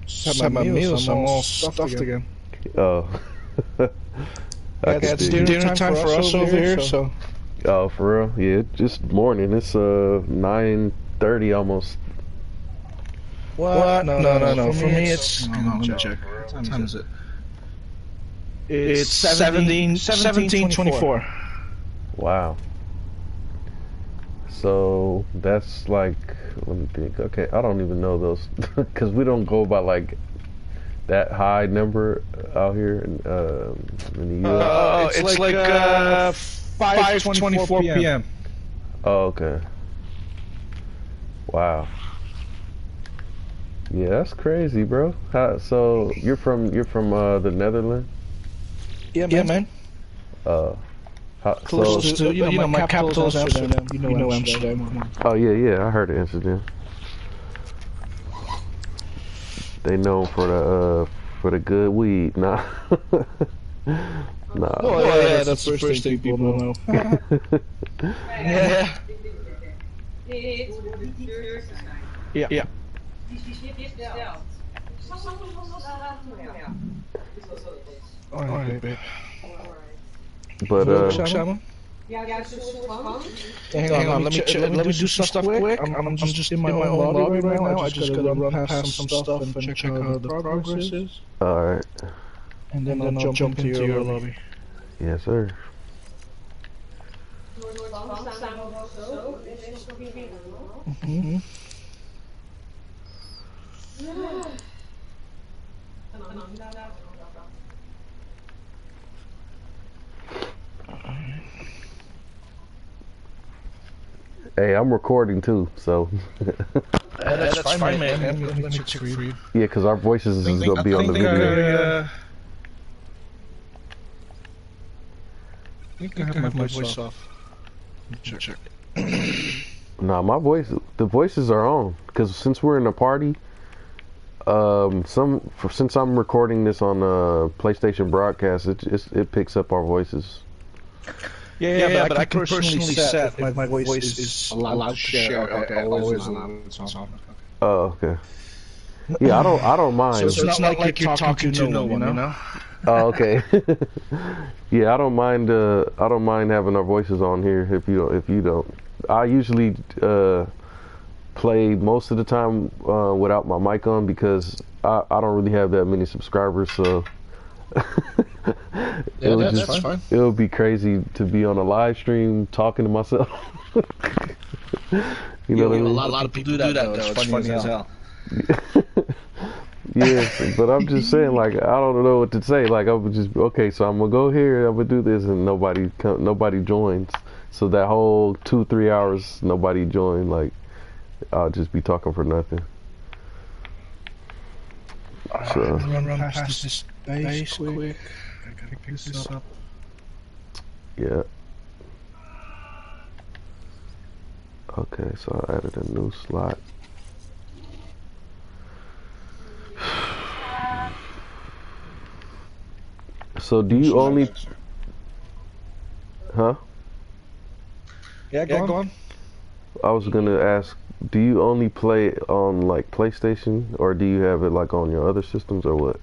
Just had my meals, I'm all stuffed again. Oh. Yeah, it's dinner time for us over here, so. Oh, for real? Yeah, just morning. It's 9:30 almost. What? No. For me, it's. Hang on, let me check. What time is it? It's 17:24. Wow. So that's like, let me think. Okay, I don't even know those because we don't go by like that high number out here in the US. It's like 5:24 p.m. Oh, okay. Wow. Yeah, that's crazy, bro. So you're from the Netherlands? Yeah, man. Close to, my capital is Amsterdam. You know Amsterdam. Oh yeah, I heard of Amsterdam. They known for the good weed, nah. Nah. Oh yeah, that's the first thing people know. Yeah. Yeah. Alright, babe. But hang on, let me do some stuff quick. I'm just in my own lobby right now. I just gotta run past some stuff and check how the progress is. Alright. And then I'll jump into your lobby. Yes, sir. Mm-hmm. Hey, I'm recording too, so. That's fine, man. Let me check for you. Yeah, because our voices is gonna be on the video. I think I have my voice off. Check. Nah, the voices are on. Because since we're in a party, since I'm recording this on PlayStation Broadcast, it picks up our voices. Yeah, but I can personally set if my voice is allowed to share. Okay, always allowed. Oh, okay. Yeah, I don't mind. So it's not like you're talking to no one, you know? Oh, okay. Yeah, I don't mind having our voices on here if you don't. I usually play most of the time without my mic on because I don't really have that many subscribers, so that's fine. It would be crazy to be on a live stream talking to myself. You know what I mean? A lot of people do that though. It's funny as hell. Yes, but I'm just saying, like, I don't know what to say. Like, I would just, okay, so I'm gonna go here, I'm gonna do this, and nobody joins. So that whole 2-3 hours, nobody joined. Like, I'll just be talking for nothing. So run past this base quick. I gotta pick this up. Yeah. Okay, so I added a new slot. So do you only... Huh? Yeah, go on. I was gonna ask, do you only play on like PlayStation, or do you have it like on your other systems, or what?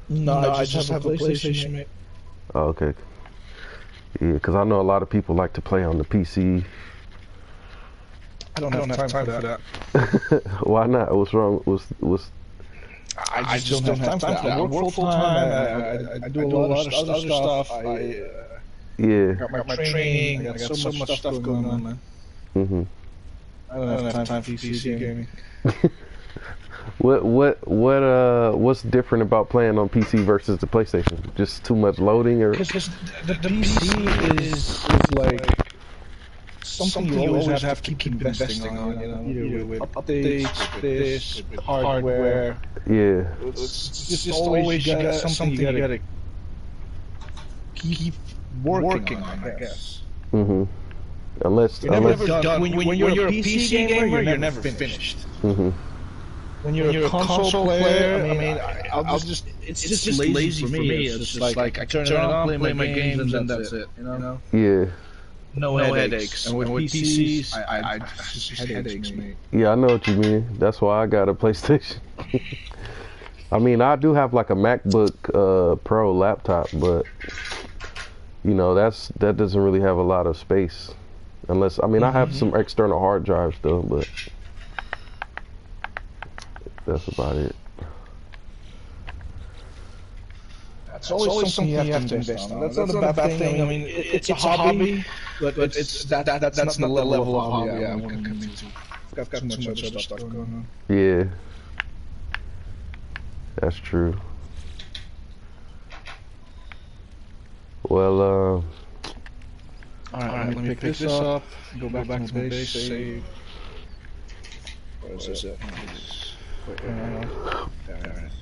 No, I just have a PlayStation, mate. Oh, okay. Yeah, because I know a lot of people like to play on the PC. I don't have time for that. Why not? What's wrong? I just don't have time for that. I work full time. I do a lot of other stuff. Yeah. Got my training. I got so much stuff going on, man. Mhm. I don't have time for PC gaming. What's different about playing on PC versus the PlayStation? Just too much loading, or? Because the PC is like something you always have to keep investing on, either with updates, this, hardware. Yeah. It's just always you got something you gotta keep working on, I guess. Mhm. Unless you're never done. When you're a PC gamer, you're never finished. Mhm. When you're a console player, I mean, it's just lazy for me. It's just like I turn it on, play my games, and then that's it. You know? Yeah. no headaches. And with PCs, I just headaches, mate. Yeah, I know what you mean. That's why I got a PlayStation. I mean, I do have like a MacBook Pro laptop, but you know, that doesn't really have a lot of space. Unless, I mean, I have some external hard drives though, but that's about it. It's always something you have to invest on. That's not a bad thing. I mean, it's a hobby, but that's not the level of hobby I want to commit to. I've got too much other stuff going on. Yeah, that's true. Well, alright, let me pick this up, go back to the base, save. Where is it? Wait, there it is.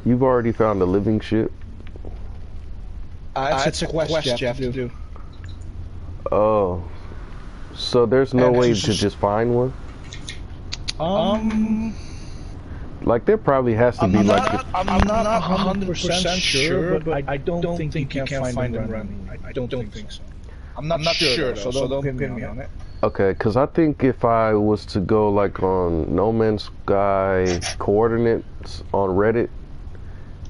you've already found a living ship. It's a quest you have to do. Oh, so there's no way to just find one? Like there probably has to be I'm like. not 100% sure, but I don't think you can find them running. I don't think so. I'm not sure, so don't pin me on it. Okay, because I think if I was to go like on No Man's Sky coordinates on Reddit.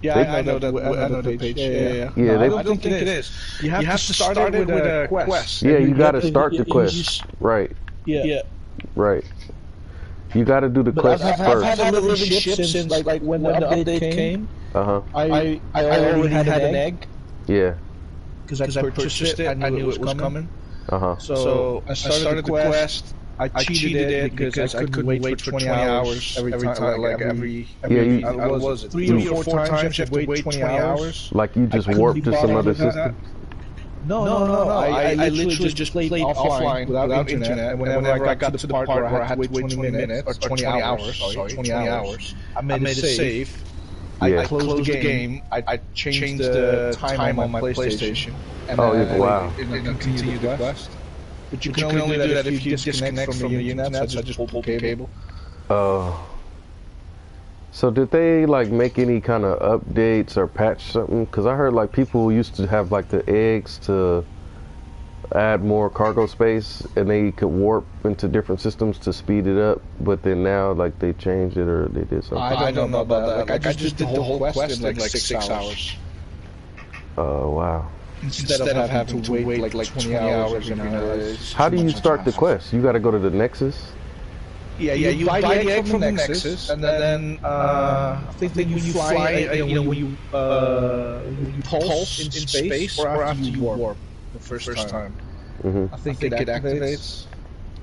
Yeah, I know the page. Yeah. Yeah, I don't think it is. You have to start it with a quest. Yeah, you got to start the quest. Right. Yeah. Right. You got to do the quest I've first. had a living ship since like when the update came. I already had an egg. Yeah. Because I purchased it. I knew it was coming. So I started the quest. I cheated it because I couldn't wait for 20 hours every time. Like every was it 3 or 4 times you have to wait 20 hours. Like you just warped to some other system. No. I literally just played offline without internet. And whenever I got to the part where I had to wait 20 minutes or 20 hours, I made a save. I closed the game. I changed the time on my PlayStation. And wow. And continued the quest. But you can only do that if you disconnect from the internet, so I just pulled the cable. So did they like make any kind of updates or patch something? Because I heard like people used to have like the eggs to add more cargo space and they could warp into different systems to speed it up, but then now like they changed it or they did something. I don't know about that. Like I just did the whole quest in like 6 hours. Oh wow. Instead of having to wait like 20 hours. How do you start the quest? You got to go to the Nexus? Yeah, you buy the egg from the Nexus, and then I think when you fly, when you pulse in space, or after you warp the first time. I think it activates.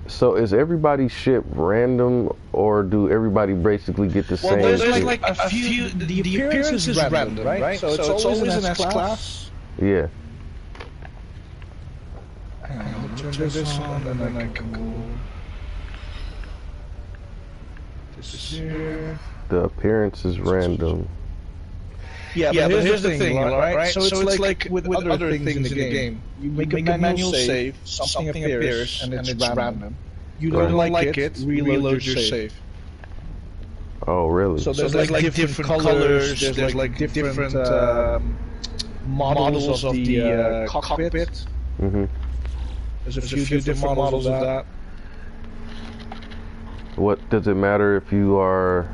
So is everybody's ship random, or do everybody basically get the same? Well, there's like a few. The appearance is random, right? So it's always an S-class. Yeah. Hang on, turn this on, and then I can go. This is here. The appearance is random. Yeah, but here's the thing, right? So it's like with other things in the game. You make a manual save, something appears, and it's random. You don't like it, reload your save. Oh, really? So there's like different colors, there's like different models of the cockpit. There's a few different models of that. What does it matter if you are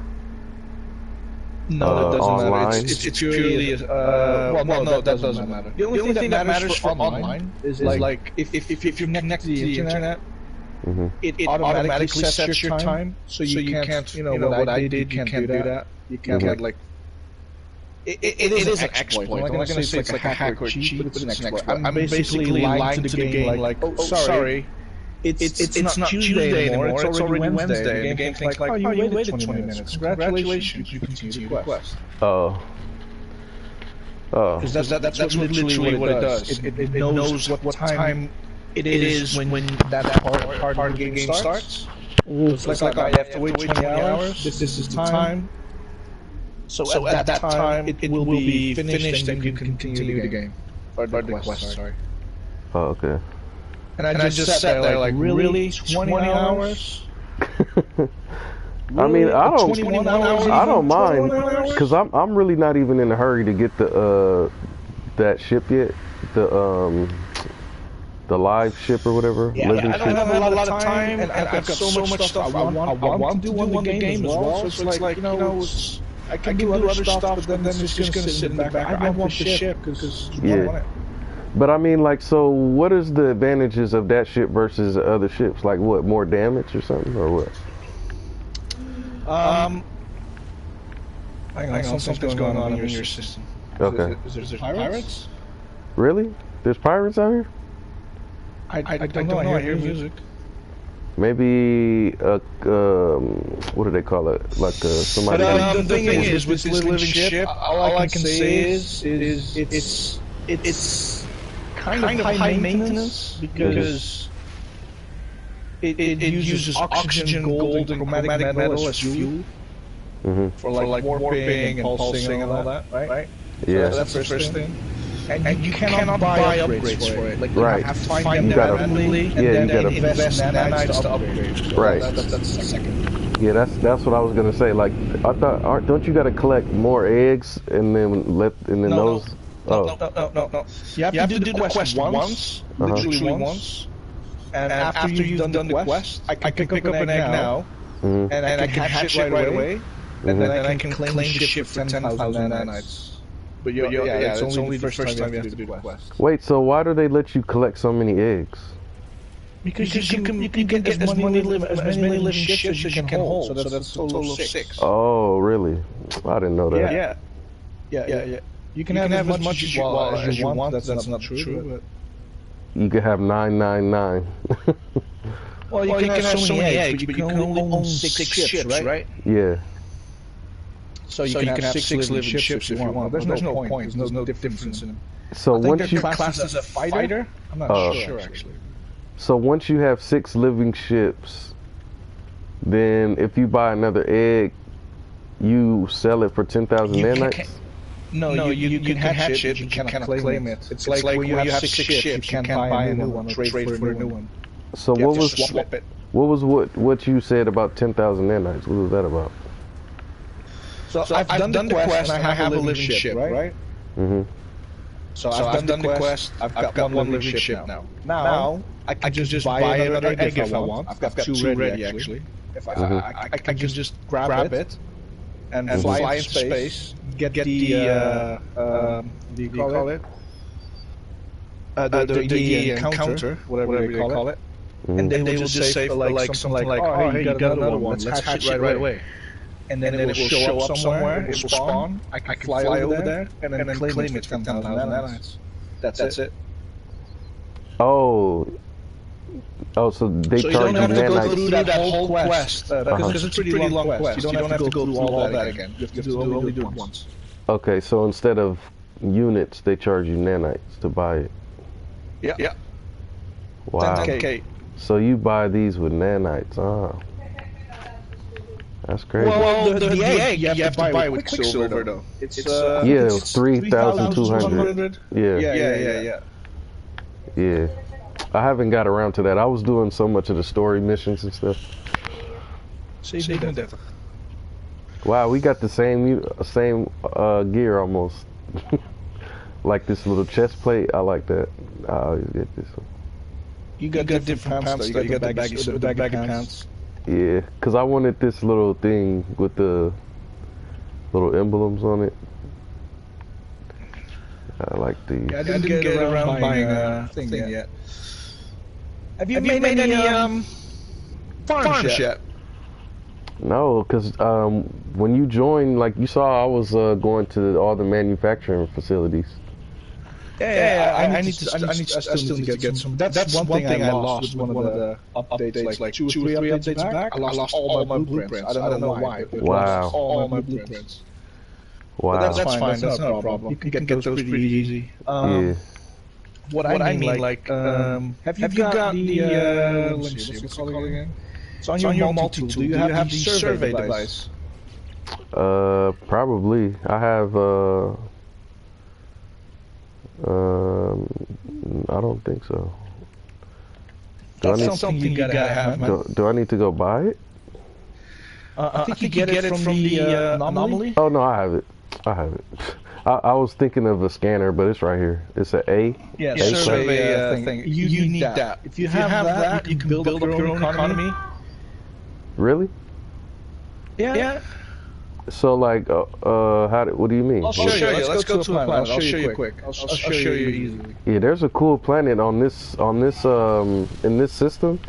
No, that doesn't online? matter. It's purely well, no, that doesn't matter. The only thing that matters for online is like if you're connected to the internet, it automatically sets your time, so you can't, what I did, you can't do that. You can't like. It is an exploit. I'm not going to say it's like a hack or cheat, but it's an exploit. I'm basically lying to the game like, oh, sorry, it's not Tuesday anymore, it's already Wednesday. And the game thinks like, oh, you waited 20 minutes. Congratulations, you continue the quest. Oh. Because that's literally what it does. It knows what time it is when that part of the game starts. It's like, I have to wait 20 hours. This is the time. So at that time, it will be finished and you can continue the game. Or the quest, sorry. Oh, okay. And I just sat there like, really? 20 hours? I mean, I don't mind, 21 hours? because I'm really not even in a hurry to get the that ship yet, the live ship or whatever. Yeah, I don't have a lot of time, and I've got so much stuff I want to do on the game as well. So it's like, I can do other stuff, but then it's just gonna sit in the back. I want the ship because I want it. But I mean, like, so what is the advantages of that ship versus the other ships? Like, what, more damage or something, or what? Hang on, something's going on in your system. Okay. Is there pirates? Really? There's pirates out here? I don't know. I hear music. Maybe what do they call it? Like somebody. But the thing is, with this living ship, all I can say is it's kind of high maintenance because it uses oxygen, gold, and chromatic metal as fuel for like warping and pulsing and all that, right? Yeah. So that's the first thing. And you cannot buy upgrades for it. Like, right. You have to find them manually, and then invest nanites to upgrade. So right. That's the second. Yeah, that's what I was gonna say. Like, I thought, don't you gotta collect more eggs and then those? No. You have to do the quest once, literally once. And after you've done the quest, I can pick up an egg now, and I can hatch it right away, and then I can claim the ship for 10,000 nanites. But it's only the first time you have to do the quest. Wait, so why do they let you collect so many eggs? Because you can get as many living ships as you can hold, so that's a total of 6. Oh, really? I didn't know that. Yeah. You can have as much as you want. That's not true. But you can have 999. Well, you can have so many eggs, but you can only own 6 ships, right? Yeah. So you can have 6 living ships if you want. There's no point. There's no difference in them. So once you class as a fighter, I'm not sure actually. So once you have 6 living ships, then if you buy another egg, you sell it for 10,000 nanites? No, you can hatch it, but you cannot claim it. It's like when you have 6 ships, you can't buy a new one or trade for a new one. So what you said about 10,000 nanites? What was that about? So I've done the quest and I have a living ship, right? Mm-hmm. So I've done the quest. I've got one living ship now. Now I can just buy another egg if I want. I've got 2 ready actually. If I can just grab it and fly in space, get the what do you call it? The encounter, whatever they call it. And then they will just say like something like, oh, hey, you got another one. Let's hatch it right away. And then it will show up somewhere, it will spawn, I can fly over there, and then claim it for 10,000 nanites. That's it. Oh, so they charge you nanites. So you don't have to go through that whole quest, because it's a pretty long quest. You don't have to go through all that again. You have to only do it once. Okay, so instead of units, they charge you nanites to buy it. Yeah. Wow. 10K. So you buy these with nanites, That's crazy. Well, the egg you have to buy with Quicksilver though. It's it's 3,200. Yeah. Yeah. I haven't got around to that. I was doing so much of the story missions and stuff. Wow, we got the same gear almost. Like this little chest plate. I like that. I always get this one. You got different pants though. You got the baggy pants. Yeah, because I wanted this little thing with the little emblems on it. I like these. Yeah, I didn't get around buying a thing yet. Have you made any farms yet? No, because when you join, like you saw, I was going to all the manufacturing facilities. Yeah, I still need to get some. That's one thing I lost with one of the updates, like 2 or 3 updates back. I lost all my blueprints. I don't know why. Wow. I lost all my blueprints. Wow. But that's fine. That's not a problem. You can get those pretty easy. Yeah. What I mean, like, have you got the let me see, what's it called again? It's on your multi-tool. Do you have the survey device? Probably. I have I don't think so. That's something you gotta have, man. Do I need to go buy it? I think you get it from the anomaly. Oh no, I have it. I have it. I was thinking of a scanner, but it's right here. It's an A. Yeah, survey thing. You need that. If you have that, you can build up your own economy. Really? Yeah. So like, what do you mean? I'll show you. Let's go to a planet. I'll show you quick. I'll show you easily. Yeah, there's a cool planet on this in this system.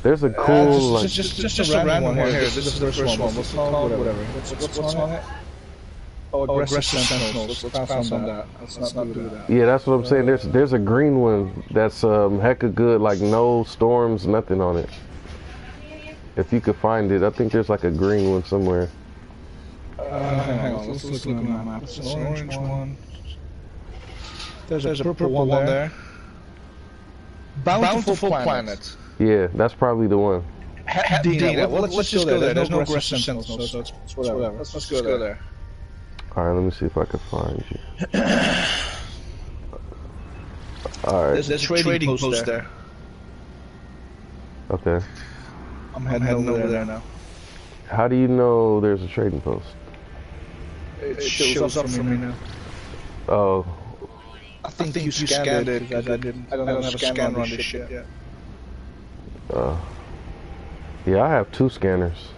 There's a cool just a random one here. This is the first one. Let's call it whatever. What's on it? Oh, aggressive sentinels. Let's pass on that. Let's not do that. Yeah, that's what I'm saying. There's a green one that's hecka good, like no storms, nothing on it. If you could find it, I think there's like a green one somewhere. Hang on, let's look at my map. It's an orange one. There's a purple one there. Bountiful planet. Yeah, that's probably the one. Data. Let's just go there. There's no aggressive sentinels, so it's whatever. Let's go there. Alright, let me see if I can find you. Alright. There's a trading post there. Okay. I'm heading over there now. How do you know there's a trading post? It shows up for me now. Oh. I think you scanned it. I don't have a scanner on this shit yet. Yeah, I have 2 scanners.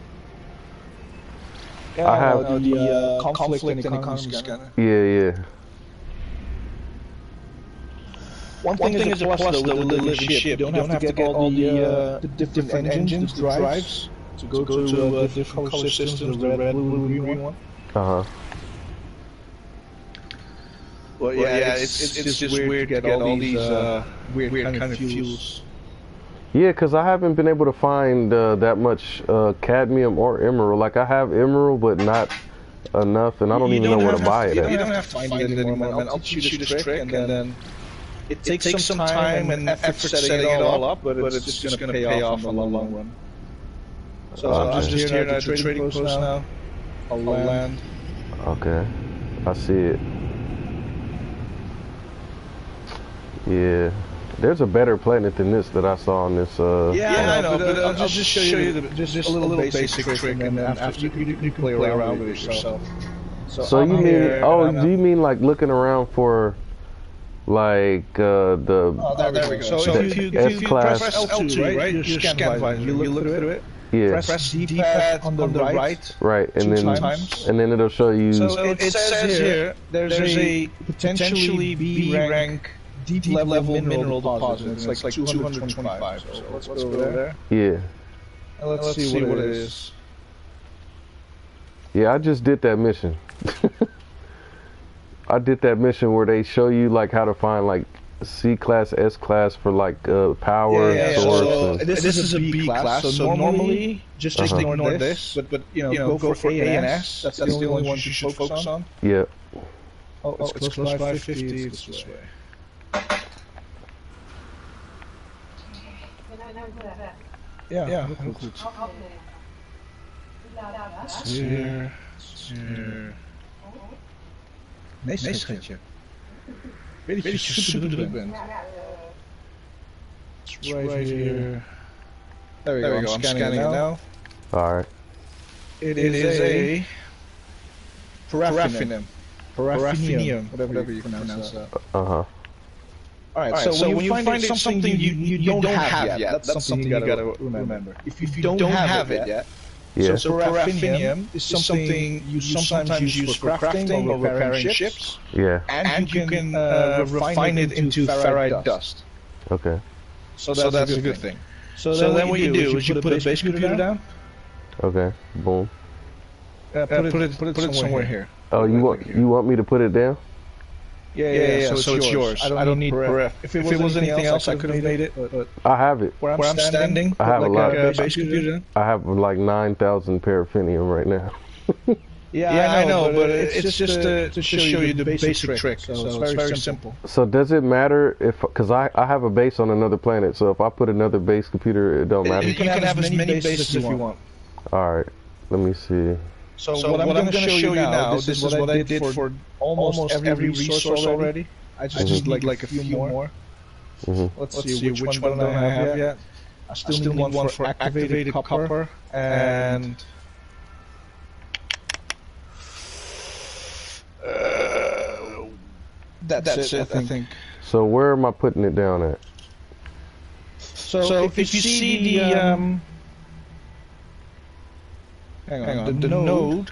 Yeah, I have the conflict and economy scanner. Yeah. One thing is a plus though with the living ship. You don't have to get all the different engines, the drives, to go to different color systems, the red, blue, green one. Well, yeah, it's just weird to get all these weird kind of fuels. Yeah, because I haven't been able to find that much cadmium or emerald. Like, I have emerald, but not enough, and I don't even know where to buy it at. You don't have to find it anymore, man. I'll teach you this trick, and then it takes some time and effort setting it all up, but it's just going to pay off in the long run. So I'm just here at the trading post now. I'll land. Okay, I see it. Yeah. There's a better planet than this that I saw on this. Yeah, I know, but I'll just show you just a little basic trick, and then after you can play around with it yourself. So you mean? Oh, do you mean like looking around for, like the? Oh, there we go. So if you press L2, right, your scan visor, you look through it. Yeah. Press D-pad on the right. Right, and then it'll show you. So it says here there's a potentially B rank deep level mineral deposit. It's like 225. So let's go over there. Yeah. And let's see what it is. Yeah, I just did that mission. I did that mission where they show you like how to find like C class, S class for like power source. So this is a B class. So normally just ignore this, but you know go for A and S. That's the only one you should focus on. Yeah. Oh, it's close by 550. It's this way. Yeah. It's here. Nee, schatje. Weet je super druk bent. It's right here. There we go. I'm scanning it now. Alright. It is a paraffinium. Whatever you pronounce that. Alright, so when you find something you don't have yet, that's something you gotta remember. If you don't have it yet, so paraffinium is something you sometimes use for crafting or repairing ships. Yeah. And you can refine it into ferrite dust. Okay. So that's a good thing. So then what you do is you put a base computer down. Okay. Boom. Put it somewhere here. Oh, you want me to put it down? Yeah. So it's yours. I don't need perf. If it was anything else, I could have made it. But I have it. Where I'm standing, I have a lot. Base computer. I have like 9,000 paraffinium right now. Yeah, I know, but it's just to show you the basic trick. So it's very simple. So does it matter if, because I have a base on another planet, so if I put another base computer, it don't matter? You can have as many bases as you want. Alright, let me see. So what I'm going to show you now, this is what I did for almost every resource already. I just need like a few more. Let's see which one I have yet. I still need one for activated copper and That's it, I think. So where am I putting it down at? So if you see the hang on, the node,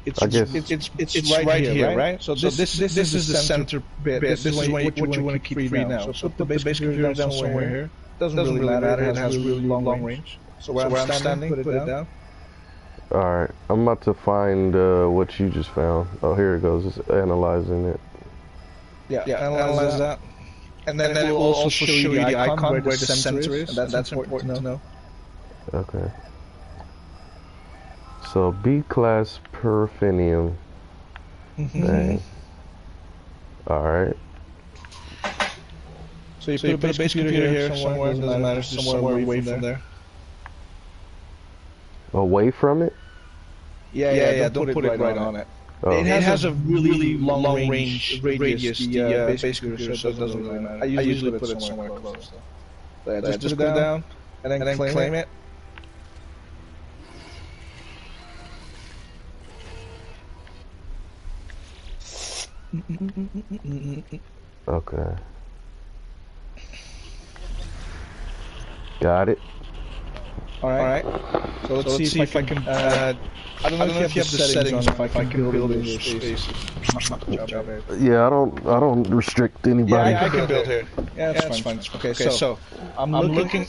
it's right here, right? So this is the center bit. This is what you want to keep free now. So put the base computer down somewhere here. Doesn't really matter. It has really long range. So where I'm standing, put it down. Alright, I'm about to find what you just found. Oh, here it goes. It's analyzing it. Yeah, analyze that. And then it will also show you the icon where the center is. And that's important to know. Okay. So B-class perfinium. Dang. Alright. So you put a base computer here somewhere, it doesn't matter, somewhere away from there. Away from it? Yeah, don't put it right on it. Oh. It has a really long range radius, the base computer, so it doesn't really matter. I usually put it somewhere close. So yeah, just put it down, and then claim it. Okay. Got it. Alright. So let's see if I can. I don't know if you have the settings on if I can build in your space. Yeah, I don't restrict anybody. Yeah, I can build here. Yeah, that's fine. Okay, so I'm looking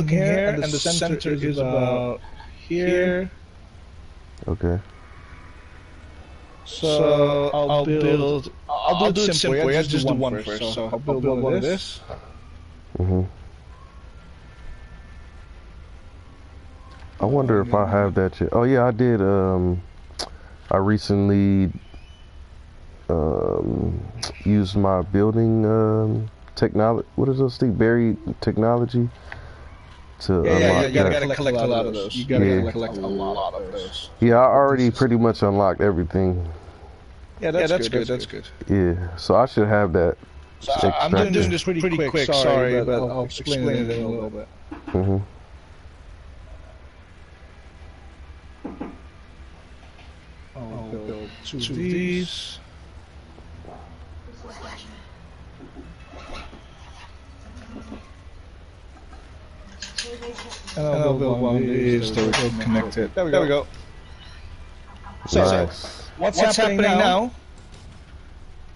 here, and the center is about here. Okay. So I'll do it simply. I'll just do one first. So I'll build one of this. I wonder if I have that yet. Oh yeah, I did. I recently used my building technology. What is those things? Buried technology to unlock. You gotta collect a lot of those. You gotta collect a lot of those. Yeah, I already pretty much unlocked everything. Yeah, that's good. That's good. Yeah, so I should have that. So I'm doing this pretty quick. Sorry, but I'll explain it in a little bit. I'll build two of these. And I'll build one of these to connect it. There we go. So, what's happening now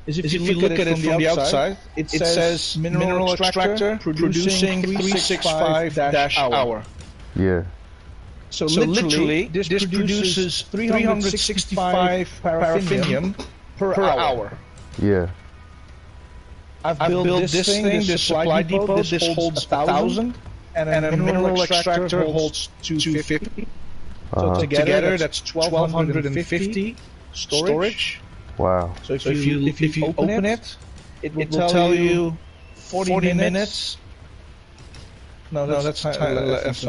is if you look at it from the outside, it says mineral extractor producing 365-hour. Yeah. So literally, this produces 365 paraffinium per hour. Yeah. I've built this thing, this supply depot, this holds 1,000, and a mineral extractor holds 250. So together, that's 1,250 storage. Wow. So if you open it, it will tell you 40 minutes. No, that's the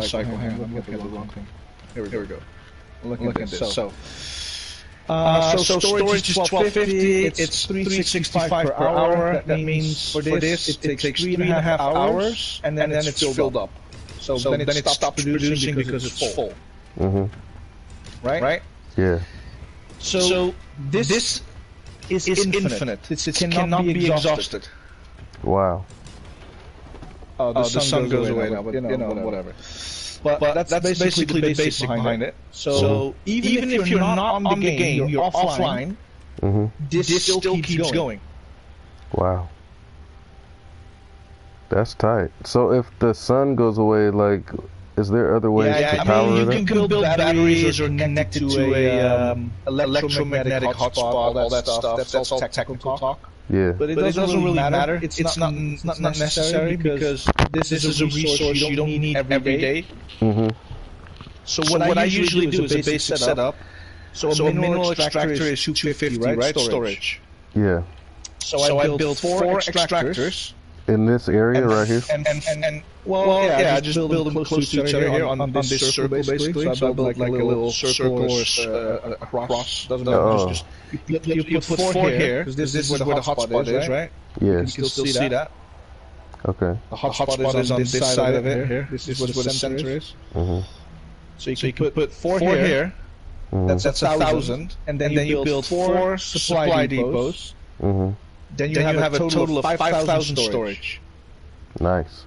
cycle. Hang on, I'm looking at the wrong thing. Here we go. Look at this. So storage is 1250. It's 365 per hour. That means for this, it takes 3.5 hours, and then it's filled up. So then it stops producing because it's full. Right? Yeah. So this is infinite. It cannot be exhausted. Wow. The sun goes away now, but whatever. But that's basically the basic behind it. So even if you're not on the game, you're offline, this still keeps going. Wow. That's tight. So if the sun goes away, like, is there other ways to power it? You can build batteries or connect it to a electromagnetic hotspot, all that stuff. That's all technical talk. Yeah. But it doesn't really matter. It's not necessary because this is a resource you don't need every day. So what I usually do is a basic setup. So a mineral extractor is 250, right? Storage. Yeah. So I build 4 extractors. In this area right here? I just build them close to each other here on this circle, basically. So I build like a little circle or across. Doesn't matter. Just you put 4 here, because this is where the hotspot is, right? Yeah. You can still see that. Okay. The hotspot is on this side of it here. This is where the center is. So you can put 4 here, That's 1,000, and then you build 4 supply depots. Then you have a total of 5,000 storage. Nice.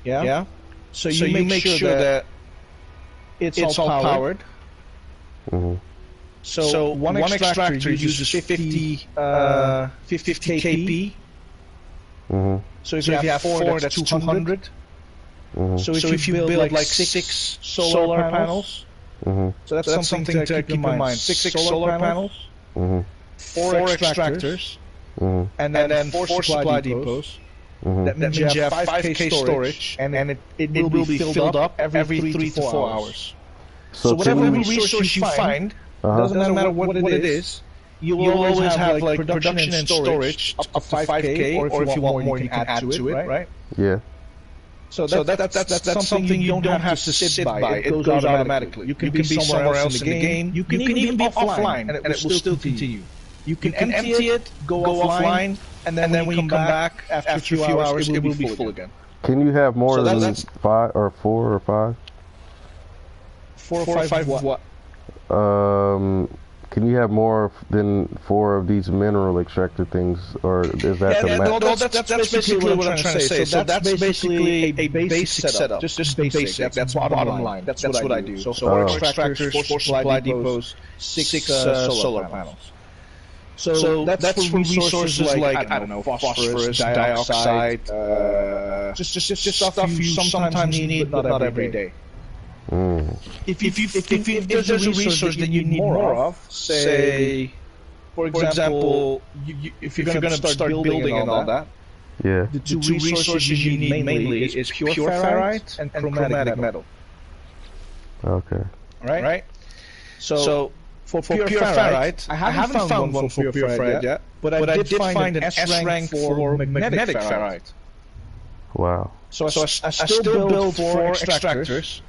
Yeah. So you make sure that it's all powered. So one extractor uses 50 kp. So if you have 4, that's 200. So if you build like 6 solar panels, so that's something to keep in mind. 6 solar panels, 4 extractors, and then 4 supply depots. That means you have 5k storage, and it will be filled up every 3 to 4 hours. So whatever resource you find, doesn't matter what it is, you will always have like production and storage up to 5k, or if you want more, you can add to it, right? Yeah. So that's something you don't have to sit by. It goes automatically. You can be somewhere else in the game. You can even be offline, and it will still continue. You can empty it, go offline, and then when you come back after a few hours, it will be full again. Can you have more than 5 or 4 or 5? 4 or 5 what? Can you have more than 4 of these mineral extractor things, or is that the max? No, that's basically what I'm trying to say. So that's basically a basic setup. Just basic. That's bottom line. That's what I do. So 4 extractors, 4 supply depots, 6 solar panels. So that's for resources like, I don't know, phosphorus, dioxide, just stuff you sometimes need, but not every day. If there's a resource that you need more of, say, for example, if you're going to start building and all that, the two resources you need mainly is pure ferrite and chromatic metal. Okay. Right? So for pure ferrite, I haven't found one for pure ferrite yet, but I did find an S rank for magnetic ferrite. Wow. So I still build 4 extractors.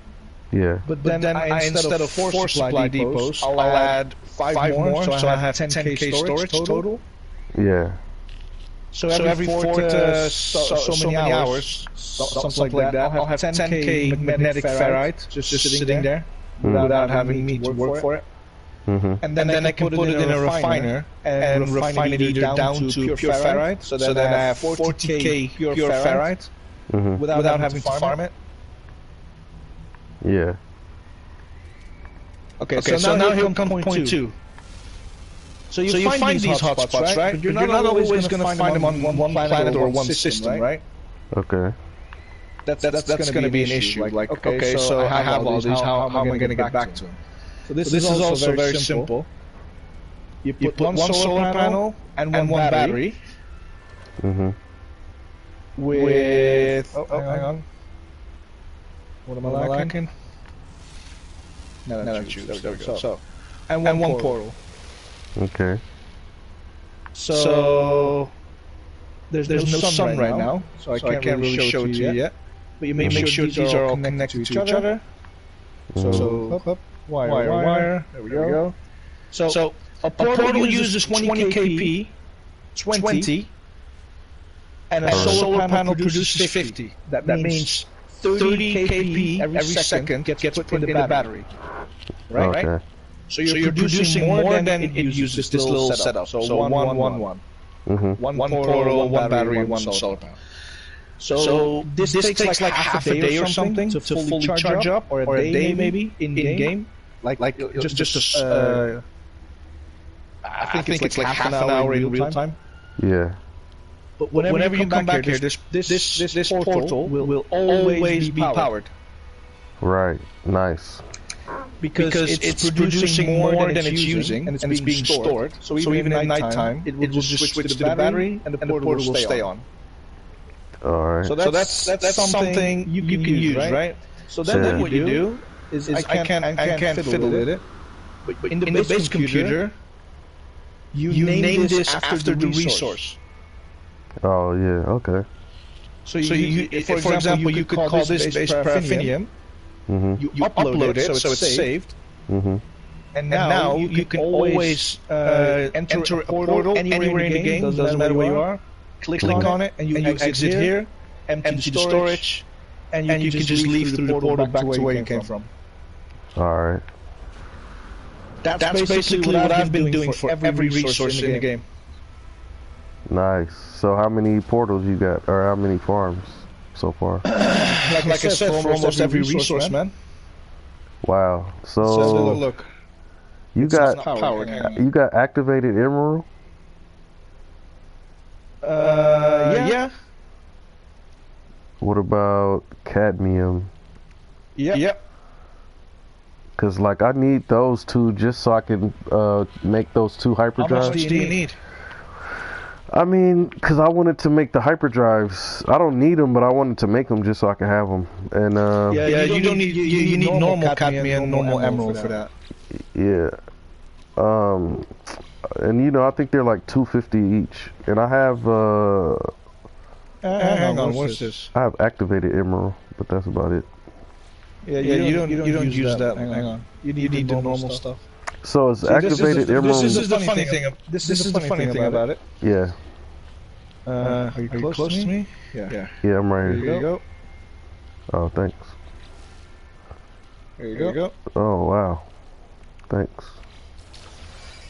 Yeah. But then I instead of 4 supply depots, I'll add 5 more, so I have 10k storage total. Yeah. So every 4 to so many hours, something like that, I'll have 10k magnetic ferrite just sitting there without having me to work for it. And then I can put it in a refiner and refine it either down to pure ferrite, so then I have 40k pure ferrite without having to farm it. Yeah. Okay, so now here comes point 2. So you find these hotspots, right? But you're not always going to find them on one planet or one system, right? Okay. That's going to be an issue. Like, okay, so I have all these. How am I going to get back to them? So this is also very simple. You put one solar panel and one battery. With hang on. What am I lacking? No, that's you. There we go. So, and one portal. Okay. So there's no sun right now, so I can't really show it to you yet. But you make sure these are all connected to each other. So up, wire. There we go. So a portal uses 20 kp, 20, and a solar panel produces 50. That means 30 kp every second gets put in the battery. Right? Okay. So you're producing more than it uses this little setup. So one. One portal, one battery, one solar panel. So this takes like half a day or something to fully charge up, or a day maybe in game. Like just I think it's like half an hour in real time. Yeah. But whenever you come back here, this portal will always be powered. Right. Nice. Because it's producing more than it's using, and it's being stored. So even at nighttime, it will just switch to the battery, and the portal will stay on. Alright. So that's something you can use, right? So then what you do is I can't fiddle with it. But in the base computer, you name this after the resource. Oh yeah, okay. So for example, you could call this base paraffinium. You upload it so it's saved. And now you can always enter a portal anywhere in the game. Doesn't matter where you are. Click on it, and you exit here, empty the storage, and you can just leave through the portal back to where you came from. Alright. That's basically what I've been doing for every resource in the game. Nice. So how many portals you got, or how many farms so far? like I said, for almost every resource, man. Wow. So look, you got activated emerald. Yeah. What about cadmium? Yep. Cause like I need those two just so I can make those two hyperdrives. How much do you need? I mean, cause I wanted to make the hyperdrives. I don't need them, but I wanted to make them just so I can have them. And you don't need you need normal cadmium and normal emerald for that. Yeah. And you know, I think they're like $250 each. And I have hang on, what's this? I have activated emerald, but that's about it. Yeah, you don't use that. Hang on. You need the normal stuff. So it's activated emerald. This is the funny thing. This is the funny thing about it. Yeah. Are you close to me? Yeah. Yeah, I'm right here. There you go. Oh, thanks. There you go. Oh, wow. Thanks.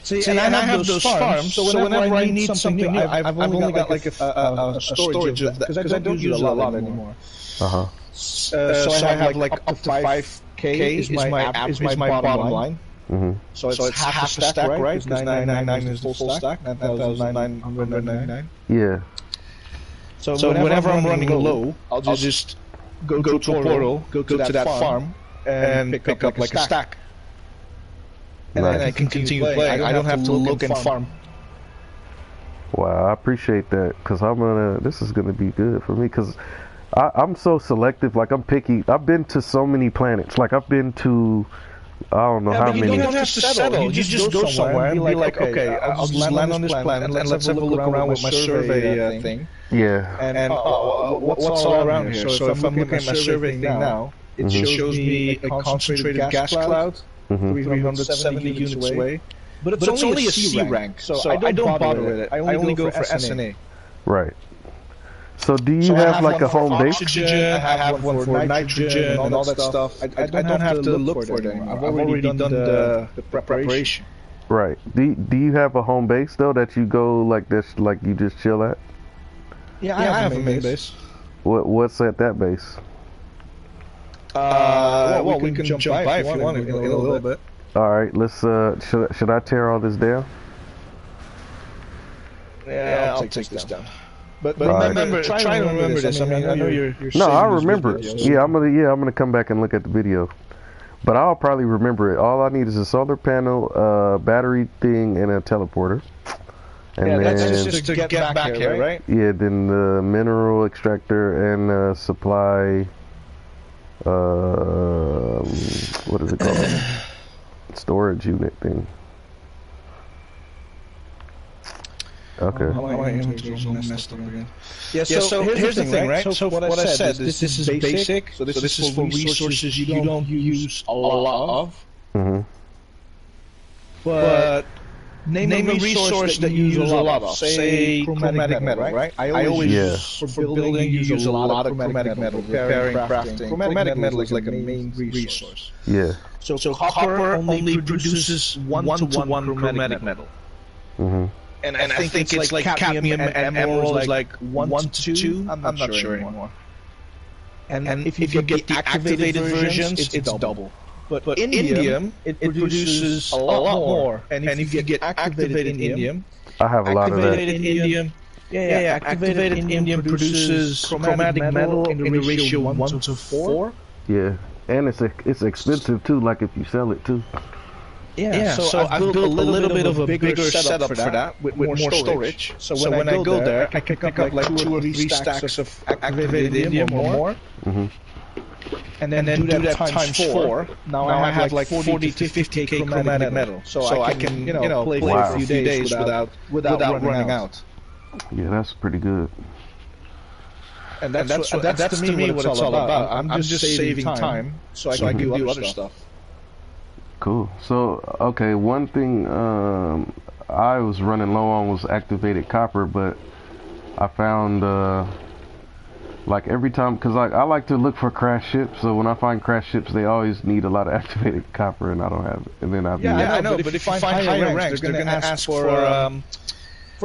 See, and I have those farms, so whenever I need something new, I've only got like a storage of that, because I don't use it a lot anymore. So I have like up to 5K is my bottom line. So it's half a stack, right? Because 999 is the full stack. 9,999. Yeah. So whenever I'm running low, I'll just go to a portal, go to that farm, and pick up like a stack. And then I can continue playing. I don't have to look and farm. Wow, I appreciate that, because this is gonna be good for me, because I'm so selective. Like, I'm picky. I've been to so many planets. Like, I've been to, I don't know how many. You don't have to settle. You just go somewhere and be like, okay, I'll just land on this planet and let's have a look around with my survey thing. Yeah. And what's all around here? So if I'm looking at my survey thing now, it shows me a concentrated gas cloud 370 units away. But it's only a C rank, so I don't bother with it. I only go for S and A. Right. So do you have like a home base? Oxygen, I have one for nitrogen and all that stuff. I don't have to look for it anymore. I've already done the preparation. Right. Do you have a home base though that you go like this, like you just chill at? Yeah, I have a main base. What's at that base? Well, we can jump by if you want in a little bit. All right, let's. Should I tear all this down? Yeah, I'll take this down. But remember, try to remember this. I mean, I know you're. No, I remember it. Yeah, I'm gonna come back and look at the video. But I'll probably remember it. All I need is a solar panel, battery thing, and a teleporter. And yeah, then, that's just to get back here, right? Yeah, then the mineral extractor and supply. What is it called? Storage unit thing. Okay. My inventory's all messed up again. Yeah, so here's the thing, right? So what I said is this is basic. So this is for resources you don't use a lot of. Mm-hmm. But name a resource that you use a lot of. Say chromatic metal, right? I always use for building use a lot of chromatic metal, repairing, crafting. Chromatic metal is like a main resource. Yeah. So copper only produces one-to-one chromatic metal. Mm-hmm. And I think it's like cadmium and emerald is like 1 to 2. I'm not sure anymore. And if you get the activated versions, it's double. But indium, it produces a lot more. And if you get activated indium, I have a lot of that. Activated indium produces chromatic metal in the ratio 1 to 4. Yeah, and it's expensive too. Like if you sell it too. Yeah, so I've built a little bit of a bigger setup for that with more storage. So when I go there, I can pick up like 2 or 3 stacks of activated indium or more. Mm-hmm. And then do that times 4. Now I have like 40 to 50k chromatic metal. So I can play for a few days without running out. Yeah, that's pretty good. And that's to me what it's all about. I'm just saving time so I can do other stuff. Cool. So, okay, one thing I was running low on was activated copper, but I found Like every time, because like I like to look for crash ships, so when I find crash ships, they always need a lot of activated copper, and I don't have it. And then I know, but if you find higher ranks, they're gonna ask for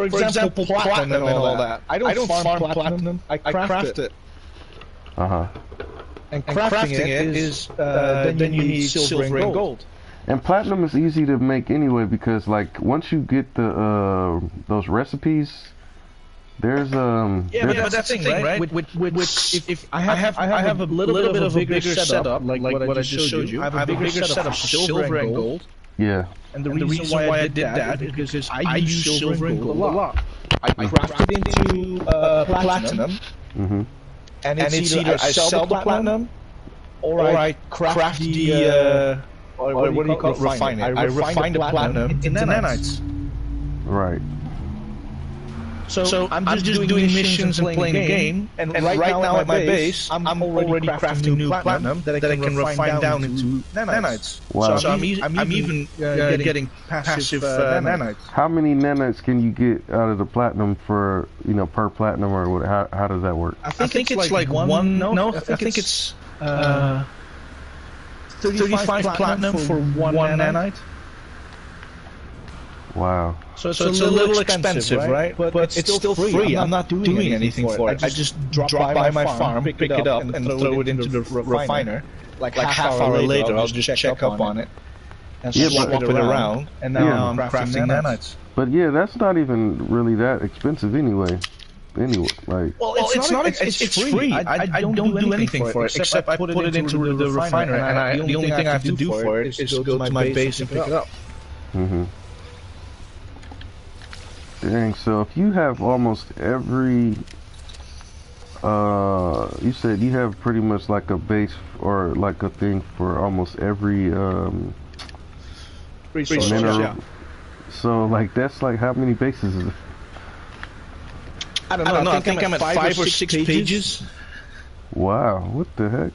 example, platinum and all that. I don't farm platinum. I craft it. And crafting it is then you need silver and gold. And platinum is easy to make anyway, because like once you get the those recipes. There's but that's the thing, right? If I have a little bit of a bigger setup, like what I just showed you. I have a bigger setup for silver and gold. Yeah. And the reason why I did that is because I use silver and gold a lot. I craft it into platinum, and it's either I sell the platinum, or I craft the what do you call it? Refine it. I refine the platinum into nanites. Right. So I'm just doing missions and playing a game, and right now at my base, I'm already crafting new platinum that I can refine down into nanites. Wow. So I'm even getting passive nanites. How many nanites can you get out of the platinum for, per platinum, or what? How does that work? I think it's like one. No, I think it's 35 platinum for one nanite. Wow. So it's a little expensive, right? But it's still free. I'm not doing anything for it. I just drop by my farm, pick it up, and throw it into the refiner. Like half hour later, I'll just check up on it and swap it around. And now I'm crafting nanites. But yeah, that's not even really that expensive anyway. Like. Well, it's free. I don't do anything for it except I put it into the refiner, and the only thing I have to do for it is go to my base and pick it up. Dang, so if you have almost every, you said you have pretty much like a base or like a thing for almost every mineral. Yeah. So like that's like how many bases is it? I don't know. I think I'm at 5 or 6 pages. Wow, what the heck?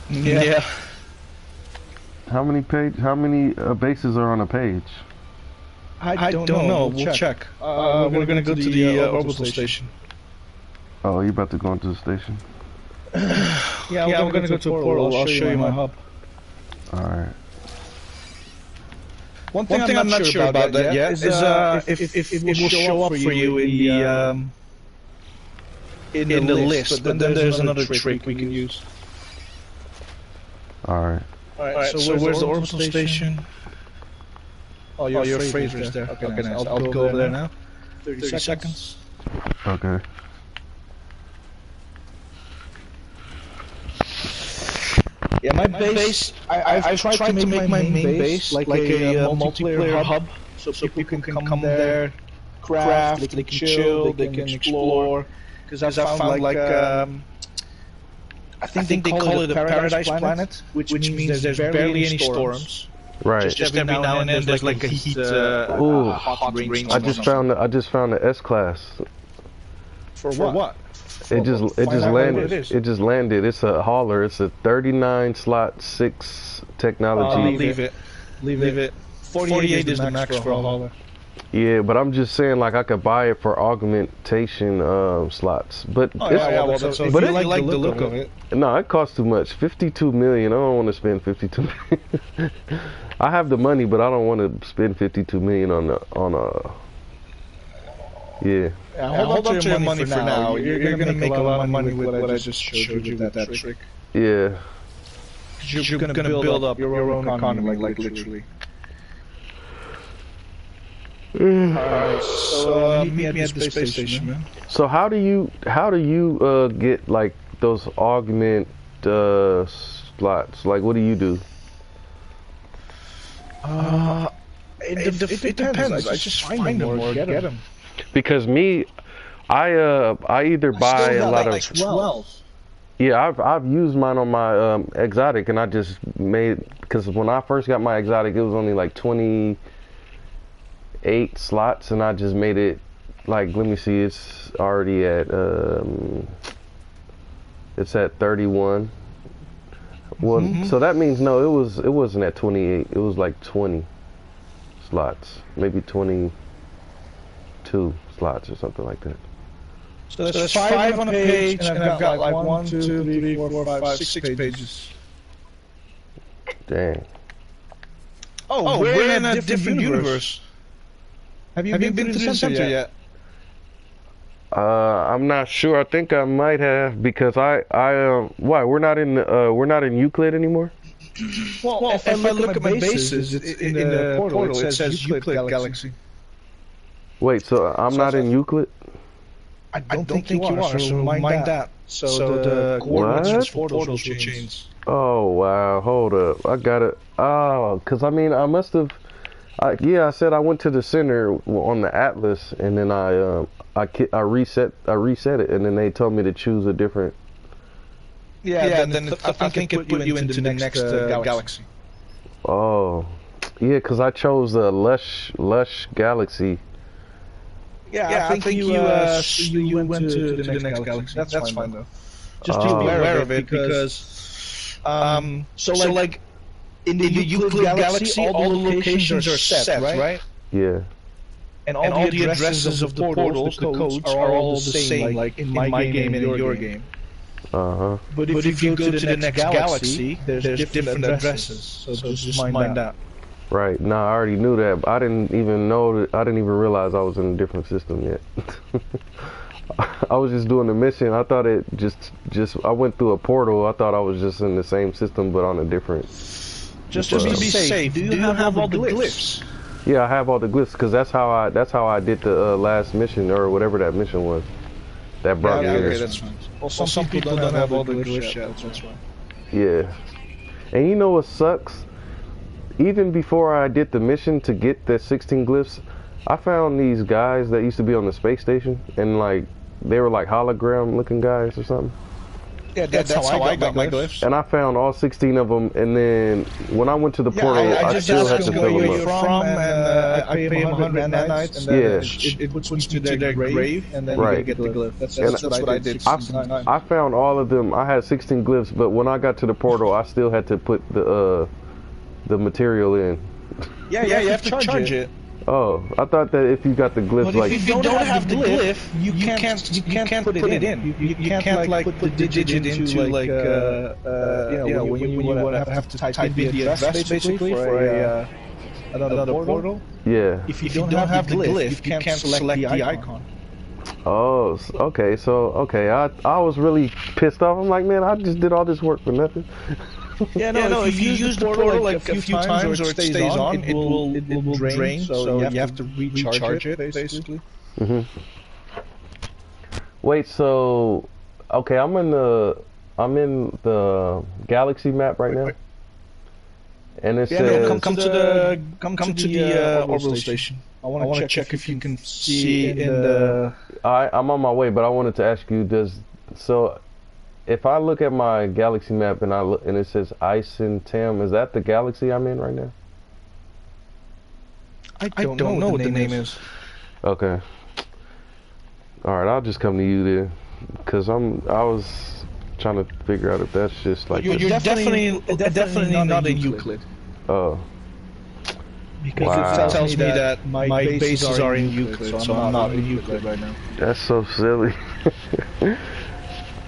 Yeah. How many bases are on a page? I don't know. We'll check. We're gonna go to the orbital station. Oh, you're about to go into the station? Yeah, we're gonna go to a portal. I'll show you my hub. Alright. One thing I'm not sure about that yet is if it will show up for you in the list. But then there's another trick we can use. Alright. Alright, so where's the orbital station? Oh, your Fraser's there. Okay, nice. I'll go over there now. 30 seconds. Okay. Yeah, my base, I've tried to make my main base like a multiplayer hub, so people can come there, craft, they can chill, they can explore. Because I found like, I think they call it a paradise planet, which means there's barely any storms. Right. Just every now and then there's like a heat, hot rain. I just found the S class. For what? It just landed. It's a hauler. It's a 39 slot 6 technology. Leave it. 48 is the max for a hauler. Yeah, but I'm just saying, like, I could buy it for augmentation slots. But if you like the look of it. No, it costs too much. 52 million. I don't want to spend 52 million. I have the money, but I don't want to spend 52 million on a. Yeah. Hold on to your money for now. You're gonna make a lot of money with what I just showed you with that trick. Yeah. You're gonna build up your own economy, like literally. Alright, so meet me at the space station, man. So how do you get like those augment slots? Like, what do you do? It depends. I just find them or get them. Because me, I either buy a lot of 12. Yeah, I've used mine on my exotic, and I just made, because when I first got my exotic, it was only like 28 slots, and I just made it like, let me see, it's already at it's at 31. Well, so that means no, it wasn't at 28. It was like 20 slots, maybe 22 slots or something like that. So there's 5 on a page, and I've got like 1, 2, 3, 4, 5, 6 pages. Dang. Oh, we're in a different universe. Have you been through the center yet? I'm not sure. I think I might have, because why? We're not in Euclid anymore? Well, if I look at my bases, it's in the portal, it says Euclid Galaxy. Wait, so I'm not in Euclid? I don't think you are, so mind that. So the coordinates for portals will change. Oh, wow. Hold up. I got it. Oh, because I mean, I must have... yeah, I said I went to the center on the atlas, and then I reset it, and then they told me to choose a different... Yeah, then I think it put you into the next galaxy. Oh, yeah, because I chose the lush galaxy. Yeah, I think you went to the next galaxy. That's fine though. Just be aware of it, because so like in the Euclid galaxy, all the locations are set, right? Yeah. And all the addresses of the portals, the codes, are all the same, like in my game and in your game. Uh-huh. But if you go to the next galaxy, there's different addresses. So just mind that. Right. No, I already knew that. But I didn't even know that. I didn't even realize I was in a different system yet. I was just doing the mission. I thought it just I went through a portal. I thought I was just in the same system, but on a different. Just to be safe. Do you have all the glyphs? Yeah, I have all the glyphs, because that's how I did the last mission, or whatever that mission was. That brought me here. Okay, that's fine. Well, some people don't have all the glyphs yet. That's why. Yeah. And you know what sucks? Even before I did the mission to get the 16 glyphs, I found these guys that used to be on the space station, and like they were like hologram looking guys or something. Yeah, that's how I got my glyphs. And I found all 16 of them, and then when I went to the portal, I still had to fill them up. I paid him 100 nanites, and then it puts me to their grave, and then you get the glyph. That's what I did. I found all of them. I had 16 glyphs, but when I got to the portal, I still had to put the material in. Yeah, you have to charge it. Oh, I thought that if you got the glyph, like if you don't have the glyph, you can't put it in. You can't like put the digit into like when you want to have to type in the address basically for another portal. Yeah. If you don't have the glyph, you can't select the icon. Oh, okay. So I was really pissed off. I'm like, man, I just did all this work for nothing. Yeah, no, if you use the portal like a few times or it stays on, it will drain, so you have to recharge it, basically. Mm-hmm. Wait, so, okay, I'm in the galaxy map right now, and it says... come to the orbital station. I want to check if you can see in the... I'm on my way, but I wanted to ask you, so... If I look at my galaxy map and and it says Ice and Tam, is that the galaxy I'm in right now? I don't know what the name is. Okay. All right, I'll just come to you then, because I was trying to figure out if that's just like. You're definitely not in Euclid. Oh. Because it tells me that my bases are in Euclid, so I'm not in Euclid right now. That's so silly.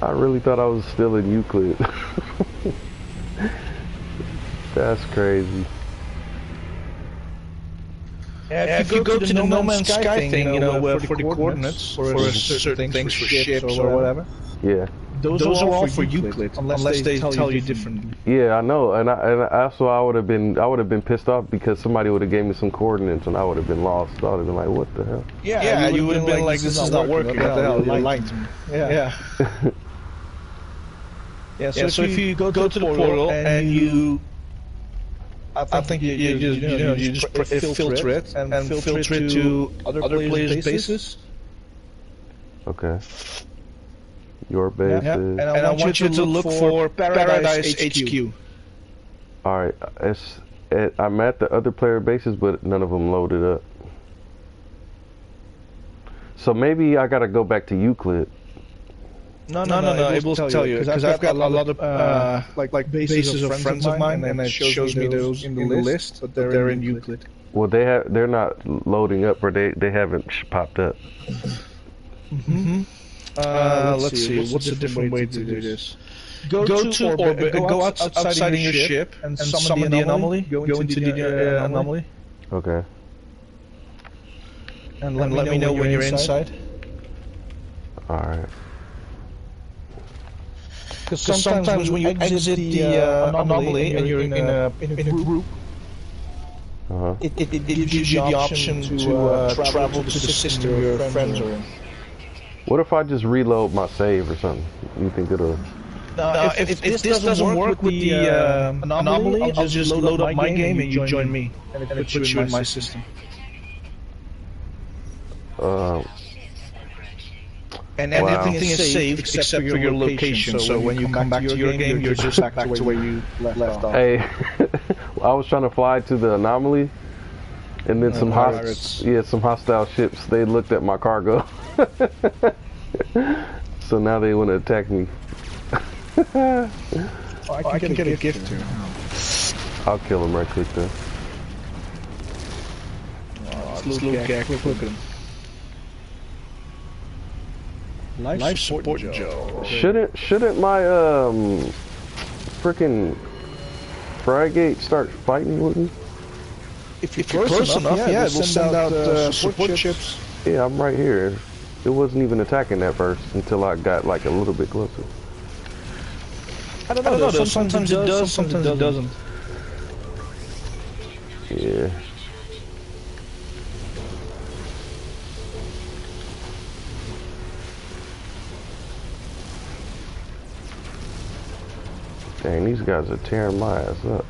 I really thought I was still in Euclid. That's crazy. Yeah, if you go to the No Man's Sky thing, for the coordinates, for certain things, for ships or whatever. Yeah. Those are all for Euclid, unless they tell you differently. Yeah, I know, and also I would have been pissed off because somebody would have gave me some coordinates and I would have been lost. I would have been like, what the hell? Yeah, you would have been like, this is not working. What the hell? You lied to me. Yeah. Yeah, so if you go to the portal and you, I think you just filter it and filter it to other players' bases. Okay. Your bases. Yeah. And I want you to look for Paradise HQ. All right, I'm at the other player bases, but none of them loaded up. So maybe I gotta go back to Euclid. No, it will tell you, because I've got a lot of like bases of friends of mine, and it shows me those in the list, but they're in Euclid. Well, they're not loading up, or they haven't popped up. Mm-hmm. Let's see. What's a different way to do this? Go to orbit, go outside in your ship, and summon the anomaly. Go into the anomaly. Okay. And let me know when you're inside. Alright. Because sometimes when you exit the anomaly and you're in a group, it gives you the option to travel to the system your friends are in. What if I just reload my save or something? You think it'll... If this doesn't work with the anomaly, I'll just load up my game and you join me. And it puts you in my system. And everything is saved except for your location. So when you come back to your game, you're just back to where you left off. Hey, I was trying to fly to the anomaly, and then some hostile ships. They looked at my cargo, so now they want to attack me. I can get a gift too. I'll kill him right quick then. This little gag, look at him. Life support Joe. Shouldn't my freaking frigate start fighting with me? If you're close enough, yeah, we'll send out support ships. Yeah, I'm right here. It wasn't even attacking at first until I got like a little bit closer. I don't know though. Sometimes it does, sometimes it doesn't. Yeah. Dang, these guys are tearing my ass up.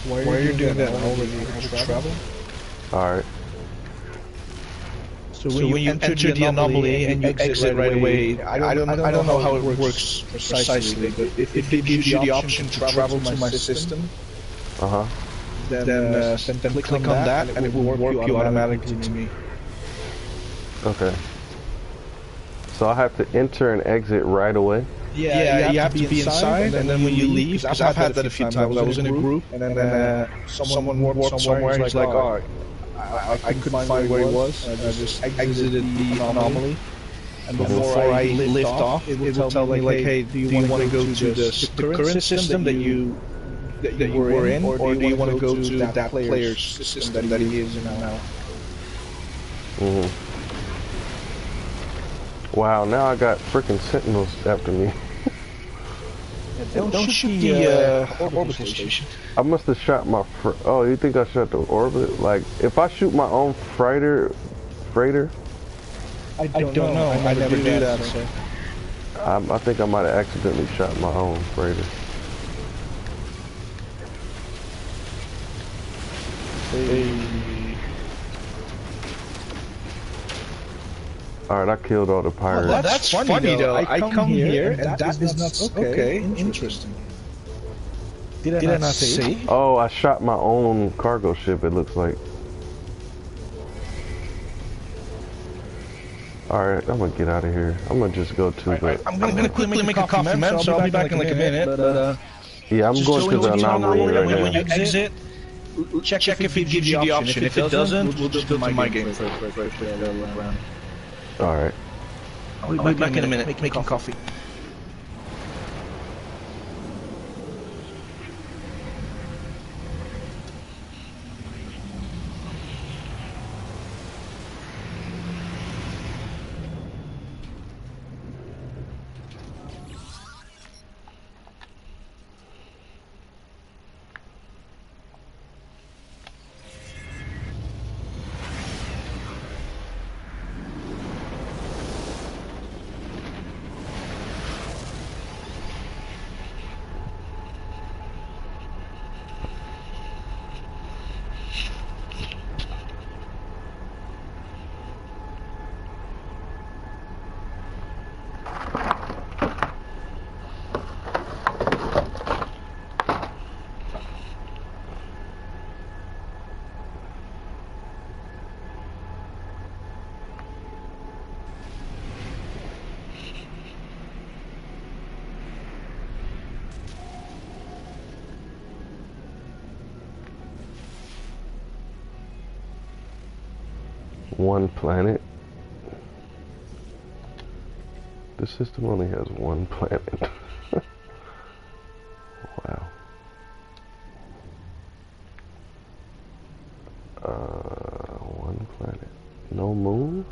Why are you doing that? Already travel? Alright. So when you enter the anomaly and you exit right away, I don't know how it works precisely, but if it gives you the option to travel to my system, then click on that and it will warp you automatically to me. Okay. So I have to enter and exit right away? Yeah, you have to be inside, and then when you leave, because I've had that a few times, I was in a group, and then someone warped somewhere, and he's like, oh, I couldn't find where he was, I just exited the anomaly, and before I lift off, it will tell me, like, hey, do you want to go to the current system that you were in, or do you want to go to that player's system that he is in now? Wow, now I got freaking sentinels after me. Don't shoot the orbital station. I must have shot my oh, you think I shot the orbit? Like, if I shoot my own freighter? I don't know. I never do that. So. I think I might have accidentally shot my own freighter. Alright, I killed all the pirates. Oh, that's funny though. I come here and that is not okay. Interesting. Did I not see? Oh, I shot my own cargo ship, it looks like. Alright, I'm gonna get out of here. I'm gonna just go to the... I'm gonna quickly make a coffee, man, so I'll be back in like a minute. But, yeah, I'm going to the anomaly right now. When you exit, check if it gives you the option. If it doesn't, we'll just go to my game for a little round. Alright. I'll be back in a minute, making coffee. One planet. The system only has one planet. Wow. One planet. No moons?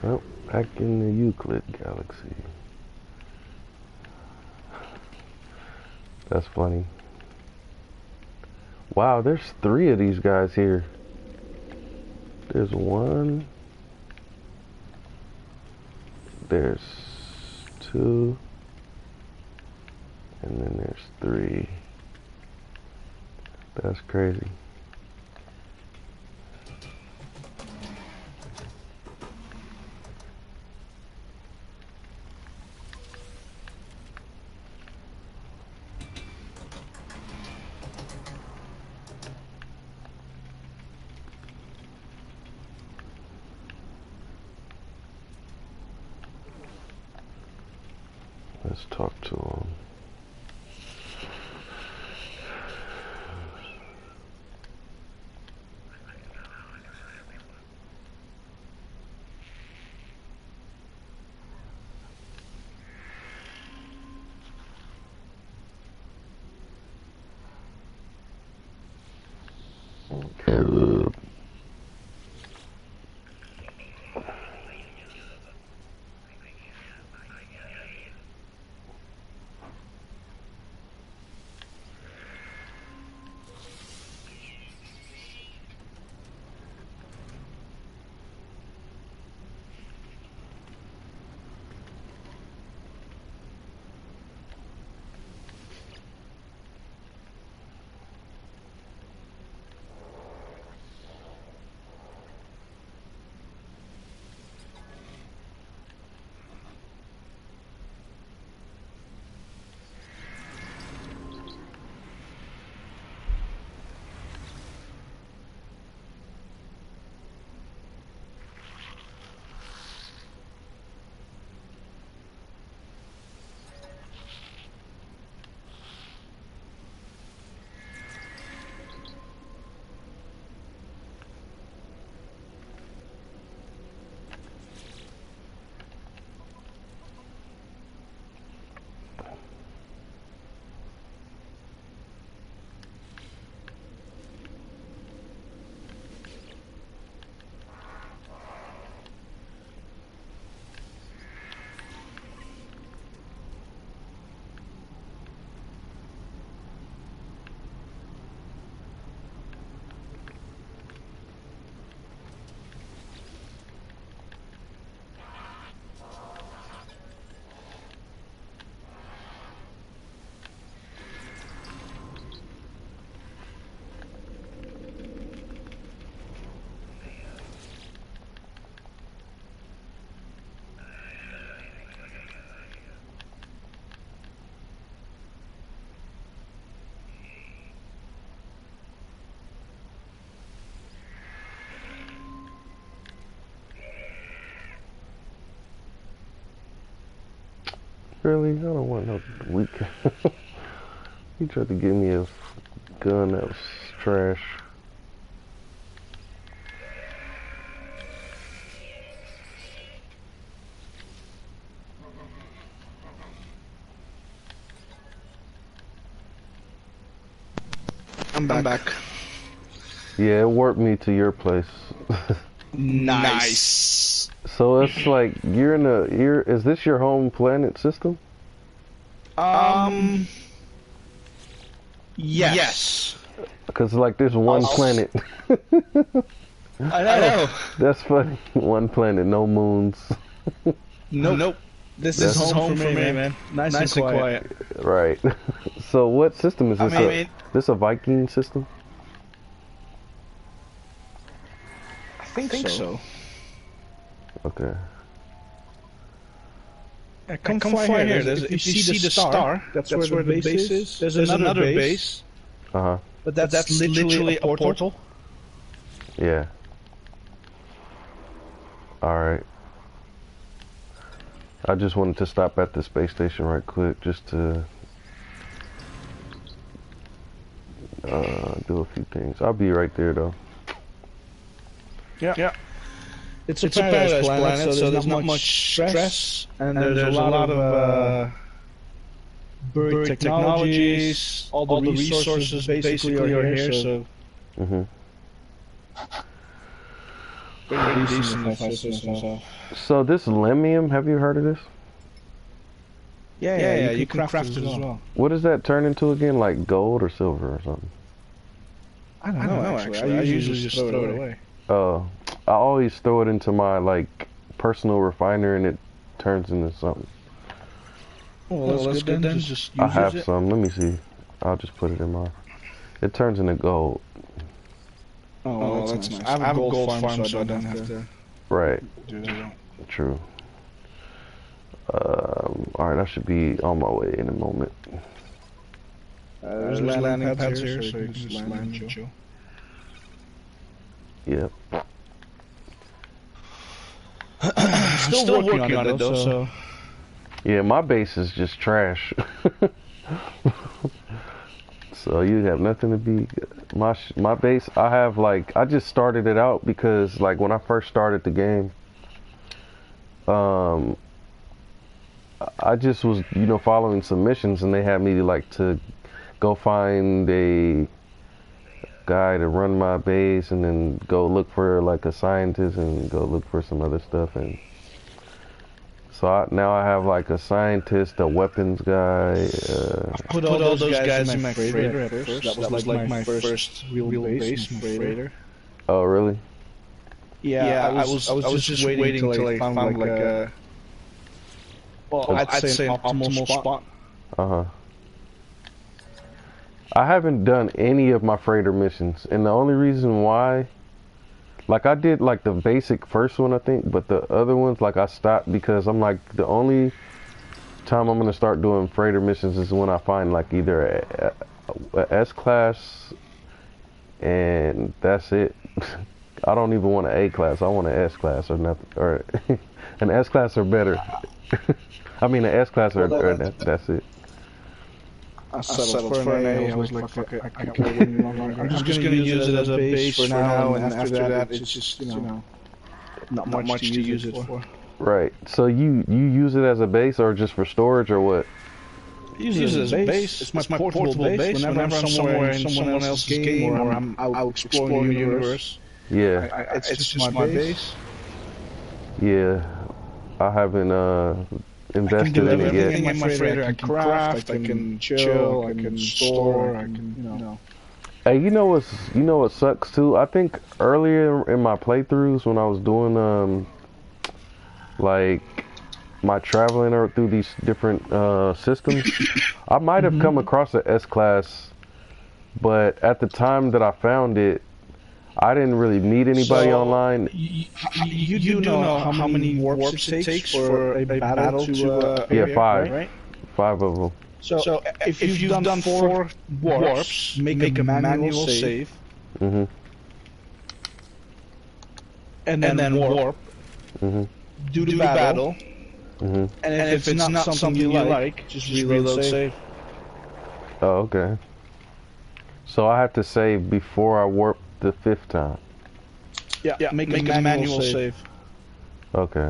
Well, back in the Euclid galaxy. That's funny. Wow, there's 3 of these guys here. There's 1. There's 2. And then there's 3. That's crazy. Let's talk to him. Okay. Really? I don't want no weak. He tried to give me a gun that was trash. I'm back. Yeah, it warped me to your place. Nice. So it's like is this your home planet system? Yes. Because like there's one planet. I know. That's funny. One planet, no moons. Nope. This is home for me, man. Nice and quiet. Right. So what system is this? This a Viking system? I think so. Okay. Yeah, come fly here. If you see the star, that's where the base is. There's another base. Uh-huh. But that's literally a portal. Yeah. Alright. I just wanted to stop at the space station right quick just to do a few things. I'll be right there though. Yeah. It's a paradise planet, so there's not much stress, and there's a lot of buried technologies, all the resources basically are here, so... Pretty decent if I say so myself. So this Lemium, have you heard of this? Yeah, you can craft it as well. What does that turn into again, like gold or silver or something? I don't know actually. I usually just throw it away. Oh, I always throw it into my like personal refiner and it turns into something. Well, that's good then. Just use I have some. Let me see. I'll just put it in my. It turns into gold. Oh, that's nice. I have a gold farm, so I don't have to. Right. Do that. True. Alright, I should be on my way in a moment. There's landing pads here, so you can just land and chill. Yep. Still working on it though, so... Yeah, my base is just trash. So you have nothing to be... My base, I have like... I just started it out because like when I first started the game... I just was, you know, following some missions and they had me like to go find a guy to run my base and then go look for like a scientist and go look for some other stuff. And so now I have like a scientist, a weapons guy. I put all those guys in my freighter at first. That was like my first real base, my freighter. Oh, really? Yeah, I was just waiting until I found like a... Well, I'd say an optimal spot. Uh-huh. I haven't done any of my freighter missions, and the only reason why, like I did like the basic first one I think, but the other ones like I stopped because I'm like the only time I'm gonna start doing freighter missions is when I find like either a S-class and that's it. I don't even want an A-class, I want an S-class or nothing, or an S-class or better. I mean an S-class or that's it. I settled for an A. I was like, fuck it, I can't wait any longer. I'm just gonna use it as a base for now, and after that, it's just, you know, not much to use it for. Right. So you use it as a base, or just for storage, or what? Use it as a base. It's my portable base. Whenever I'm somewhere in someone else's game, or I'm out exploring the universe, yeah, it's just my base. Yeah, I haven't invested in it yet. In my freighter, I can craft, I can chill, I can store, I can, you know. Hey, you know what sucks too? I think earlier in my playthroughs when I was doing like my traveling through these different systems, I might have come across an S-class, but at the time that I found it, I didn't really meet anybody online. You do know how many warps it takes for a battle to appear, yeah, 5. Right? 5 of them. So if you've done 4 warps, make a manual save. Mm-hmm. And then warp. Mm-hmm. Do the battle. Mm-hmm. And if it's not something you like, just reload save. Oh, okay. So I have to save before I warp the 5th time. Yeah, make a manual save. Okay.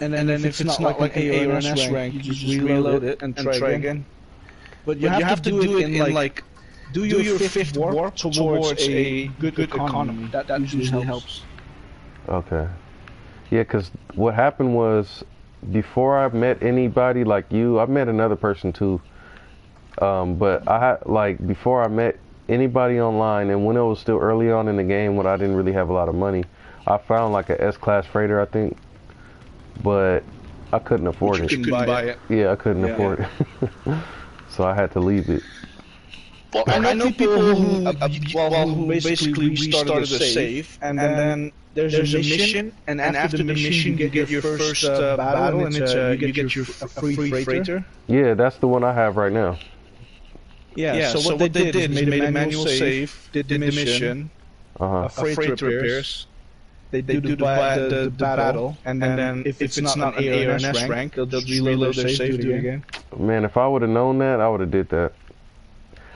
And then if it's not like an A or an S rank, you just reload it and try again. But you have to do it in like, do your 5th warp towards a good economy. That usually helps. Okay. Yeah, because what happened was, before I met anybody like you, I met another person too. But I had, like, before I met anybody online, and when it was still early on in the game when I didn't really have a lot of money, I found like a S-Class freighter, I think, but I couldn't afford it. You couldn't buy it. Yeah, I couldn't afford it. So I had to leave it. Well, I know people who basically restarted the save, and then there's a mission, and after the mission you get your first battle, and you get your free freighter. Yeah, that's the one I have right now. Yeah, so what they did is made a manual save, did the mission, a freighter appears, they do the battle, and then if it's not an A or an S rank, they'll just reload their save, do it again. Man, if I would have known that, I would have did that.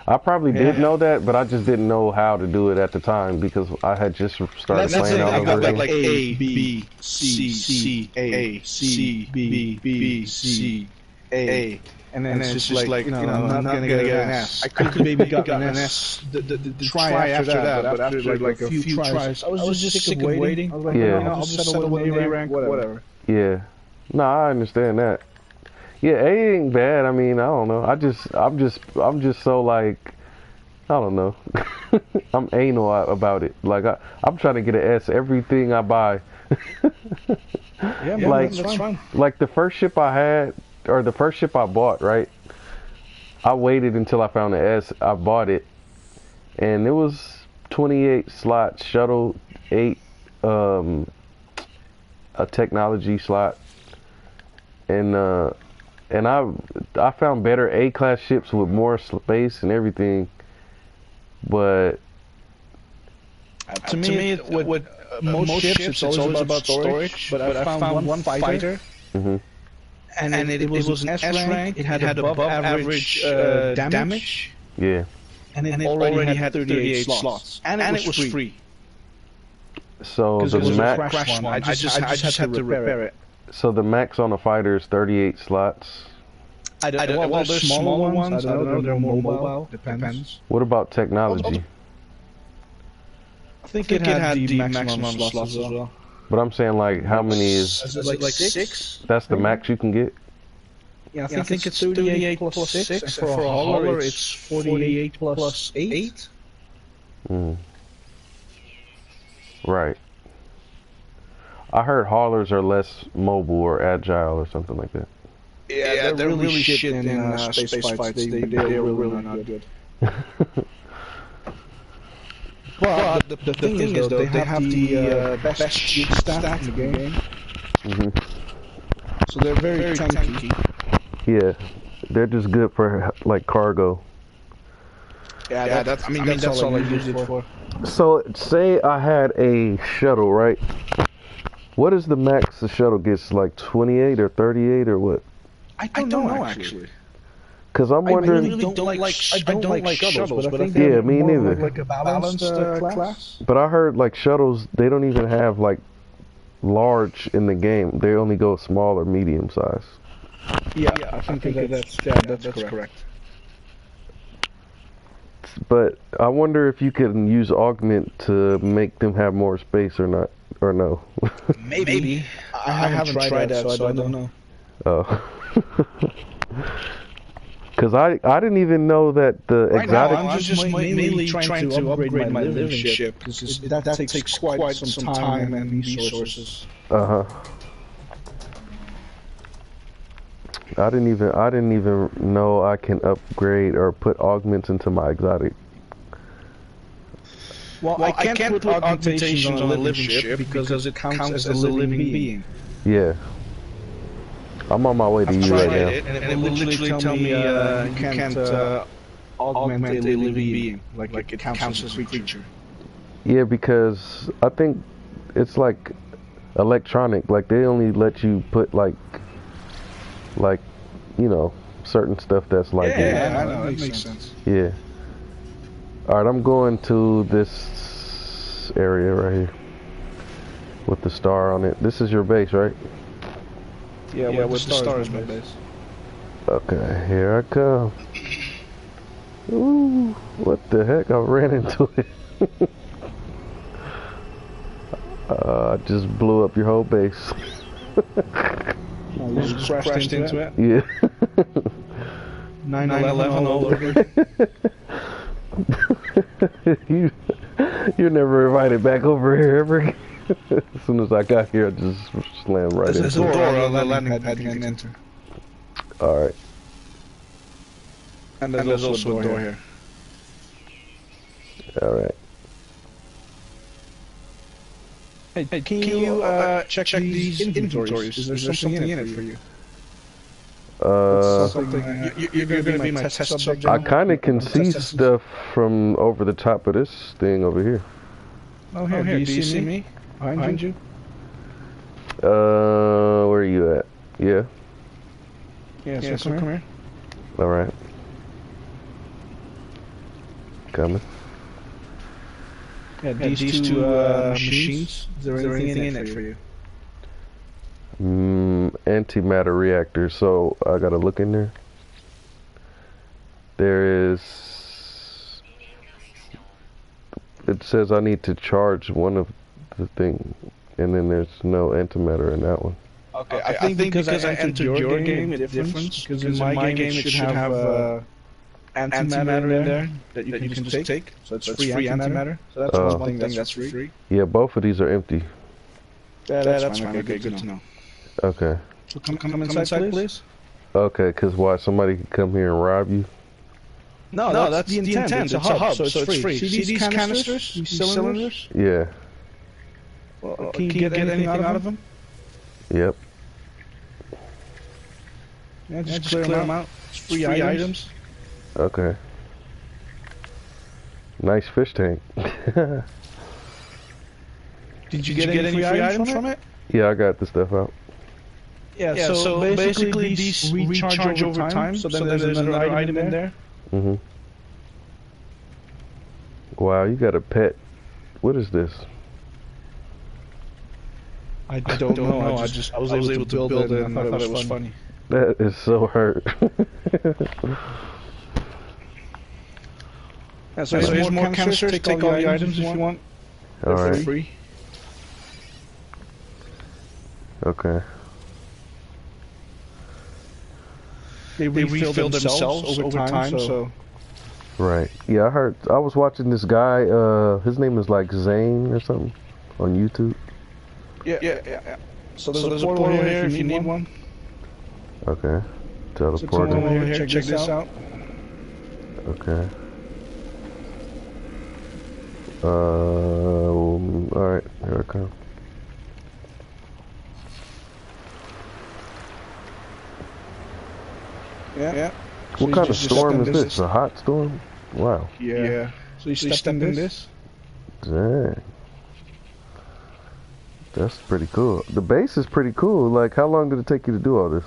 I probably did know that, but I just didn't know how to do it at the time because I had just started playing out I got already. like A, B, C, A, C, B, B, C, A. And then it's just like, I'm not gonna get an S. I could maybe got an S the try after that, but after like a few tries, I was just sick of waiting. I was like, I'll just settle with A rank, whatever. Yeah. No, I understand that. Yeah, A ain't bad. I mean, I don't know. I'm just so like, I don't know. I'm anal about it. Like I'm trying to get an S everything I buy. Yeah, like, that's fine. Like the first ship I had, or the first ship I bought, right? I waited until I found the S. I bought it, and it was 28 slot shuttle, 8 a technology slot, and I found better A-class ships with more space and everything, but to me with most ships it's always about storage, but I found one fighter. And it was an S rank. It had above average damage. Yeah. And it already had 38 slots. And it was free. So the max. I just had to repair it. So the max on a fighter is 38 slots. Well, there's smaller ones. I don't know. They're more mobile. Depends. What about technology? I think it had the maximum slots as well. But I'm saying, like, how many is... Like 6? That's the max you can get? Yeah, I think it's 38 plus 6, and for a hauler it's 48 plus 8. Right. I heard haulers are less mobile or agile or something like that. Yeah, they're really shit in space fights. They're really not good. But the thing is, though, they have the best shield stack in the game. So they're very tanky. Yeah, they're just good for, like, cargo. Yeah, that's all I use it for. So, say I had a shuttle, right? What is the max the shuttle gets, like 28 or 38 or what? I don't know, actually. Because I'm wondering... I really don't like shuttles, but I think yeah, me neither. Like a balanced class. But I heard, like, shuttles, they don't even have, like, large in the game. They only go small or medium size. Yeah, I think that's correct. But I wonder if you can use augment to make them have more space or not, or no. Maybe. I haven't tried that, so I don't know. Oh. Because I didn't even know that the exotic... Now, I'm just mainly trying to upgrade my living ship, because that takes quite some time and resources. I didn't even know I can upgrade or put augments into my exotic. Well, I can't put augmentations on a living ship because it counts as a living being. Yeah. I'm on my way to you right now. And it will literally tell me you can't augment a living being. Like it counts as a creature. Yeah, because I think it's like electronic. Like they only let you put like you know, certain stuff that's like yeah, I know, that makes sense. Yeah. Alright, I'm going to this area right here with the star on it. This is your base, right? Yeah, with the star is my base. Okay, here I come. Ooh, what the heck? I ran into it. I just blew up your whole base. Oh, you just crashed into it? Yeah. 9/11 all over. You're never invited back over here ever again. As soon as I got here, I just slammed right into it. There's a door on the landing pad you can enter. Alright. And there's also a door here. Alright. Hey, can you check these inventories? Is there something in it for you? You're gonna be my test subject. I kind of can see stuff from over the top of this thing over here. Oh, here. Do you see me? Behind you? Where are you at? Yeah. Yeah, so come here. Alright. Coming. Yeah, these two machines, is there anything in it for you? Antimatter reactor, so I gotta look in there. There is... It says I need to charge one of the thing, and then there's no antimatter in that one. Okay, I think because I entered your game, it's different. Because in my game, it should have antimatter in there that you can just take. So it's free antimatter. So that's one thing that's free. Yeah, both of these are empty. That's fine. Okay, good to know. Okay. So come inside, please. Okay, because why? Somebody could come here and rob you? No, that's the intent. It's a hub, so it's free. See these canisters? These cylinders? Yeah. Well, can you get anything out of them? Yep. Yeah, just clear them out. It's free items. Okay. Nice fish tank. Did you get any free items from it? Yeah, I got the stuff out. Yeah, so basically these recharge over time, so then there's another item in there. Mm-hmm. Wow, you got a pet. What is this? I don't know. I was able to build it and I thought it was funny. That is so hurt. Yeah, so here's more canisters. Take all the items if you want. Alright. They're free. Okay. They refill themselves over time, so... Right. Yeah, I was watching this guy, his name is like Zane or something, on YouTube. Yeah. So there's a portal here if you need one. Okay. Teleport over here, check this out. Okay. Alright, here I come. Yeah. What kind of storm is this? A hot storm? Wow. Yeah. So you step in this? Dang. That's pretty cool. The base is pretty cool. Like, how long did it take you to do all this?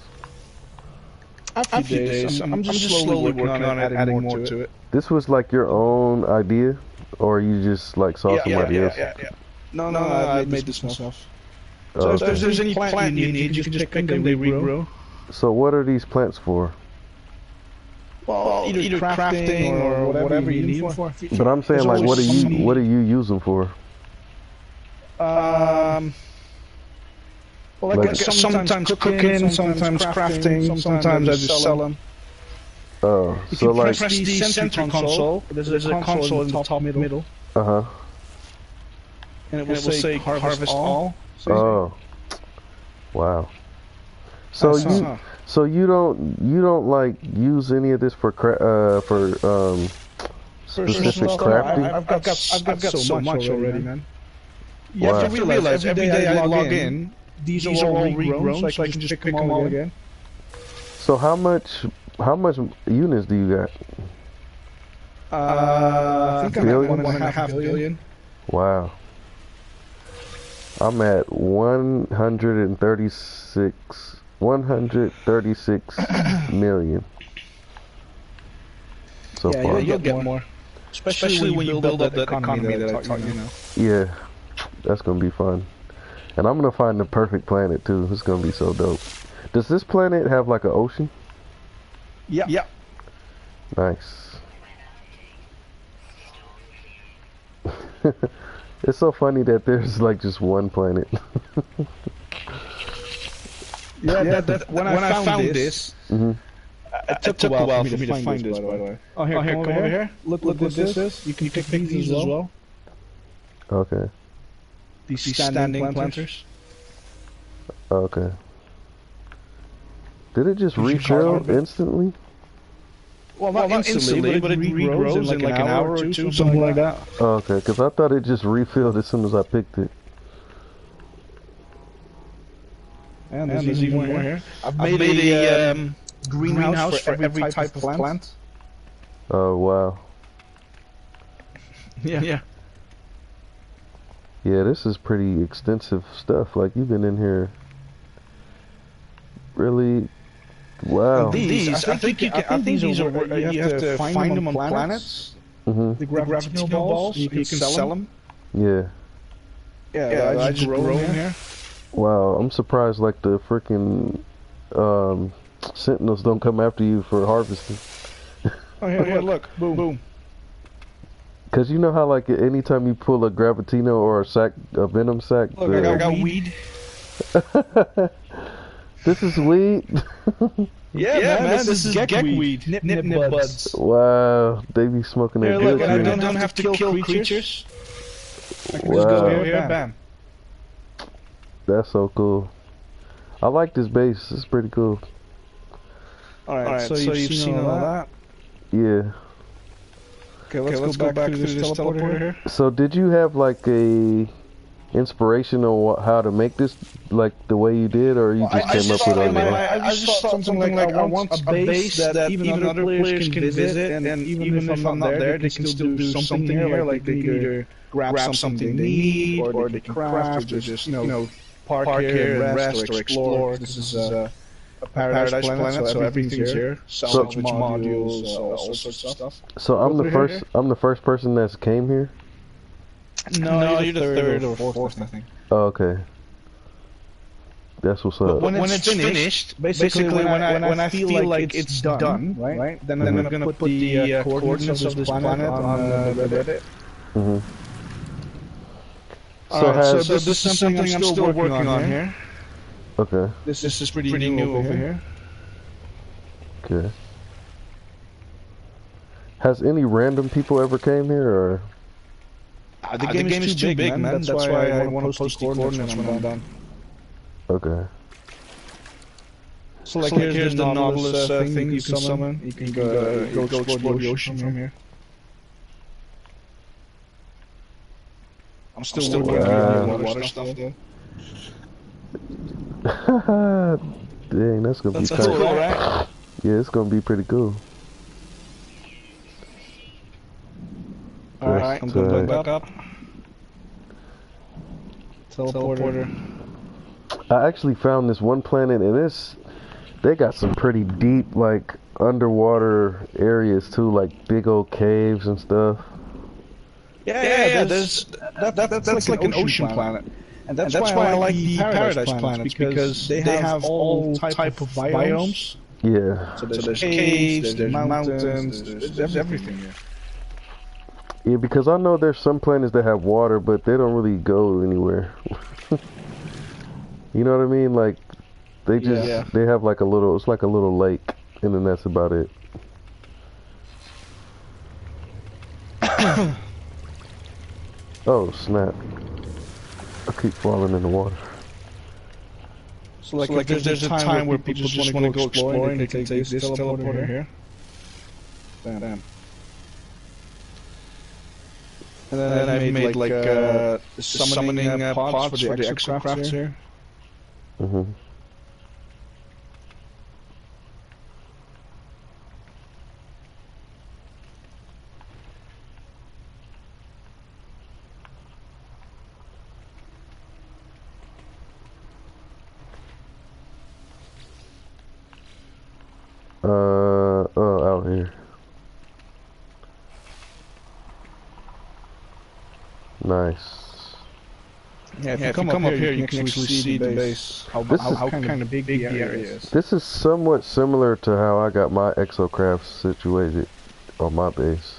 A few days. I'm just slowly working on it, adding more to it. This was like your own idea? Or you just like saw somebody else? Yeah. No, I made this myself. So if there's any plant you need, you can just pick them, they regrow. So what are these plants for? Well, either crafting or whatever you need them for. But I'm saying, like, what do you use them for? Well, like sometimes cooking, sometimes crafting, sometimes I just sell them. Oh, so like press the center console. There's a console in the top middle. And it will say harvest all. Oh, wow. So you don't like use any of this for specific crafting? I've got so much already, man. You have to realize every day I log in, these are all regrown, so I can just pick them all again. So how much units do you got? I think I'm at 1.5 billion. Wow. I'm at 136 million so far. You'll get more. Especially when you build up that economy that I taught you now. Yeah, that's gonna be fun. And I'm gonna find the perfect planet too. It's gonna be so dope. Does this planet have like an ocean? Yeah. Nice. It's so funny that there's like just one planet. When I found this, It took a while for me to find this, by the way. Oh, here, come over here. Look what this is. You can pick these as well. Okay. These standing planters. Okay. Did it just refill instantly? Well, not instantly, but it regrows in like an hour or two, something like that. Oh, okay, because I thought it just refilled as soon as I picked it. And there's even more here. I've made a greenhouse for every type of plant. Oh, wow. Yeah. Yeah, this is pretty extensive stuff. Like, you've been in here really... Wow. I think these are you have to find them on planets. The gravitational balls. You can sell them. Yeah. Yeah, I just grow them here. Wow, I'm surprised like the freaking sentinels don't come after you for harvesting. Oh, here, look. Boom. Cause you know how like anytime you pull a Gravitino or a venom sac. Look, I got weed. This is weed. Yeah, man, this is geckweed. Nip buds. Wow, they be smoking that good. Look, I don't have to kill creatures. I can wow. just go here, bam. That's so cool. I like this base. It's pretty cool. Alright, so you've seen all that? Yeah. Okay, let's go back to this teleporter here. So did you have like a inspiration on how to make this like the way you did, or you just came up with it? I just thought something like I want a base that even other players can visit, and even if I'm not there, they can still do something here. Like they can either grab something they need, or they can craft, or just park here and rest or explore. This is a paradise planet, so everything's here. Salvage modules, all sorts of stuff. So I'm the first person that's came here. No, you're the third or fourth, I think. Oh, okay. That's what's up. But when it's finished, basically when I feel like it's done, right? Then I'm gonna put the coordinates of this planet on Reddit. So this is something I'm still working on here. Okay. This is pretty new over here. Okay. Has any random people ever came here, or? The game is too big, man. That's why I want to post the coordinates when I'm done. Okay. So like here's the Nautilus thing you can summon. You can go explore the ocean from here. I'm still working on the water stuff though. Dang, that's gonna be tight. Cool, right? Yeah, it's gonna be pretty cool. Alright, I'm going back up. Teleporter. I actually found this one planet, and they got some pretty deep, like, underwater areas too, like big old caves and stuff. Yeah, that's like an ocean planet. And that's why I like the paradise planets, because they have all type of biomes. Yeah. So there's caves, there's mountains, there's everything here. Yeah, because I know there's some planets that have water, but they don't really go anywhere. You know what I mean? Like, they just, they have like it's like a little lake, and then that's about it. Oh, snap. I keep falling in the water. So like if there's a time where people just want to go exploring, they can take this teleporter here. Bam. And then I made like summoning pods for the exocrafts here. Out here. Nice. Yeah, if you come up here, you can actually see the base. How kind of big the area is. This is somewhat similar to how I got my exocraft situated on my base.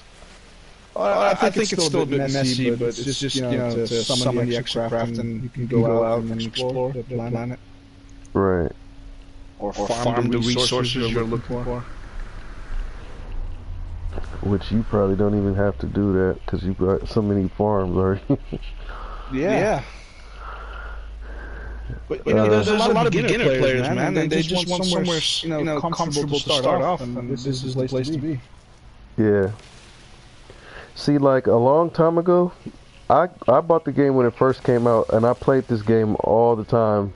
I think it's still a bit messy, but it's just to summon the exocraft and you can go out and explore the planet. Right. Or farm the resources you're looking for. Which you probably don't even have to do that because you've got so many farms already. Yeah. But there's a lot of beginner players, man, and they just want somewhere, comfortable to start off, and this is the place to be. Yeah. See, like a long time ago, I bought the game when it first came out, and I played this game all the time.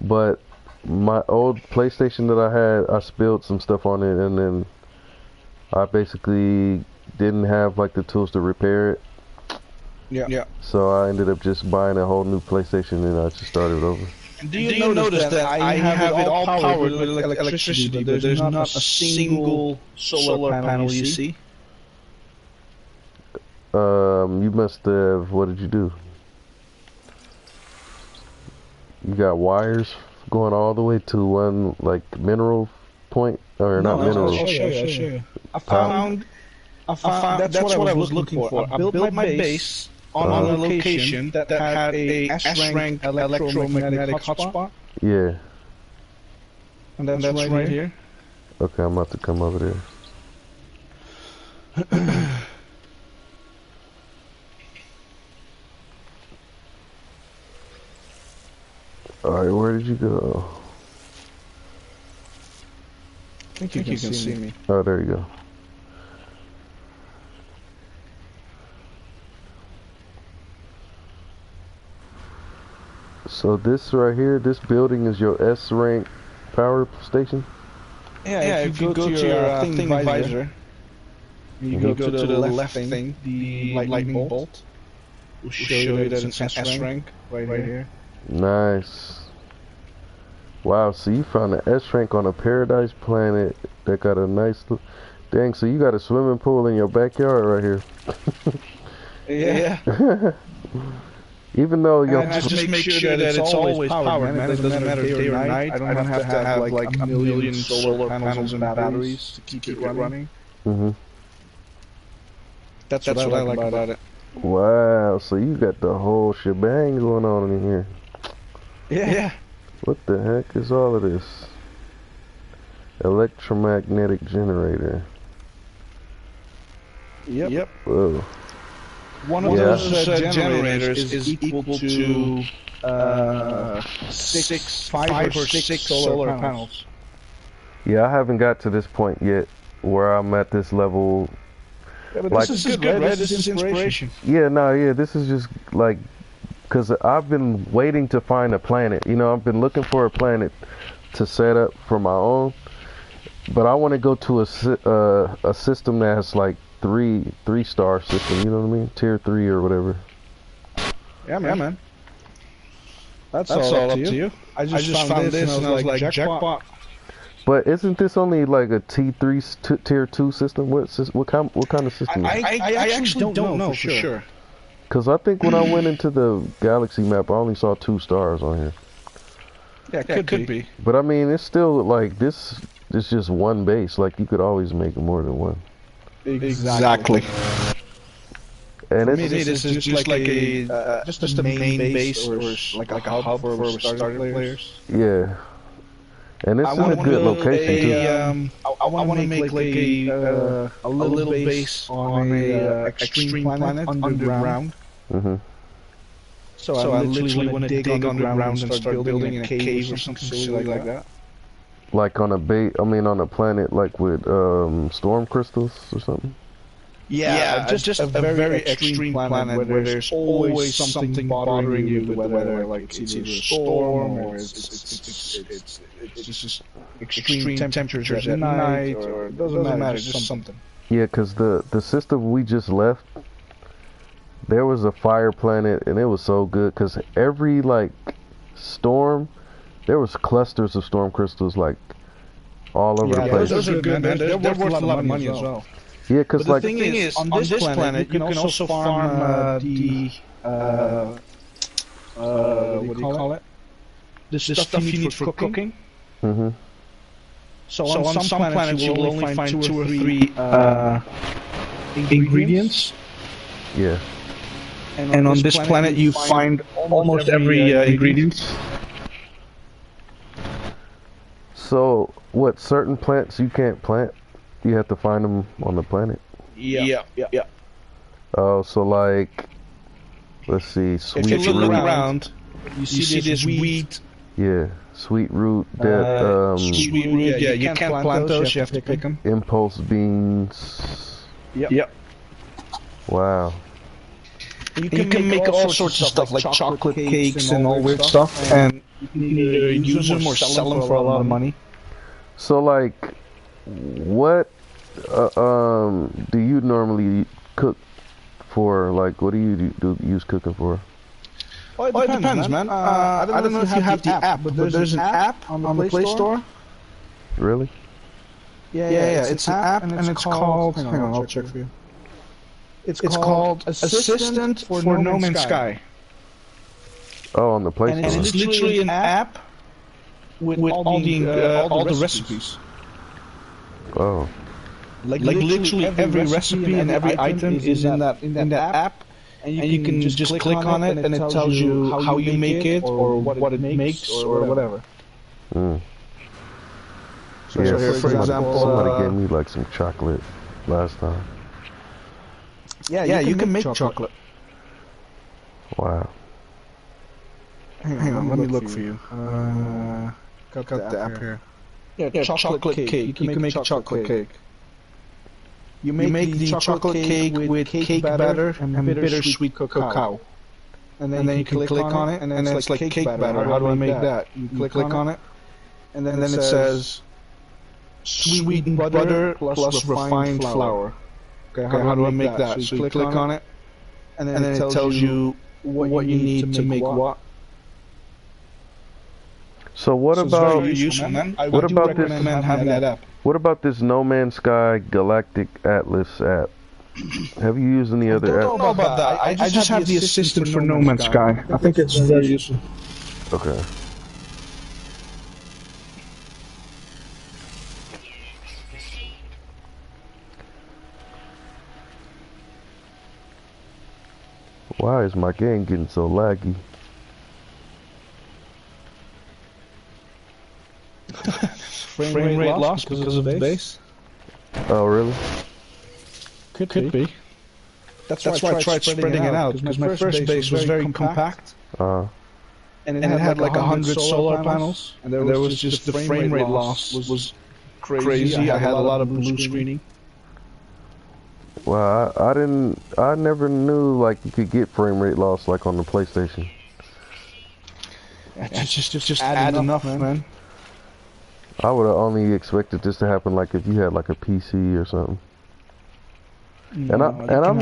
But my old PlayStation that I had, I spilled some stuff on it, and then I basically didn't have like the tools to repair it. Yeah. So I ended up just buying a whole new PlayStation, and I just started over. Do you notice that I have it all powered with electricity, but there's not a single solar panel you see? You must have. What did you do? You got wires going all the way to one like mineral point, or not mineral? I'll show you. I found. That's what I was looking for. I built my base on a location that had a S-rank electromagnetic hotspot. Yeah. And that's right here. Okay, I'm about to come over there. Alright, where did you go? I think you can see me. Oh, there you go. So this right here, this building is your S-rank power station? Yeah, if you go to your thing visor, you go to the left thing, the lightning bolt will show you that it's an S-rank right here. Nice. Wow, so you found an S-rank on a paradise planet that got a nice... Dang, so you got a swimming pool in your backyard right here. Yeah. Even though your... Just make sure that it's always powered, man. It doesn't matter day or night. I don't have to have like a million solar panels and batteries to keep it running. That's what I like about it. Wow, so you got the whole shebang going on in here. Yeah. What the heck is all of this? Electromagnetic generator. Yep. Whoa. One of those generators is equal to 5 or 6 solar panels. Yeah, I haven't got to this point yet where I'm at this level. Yeah, but like, this is good, right? This is inspiration. Yeah, this is just like, because I've been waiting to find a planet. You know, I've been looking for a planet to set up for my own, but I want to go to a system that has like three-star system. You know what I mean? Tier 3 or whatever. Yeah, man. That's all up to you. I just found this and I was like, jackpot. But isn't this only like a T3 tier 2 system? What kind of system? I actually don't know for sure. Because I think when I went into the galaxy map, I only saw 2 stars on here. Yeah, it could be. But I mean, it's still like this is just one base. Like you could always make more than one. Exactly. And for me, this is just like a main base or like a hub for starter players. Yeah. And it's in a good location too. I want to make like a little base on a extreme planet underground. So I literally want to dig underground and start building a cave or something silly like that. Like on on a planet like with storm crystals or something. Yeah, just a very extreme planet where there's always something bothering you with the weather, like it's either a storm or it's just extreme temperatures at night, or it doesn't matter, just something. Yeah, because the system we just left, there was a fire planet, and it was so good, because every, like, storm, there was clusters of storm crystals, like, all over the place. Those are good, man. They're worth a lot of money as well. Yeah, because like the thing is, on this planet, you can also farm the what do you call it? The stuff you need for cooking. So on some planets you will only find 2 or 3 ingredients. Yeah. And on this planet you find almost every ingredient. So what? Certain plants you can't plant? You have to find them on the planet. Yeah. Oh, so like, let's see, sweet if you look root. around, you see this wheat. Yeah, sweet root. That sweet root. Yeah, you can't plant those. You have to pick them. Impulse beans. Yep. Wow. You can make all sorts of stuff like chocolate cakes and all weird stuff, and you can either use them or sell them for a lot of money. So like, what do you normally cook for? Like, what do you use cooking for? Well, it depends, man. I don't know if you have the app, but there's an app on the Play Store. Really? Yeah. It's an app, and it's called. Hang on, I'll check for you. It's called Assistant for No Man's Sky. Oh, on the Play Store. And it's literally an app with all the recipes. Oh. Like literally every recipe and every item is in that app, and you can just click on it, and it tells you how you make it or what it makes or whatever. Mm. So here, for example, somebody gave me like some chocolate last time. Yeah, you can make chocolate. Wow. Hang on, let me look for you. Got the app here. Yeah, chocolate cake. You can make a chocolate cake. You make the chocolate cake with cake batter and bittersweet cacao. And then you can click on it, and then it's like cake batter. How do I make that? You click on it, and then it says sweetened butter plus refined flour. Okay, how do I make that? So you click on it, and then it tells you what you need to make what. So what about what about this? Having that app. What about this No Man's Sky Galactic Atlas app? Have you used any other app? I don't know about that. I just have the assistant for No Man's Sky. I think it's very useful. Okay. Why is my game getting so laggy? Frame rate loss because of the base? Oh, really? Could be. That's why I tried spreading it out, because my first base was very compact. And it had like 100 solar panels, and there was just the frame rate loss was crazy. I had a lot of blue screening. Well, I never knew like you could get frame rate loss like on the PlayStation. Just add enough, man. I would have only expected this to happen like if you had like a PC or something. And I'm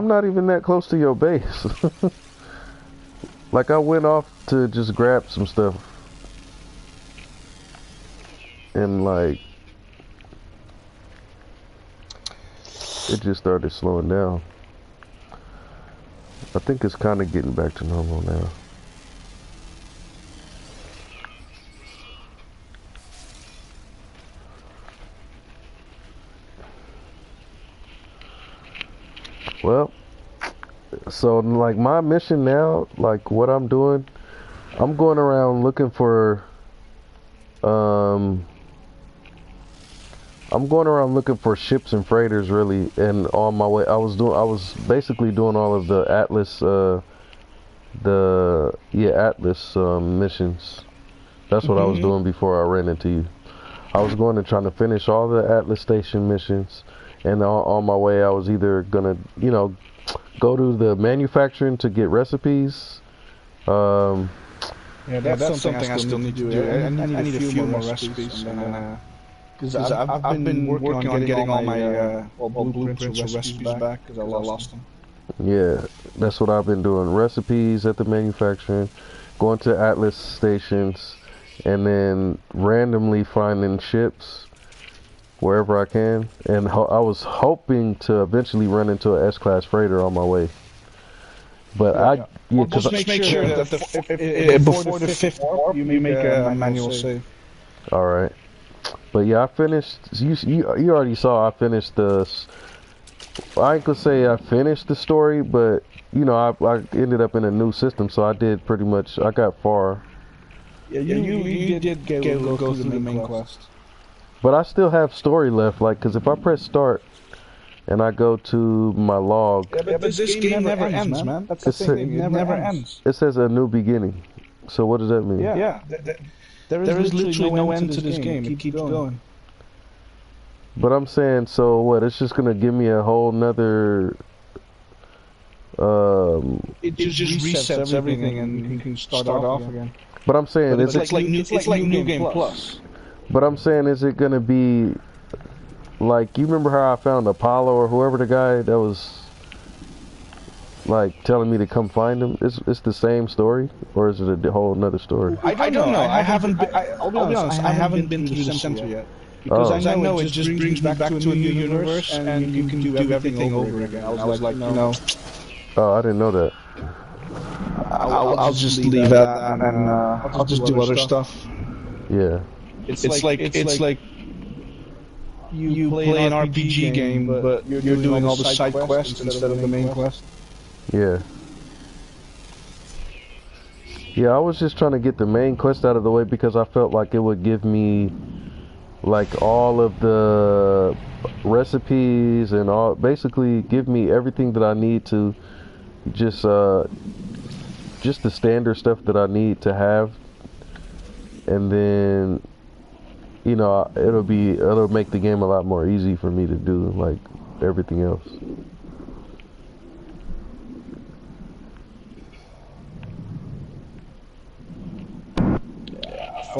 not even that close to your base. Like I went off to just grab some stuff, and like it just started slowing down. I think it's kind of getting back to normal now. Well, so like my mission now, like what I'm doing, I'm going around looking for ships and freighters really, and on my way I was basically doing all of the Atlas Atlas missions. That's what I was doing before I ran into you. I was going to try to finish all the Atlas Station missions, and on my way I was either gonna, you know, go to the manufacturing to get recipes. Yeah, that's something I still need to do. I need a few more recipes. Because I've been working on getting all my blueprints or recipes back because I lost them. Yeah, that's what I've been doing. Recipes at the manufacturing, going to Atlas stations, and then randomly finding ships wherever I can. And I was hoping to eventually run into an S-class freighter on my way. But just make sure that before the fifth warp, you make a manual save. All right. But yeah, I finished. You already saw I finished the. I ain't gonna say I finished the story, but you know I ended up in a new system, so I did pretty much. I got far. Yeah, you did go through the main quest. But I still have story left, like, because if I press start and I go to my log... Yeah, but this game never ends, man. That's the thing, it never ends. It says a new beginning. So what does that mean? Yeah. There is literally no end to this game. It keeps going. But I'm saying, so what? It's just gonna give me a whole nother... It just resets everything and you can start off again. But I'm saying, but it's like New Game Plus. But I'm saying, is it gonna be like, you remember how I found Apollo or whoever the guy that was like telling me to come find him? It's the same story, or is it a whole another story? I don't know. I'll be honest. I haven't been through the center yet. Because I know it just brings me back to a new universe, and you can do everything over again. I was like, no. Oh, I didn't know that. I'll just leave that, and I'll just do other stuff. Yeah. It's like you play an RPG game, but you're doing all the side quests instead of the main quest. Yeah. Yeah, I was just trying to get the main quest out of the way because I felt like it would give me like all of the recipes and all, basically give me everything that I need to just the standard stuff that I need to have, and then, you know, it'll make the game a lot more easy for me to do like everything else.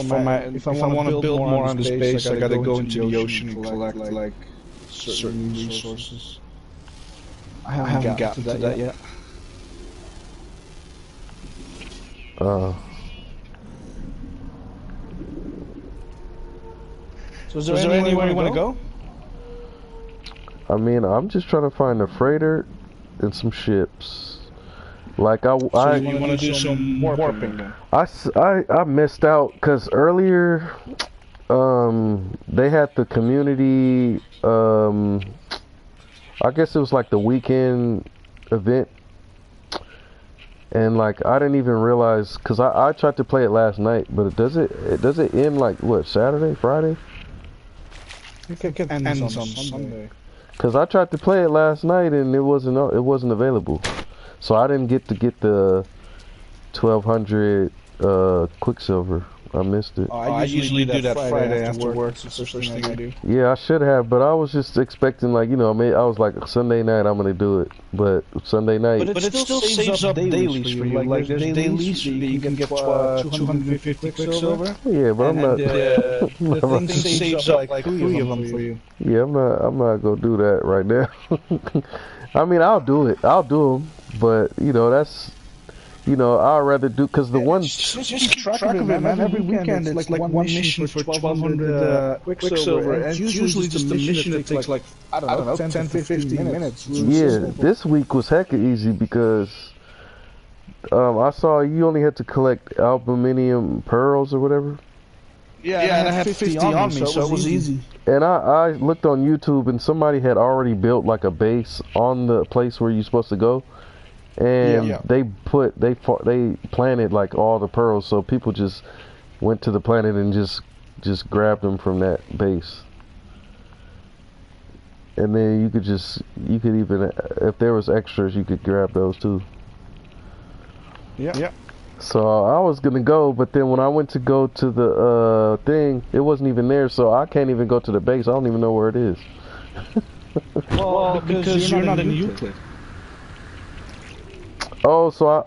If I want to build more on the space, I gotta go into the ocean and collect like certain resources. I haven't gotten to that yet. So is there anywhere you want to go? I mean, I'm just trying to find a freighter and some ships. Like so you want to do some warping then? I missed out because earlier they had the community, I guess it was like the weekend event, and like I didn't even realize, because I tried to play it last night, but does it end like what, Saturday, Friday? It ends on Sunday. Because I tried to play it last night and it wasn't available. So I didn't get the 1200 Quicksilver. I missed it. I usually do that Friday after work. It's the first thing I do. Yeah, I should have, but I was just expecting, like, you know, I was like, Sunday night I'm gonna do it, but Sunday night. But it still saves up dailies for you. Like there's dailies that you can get 250 Quicksilver. Yeah, but I'm not. The thing saves up like 3 of them for you. Yeah, I'm not gonna do that right now. I mean, I'll do it. I'll do them, but you know, that's. You know, I'd rather do, because the ones... Just keep track of it, man. Every weekend it's like one mission for 1200 Quicksilver, and it's usually just a mission that takes like, I don't know, 10 to 15 minutes. Yeah, this week was hecka easy because I saw you only had to collect aluminium pearls or whatever. Yeah, and I had 50 on me, so it was easy. And I looked on YouTube and somebody had already built like a base on the place where you're supposed to go. And they planted like all the pearls, so people just went to the planet and just grabbed them from that base. And then you could even, if there was extras, you could grab those too. Yeah. So I was gonna go, but then when I went to go to the thing, it wasn't even there, so I can't even go to the base. I don't even know where it is. Well, because you're not in Euclid. Oh, so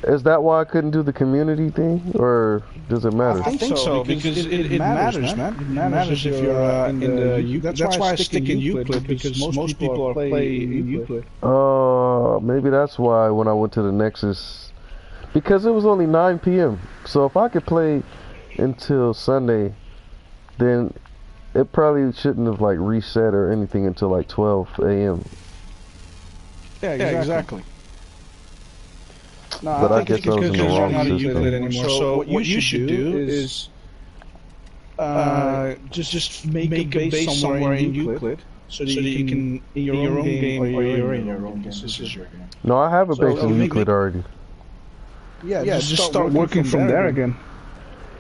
is that why I couldn't do the community thing, or does it matter? I think so, because it matters, man. It matters if you're in the Euclid. That's why I stick in Euclid, because most people are playing in Euclid. Oh, maybe that's why when I went to the Nexus, because it was only 9 p.m. So if I could play until Sunday, then it probably shouldn't have like reset or anything until like 12 a.m. Yeah, exactly. No, but I guess I was in the wrong system. So what you should do is just make a base somewhere in Euclid, so that you can in your own game, or you're in your own game. This is your game. No, I have a base in Euclid already. Yeah, just start working from there again.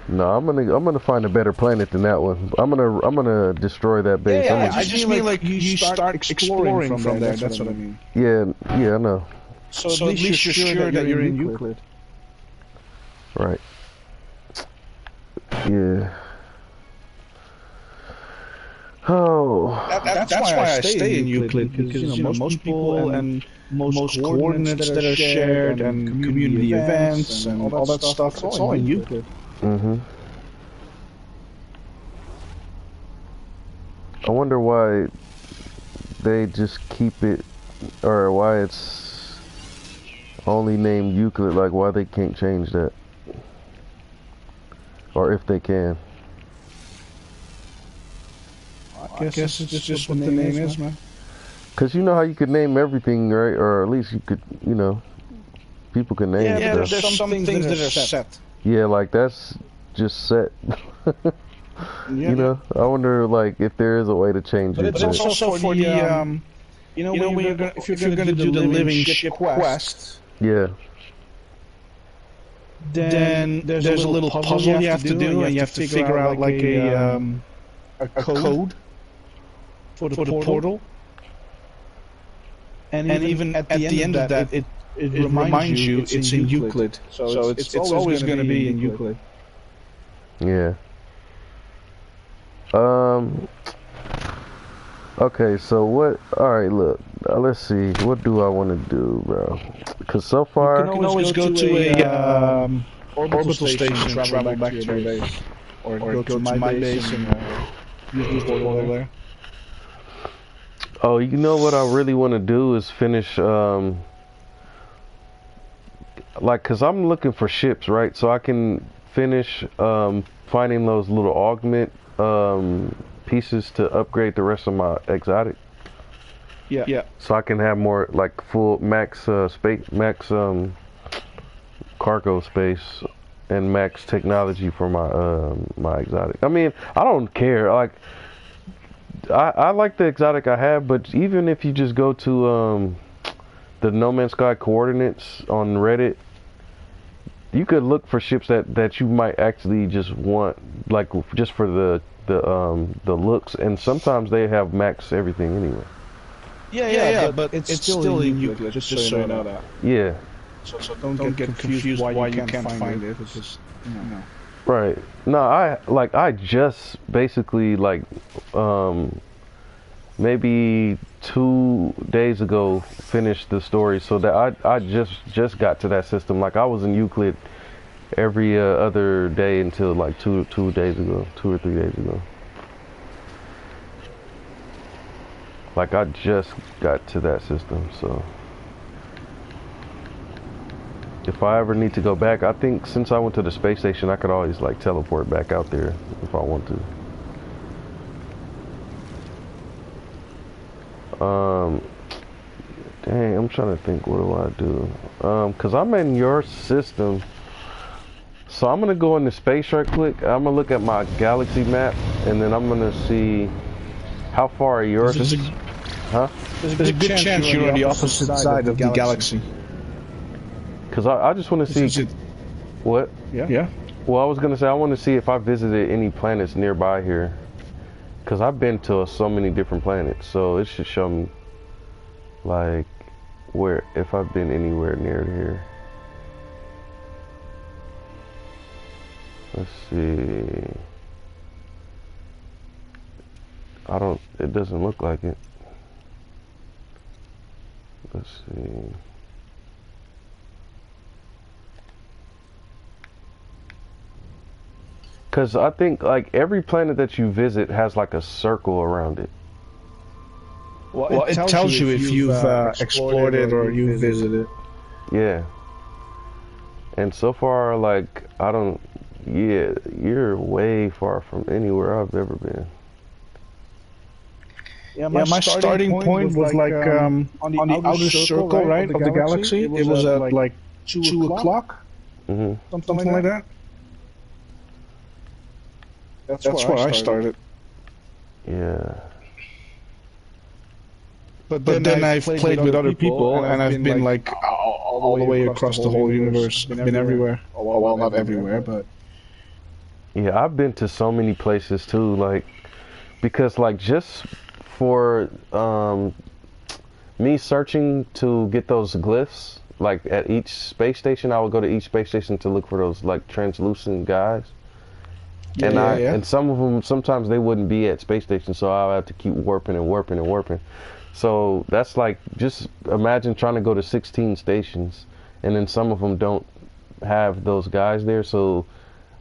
No, I'm gonna find a better planet than that one. I'm gonna destroy that base. Yeah, I just mean like you start exploring from there. That's what I mean. Yeah, I know. So at least you're sure that you're in Euclid. Right. Yeah. Oh. That's why I stay in Euclid, because most people and most coordinates that are shared and community events and all that stuff, it's all in Euclid. Mm-hmm. I wonder why they just keep it, or why it's only named Euclid, like why they can't change that. Or if they can. I guess it's just what the name is, man. Because you know how you could name everything, right? Or at least you could, you know, people can name Yeah, stuff. there's some things that are set. Yeah, like that's just set. You know, I wonder like if there is a way to change it. But it's also for the, you know, if you're gonna do the living ship quest. Yeah. Then there's a little puzzle you have to do, and you have to figure out like a code for the portal. And even at the end of that, it reminds you it's in Euclid. So it's always going to be in Euclid. Yeah. Okay, so what? All right, look. Let's see. What do I want to do, bro? Because so far, you can always go to a orbital station and travel back to your base, or go to my base and use the portal there. Oh, you know what I really want to do is finish, like, cause I'm looking for ships, right? So I can finish finding those little augment pieces to upgrade the rest of my exotic. Yeah. So I can have more like full max cargo space and max technology for my my exotic. I mean, I don't care. Like, I like the exotic I have, but even if you just go to the No Man's Sky coordinates on Reddit, you could look for ships that you might actually just want, like just for the looks, and sometimes they have max everything anyway. Yeah, but it's still in Euclid, just so you know that. Yeah. So don't get confused why you can't find it. It's just, you know. Right. No, I just basically like maybe 2 days ago finished the story, so that I just got to that system. Like I was in Euclid every other day until like 2 days ago, 2 or 3 days ago. Like I just got to that system, so if I ever need to go back, I think since I went to the space station, I could always like teleport back out there if I want to. Dang, I'm trying to think, what do I do? Cause I'm in your system, so I'm gonna go into space right quick. I'm gonna look at my galaxy map, and then I'm gonna see how far are yours. Huh? There's a good chance you're on the opposite side of the galaxy. Cause I just want to see. What? Yeah. Well, I was gonna say I want to see if I visited any planets nearby here, cause I've been to so many different planets, so it should show me like where, if I've been anywhere near here. Let's see. It doesn't look like it. Let's see. Because I think like every planet that you visit has like a circle around it. Well, it tells you if you've explored it or you've visited. Yeah. And so far, like, yeah, you're way far from anywhere I've ever been. Yeah, my starting point was like on the outer circle, right, of the galaxy. It was at like 2 o'clock, something like that. That's where I started. Yeah. But then I've played with other people, and I've been like all the way across the whole universe. I've been everywhere. Well, not everywhere, but Yeah, I've been to so many places too, like because like just for me searching to get those glyphs, like at each space station, I would go to each space station to look for those like translucent guys. Yeah, And yeah. and some of them sometimes they wouldn't be at space stations, so I'll have to keep warping and warping and warping. So that's like just imagine trying to go to 16 stations, and then some of them don't have those guys there. So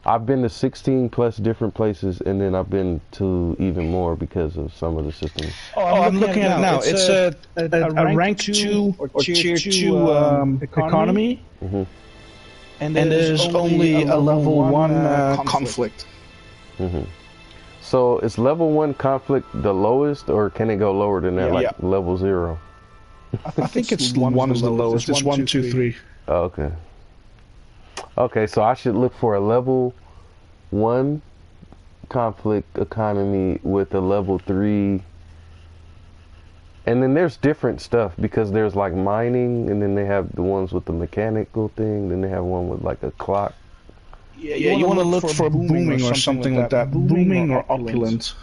I've been to 16 plus different places, and then I've been to even more because of some of the systems. Oh, I'm looking at it now. It's a rank 2 or tier 2 economy, Mm-hmm. and there's only a level 1 conflict. Mm-hmm. So is level 1 conflict the lowest, or can it go lower than that, like level 0? I think it's 1 is the lowest. It's 1, 2, 3. Oh, okay. Okay, so I should look for a level 1 conflict economy with a level 3. And then there's different stuff because there's like mining, and then they have the ones with the mechanical thing, then they have one with like a clock. Yeah, you want to look for booming or something like that. Booming or opulent.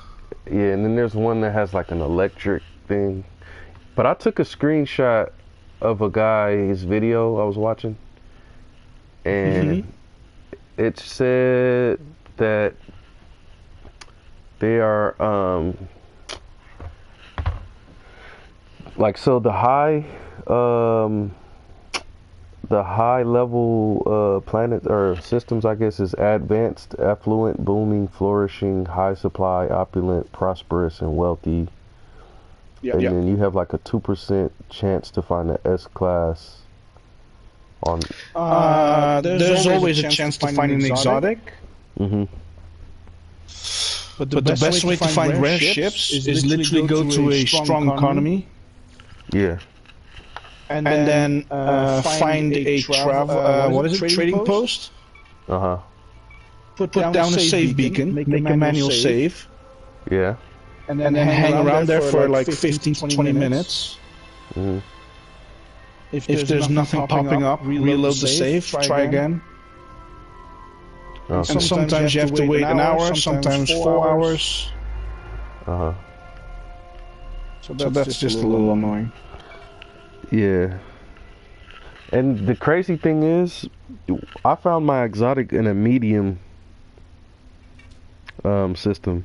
Yeah, and then there's one that has like an electric thing. But I took a screenshot of a guy's video I was watching, and it said that they are like, so the high level planet or systems, I guess, is advanced, affluent, booming, flourishing, high supply, opulent, prosperous, and wealthy. And then you have like a 2% chance to find an S class on. There's always a chance to find an exotic. Mm-hmm. But the best way to find rare ships is literally go to a strong economy. Yeah. And then find a trading post. Put down a save beacon, make a manual save. Yeah. And then hang around there for like 15 to 20 minutes. Mm-hmm. If there's nothing popping up, reload the save, try again. And sometimes you have to wait an hour, sometimes 4 hours. So that's just a little annoying. Yeah. And the crazy thing is, I found my exotic in a medium system.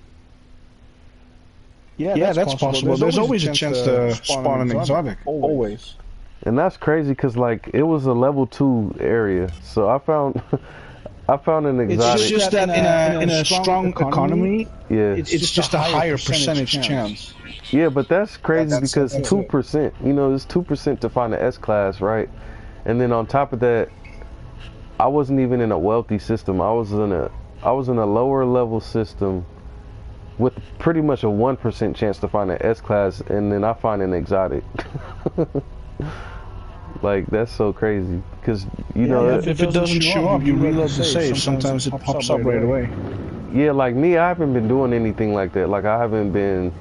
Yeah, that's possible. There's always a chance to spawn an exotic. Always. And that's crazy because, like, it was a level 2 area. So I found an exotic. It's just that in a strong economy, it's just a higher percentage chance. Yeah, but that's crazy because 2%, you know, it's 2% to find an S class, right? And then on top of that, I wasn't even in a wealthy system. I was in a lower level system with pretty much a 1% chance to find an S class, and then I find an exotic. Like, that's so crazy because you know, if it doesn't show up, you reload the save. Sometimes it pops up right away. Yeah, like me, I haven't been doing anything like that. Like, I haven't been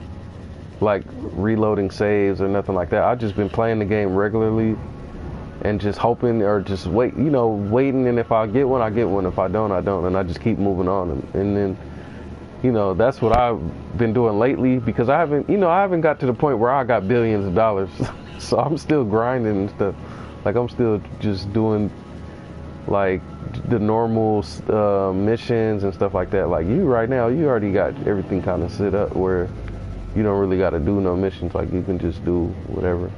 like reloading saves or nothing like that. I've just been playing the game regularly and just hoping, or just waiting, and if I get one, I get one. If I don't, I don't, and I just keep moving on. And then, you know, that's what I've been doing lately because I haven't got to the point where I got billions of dollars. So I'm still grinding and stuff. Like, I'm still just doing like the normal missions and stuff like that. Like, you right now, you already got everything kind of set up where you don't really got to do no missions. Like, you can just do whatever.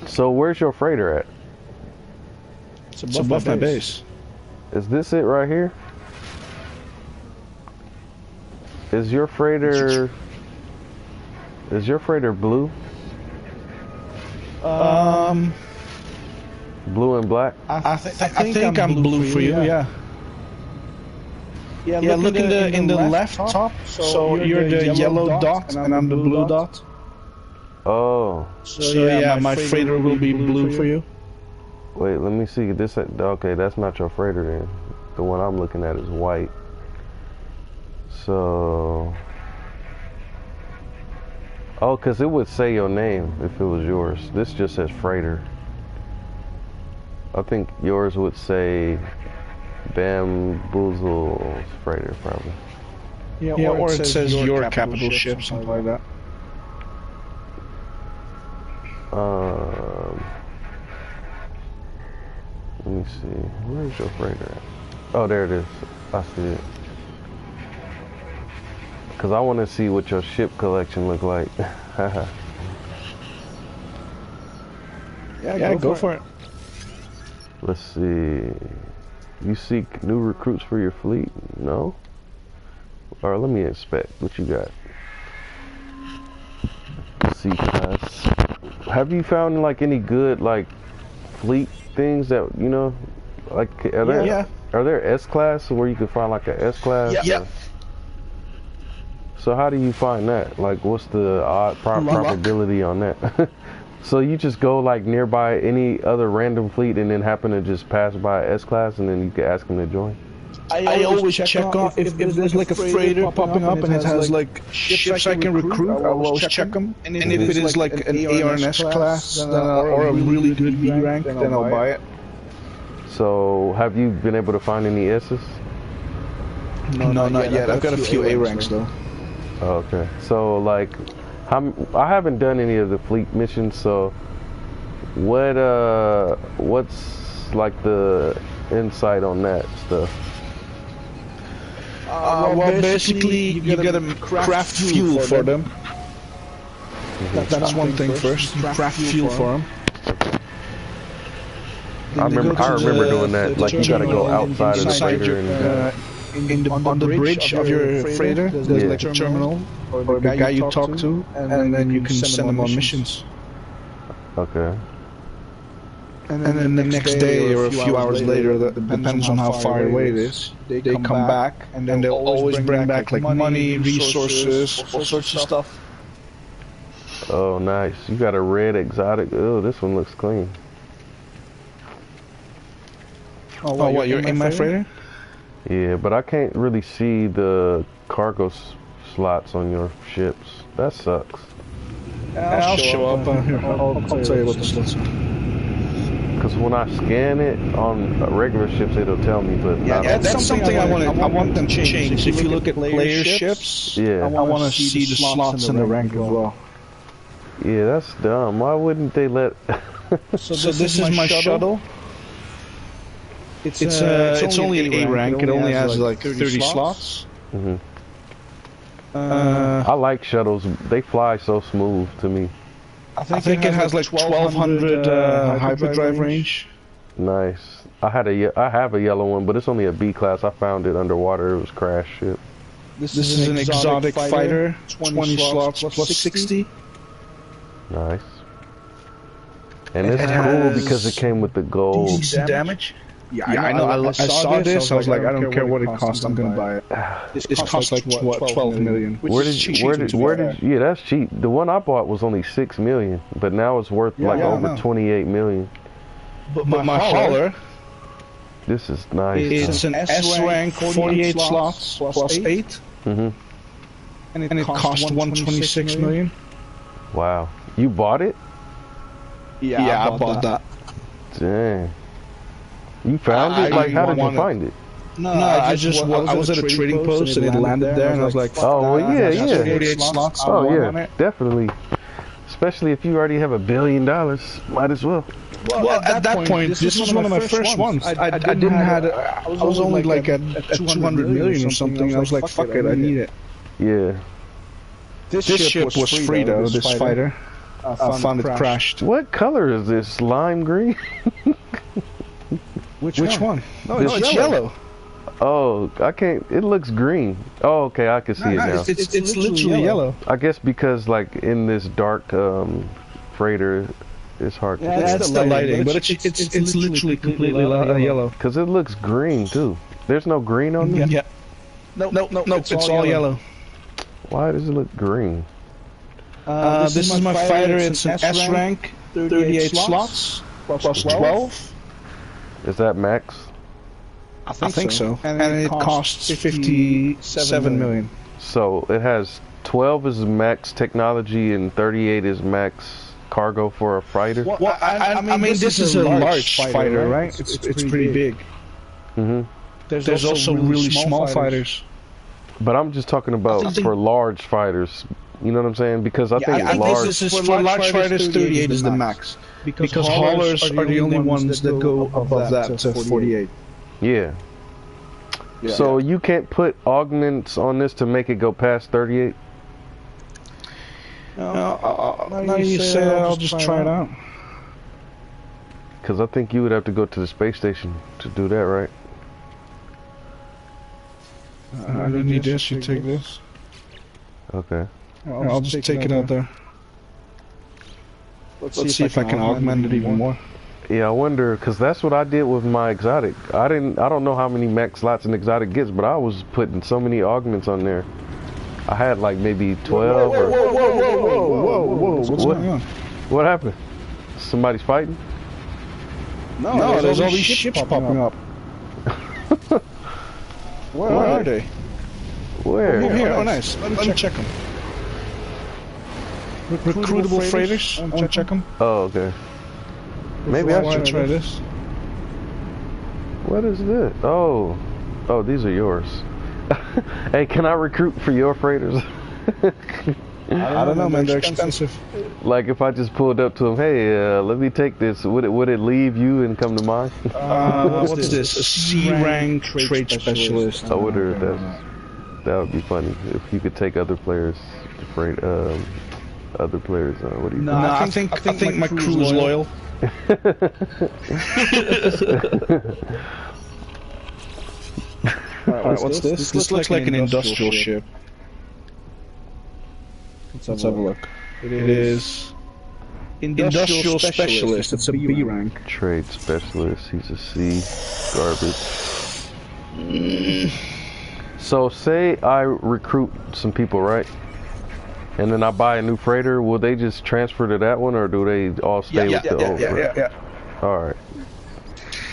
So where's your freighter at? It's above my base. Is this it right here? Is your freighter blue? Blue and black? I think I'm blue for you, yeah. Yeah, look in the left top. So you're the yellow dot and I'm the blue dot. Oh. So yeah, my freighter will be blue for you. Wait, let me see. Okay, that's not your freighter then. The one I'm looking at is white. So, because it would say your name if it was yours. This just says freighter. I think yours would say B4MBOOZL freighter, probably. Yeah, or it says your capital ship, something like that. Let me see. Where's your freighter at? Oh, there it is. I see it. Because I want to see what your ship collection look like. Yeah, go for it. Let's see. You seek new recruits for your fleet? No? Alright, let me inspect. What you got? C class. Have you found like any good like fleet things that you know? Like are there S class where you can find like a S class? Yeah. So how do you find that? Like what's the odd probability on that? So you just go like nearby any other random fleet and then happen to just pass by S class and then you can ask them to join? I always check on if there's like a freighter popping up and it has like ships I can recruit. I'll always check them. And if it is like an A or an S class or a really good B rank, then I'll buy it. So have you been able to find any S's? No, not yet. I've got a few A ranks though. Okay. So like I haven't done any of the fleet missions, so what's like the insight on that stuff? Well, basically you gotta craft fuel for them. That's one thing first. Craft fuel for them. I remember doing that. Like you gotta go outside of the freighter and on the bridge of your freighter, there's like a terminal or the guy you talk to, and then you can send them on missions. Okay. And then the next day or a few hours later, that depends on how far away it is, they come back and then they'll always bring back like money, resources, all sorts of stuff. Oh, nice. You got a red exotic. Oh, this one looks clean. Oh, what, you're in my freighter? Yeah, but I can't really see the cargo slots on your ships. That sucks. I'll show up. I'll tell you what the slots are. Because when I scan it on regular ships, it'll tell me, but that's something I want them to change. If you look at player ships, I want to see the slots in the rank as well. Yeah, that's dumb. Why wouldn't they let... So this is my shuttle. It's only an A rank. It only has like 30 slots. Mm-hmm. I like shuttles. They fly so smooth to me. I think it has like 1200 hyperdrive range. Nice. I have a yellow one, but it's only a B class. I found it underwater. It was crash ship. This is an exotic fighter. 20 slots plus 60. Nice. And it's cool because it came with the gold. Decent damage. Yeah, I know. I saw this. I was like, I don't care what it costs. I'm gonna buy it. This costs like what, 12 million. Where did? Yeah, that's cheap. The one I bought was only 6 million, but now it's worth like over 28 million. But my hauler. This is nice. It's an S rank, 48 slots plus 8. Mm-hmm. And it cost 126 million. Wow. You bought it? Yeah, I bought that. Dang. You found it? Like, how did you find it? No, I was at a trading post and it landed there, and I was like, oh, well, yeah. 48 slots. Oh, yeah, definitely. Especially if you already have $1 billion, might as well. Well, at that point, this was one of my first ones. I was only like at 200 million or something. I was like, fuck it, I need it. Yeah. This ship was free though, this fighter. I found it crashed. What color is this? Lime green? Which one? No, it's yellow. Oh, I can't. It looks green. Oh, okay, I can see it now. It's literally yellow. I guess because like in this dark freighter, it's hard to. Yeah, that's the lighting, but it's literally completely yellow. Because it looks green too. There's no green on it. Yeah. No. It's all yellow. Why does it look green? This is my fighter. It's an S rank, 38 slots plus 12. Is that max? I think so. And it costs 57 million. So it has 12 is max technology and 38 is max cargo for a fighter? Well, I mean, this is a large fighter, right? It's pretty big. Mm-hmm. There's also really small fighters. But I'm just talking about for large fighters. You know what I'm saying? Because I think large. This is for large fighters. 38 is the max. Because haulers are the only ones that go above that to 48. Yeah. So you can't put augments on this to make it go past 38? Now you say that, I'll just try it out. Because I think you would have to go to the space station to do that, right? I don't need this, you take this. Okay. I'll just take it out there. Let's see if I can augment it even more. Yeah, I wonder, because that's what I did with my exotic. I don't know how many max slots an exotic gets, but I was putting so many augments on there. I had like maybe 12 Whoa, what's going on? What happened? Somebody's fighting? No, there's all these ships popping up. Where are they? Where? Here, oh nice. Let me check them. Recruitable freighters? I want to check them. Oh, okay. Maybe I should try this. What is this? Oh, these are yours. Hey, can I recruit for your freighters? I don't know, man. They're expensive. Like if I just pulled up to them, hey, let me take this. Would it leave you and come to mine? What's this? A C-rank trade specialist. I wonder if that would be funny if you could take other players, other players. What do you think? No, I think my crew is loyal. Alright, what's this? This looks like an industrial ship. Let's have a look. It is industrial specialist. It's a B rank. Trade specialist. He's a C. Garbage. So say I recruit some people, right? And then I buy a new freighter. Will they just transfer to that one, or do they all stay with the old? Yeah. All right.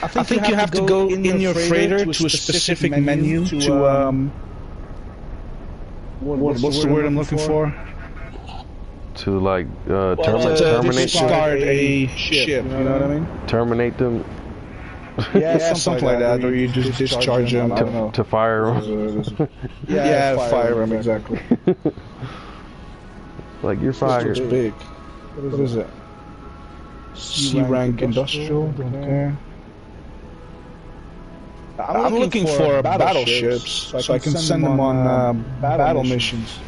I think you have to go in your freighter to a specific menu to what's the word I'm looking for? To like terminate start a ship. You know what I mean? Terminate them. Yeah, something like that, or you just discharge them to fire them. Yeah, fire them exactly. Like you're fired. It's big. What is it? C-rank industrial. Okay. I'm looking for battleships so I can send them on battle missions.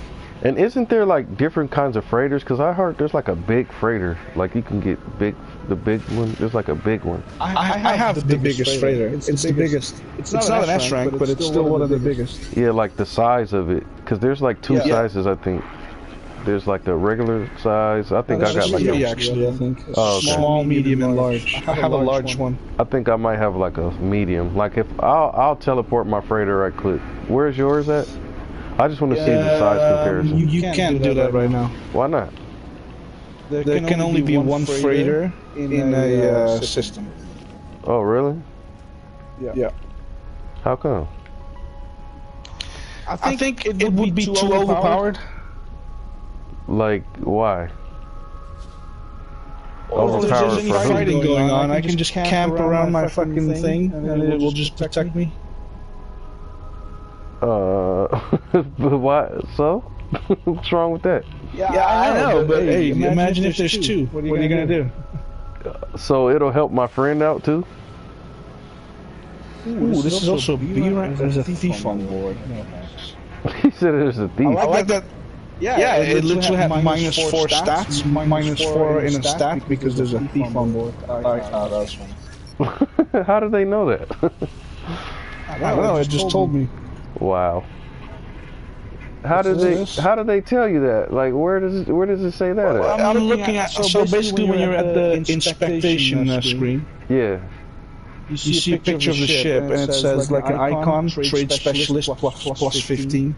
And isn't there like different kinds of freighters? Because I heard there's like a big freighter. Like you can get the big one. There's like a big one. I have the biggest freighter. It's the biggest. It's not an S rank, but it's still one of the biggest. Yeah, like the size of it. Because there's like two sizes, I think. There's like the regular size. I think I got like actually, I think. Small, medium, and large. I have a large one. I think I might have like a medium. Like if I'll teleport my freighter right click. Where's yours at? I just want to see the size comparison. You can't do that right now. Why not? There can only be one freighter in a system. Oh, really? Yeah. How come? I think it would be too overpowered. Like, why? Well, if there's any fighting going on, I can just camp around my fucking thing, and it will just protect me. But why? So? What's wrong with that? Yeah, I know, but hey, imagine if there's two. What are you gonna do? So it'll help my friend out too? Ooh, this is also B rank. There's a thief on board. He said there's a thief. I like that. Yeah, it literally has -4 stats, -4 in a stat because there's a thief on board. That's funny. How do they know that? I don't know. It just told me. Wow. How do they tell you that? Like where does it say that? Well, I'm looking at so basically when you're at the inspection screen. Yeah. You see a picture of the ship and it says like an icon, trade specialist plus 15.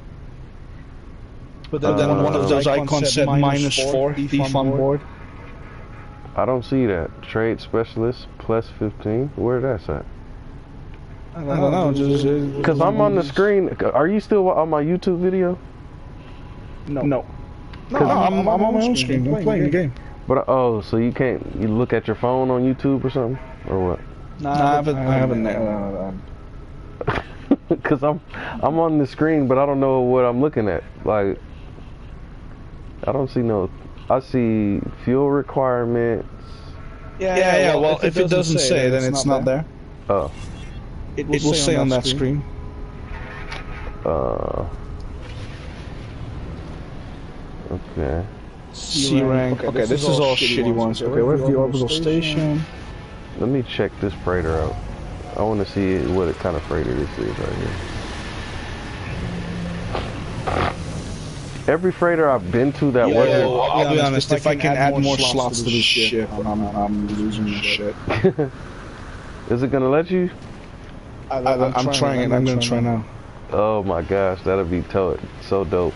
But then one of those icons said -4, thief on board. I don't see that. Trade specialist plus 15. Where that's at? I don't know. Because I'm on the screen. Are you still on my YouTube video? No. I'm on my own screen. I'm playing the game. But oh, so you look at your phone on YouTube or something, or what? Nah, I haven't. Cause I'm on the screen, but I don't know what I'm looking at. Like, I don't see no. I see fuel requirements. Yeah. Well, if it doesn't say, then it's not there. Oh. It will say on that screen. Okay. C rank. Okay, this is all shitty ones. Okay, where's the orbital station? Let me check this freighter out. I want to see what kind of freighter this is right here. Every freighter I've been to that wasn't. I'll be honest. If I can add more slots to this ship, I'm losing my shit. Is it gonna let you? I'm trying it. I'm gonna try now. Oh my gosh, that'd be so dope.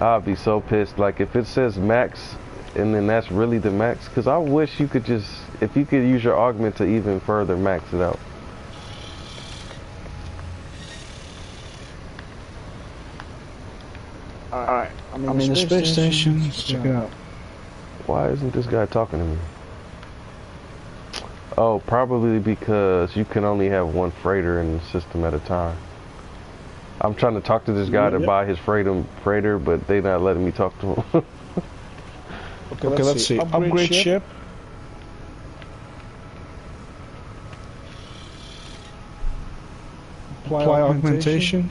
I'd be so pissed. Like if it says max, and then that's really the max. Cause I wish you could just, if you could use your augment to even further max it out. Alright, I'm in the space station. Let's check it out. Why isn't this guy talking to me? Oh, probably because you can only have one freighter in the system at a time. I'm trying to talk to this guy to buy his freighter, but they not letting me talk to him. Okay, let's see. Upgrade ship. Apply augmentation.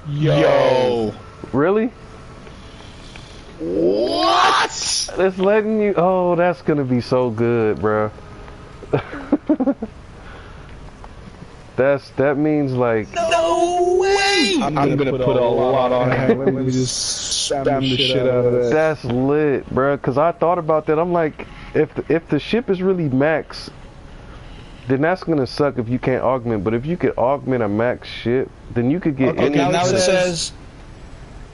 Yo! Really? What? It's letting you. Oh, that's gonna be so good, bro. That means like. No way! I'm gonna put a lot on it. Let me just spam the shit out of that. That's lit, bro. Cause I thought about that. I'm like, if the ship is really max, then that's gonna suck if you can't augment. But if you could augment a max ship, then you could get any. Now it says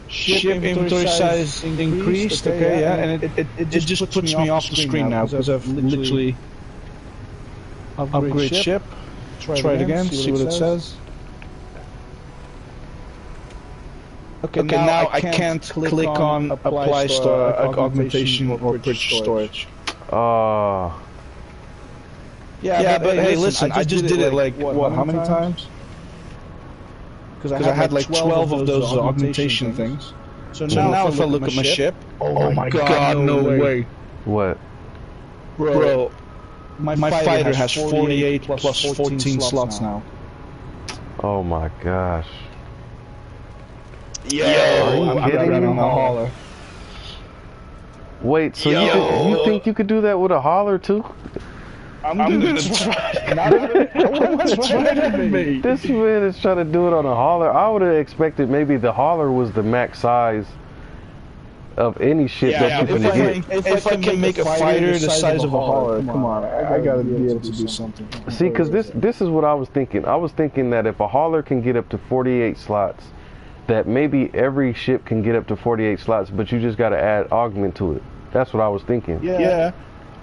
ship inventory size increased. Okay, yeah, and it just puts me off the screen now because I've literally upgrade ship. Try it again. See what it says. Okay, now I can't click on apply augmentation or purchase storage. Yeah, but hey, listen, I just did it like, what, how many times? Because I had like 12 of those augmentation things. So now if I look at my ship, oh my god, no way. What? Bro, my fighter has 48 plus 14 slots now. Oh my gosh. Yo, are you kidding me? Hauler. Wait, so you think you could do that with a hauler too? I'm gonna try. This man is trying to do it on a hauler. I would have expected maybe the hauler was the max size of any ship that you can get. If I can make a fighter the size of a hauler, come on, I gotta be able to do something. See, because this is what I was thinking. I was thinking that if a hauler can get up to 48 slots, that maybe every ship can get up to 48 slots, but you just got to add augment to it. That's what I was thinking. Yeah.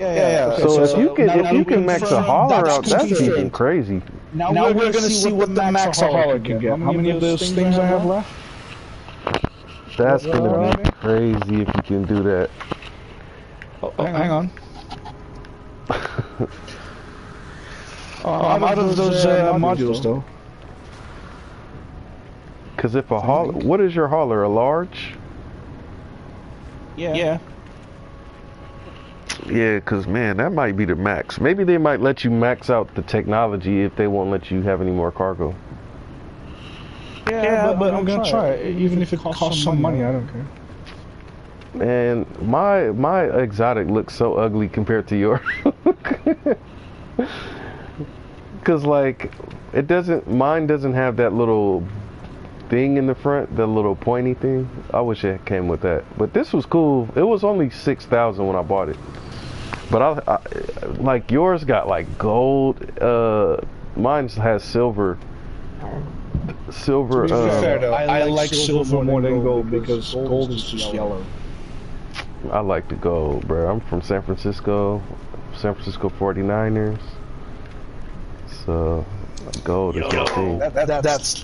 Okay, so if you can max a hauler out, that's even crazy. Now we're gonna see what the max a hauler can get. How many of those things I have left? That's gonna be crazy if you can do that. Oh, hang on. I'm out of those modules though. Because if a hauler, what is your hauler? A large? Yeah. Yeah, because man, that might be the max. Maybe they might let you max out the technology if they won't let you have any more cargo. Yeah, but I'm gonna try it, even if it costs some money. I don't care. And my exotic looks so ugly compared to yours. Cause like mine doesn't have that little thing in the front, the little pointy thing. I wish it came with that. But this was cool. It was only 6,000 when I bought it. But I like yours got like gold. Mine has silver. To be fair though, I like silver more than gold because gold is just yellow. I like the gold, bro. I'm from San Francisco 49ers. So Gold is my thing. That's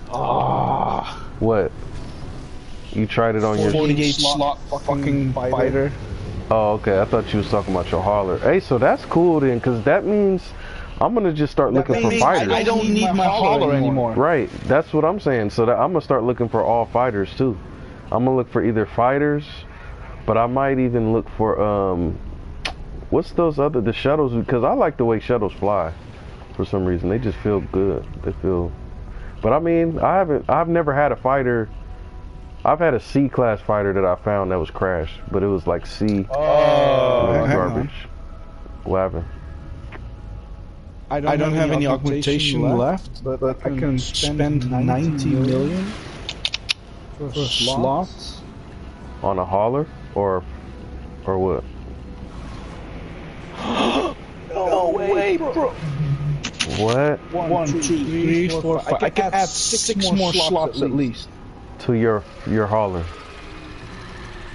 What? You tried it on your 48 slot fucking fighter. Oh, okay. I thought you was talking about your hauler. Hey, so that's cool then, because that means I'm gonna just start looking for fighters. I don't need my hauler anymore. Right. That's what I'm saying. So that I'm gonna start looking for all fighters too. I'm gonna look for either fighters, but I might even look for what's those other the shuttles, because I like the way shuttles fly for some reason. They just feel good. They feel. But I mean, I've never had a fighter. I've had a C-class fighter that I found that was crashed, but it was like C. Oh, it was garbage. What happened? I don't have any augmentation left, but I can spend 90 million for slots. On a hauler or what? No way, bro. What? 1, 2, 3, 4, 5. I can add 6 more slots at least. To your hauler.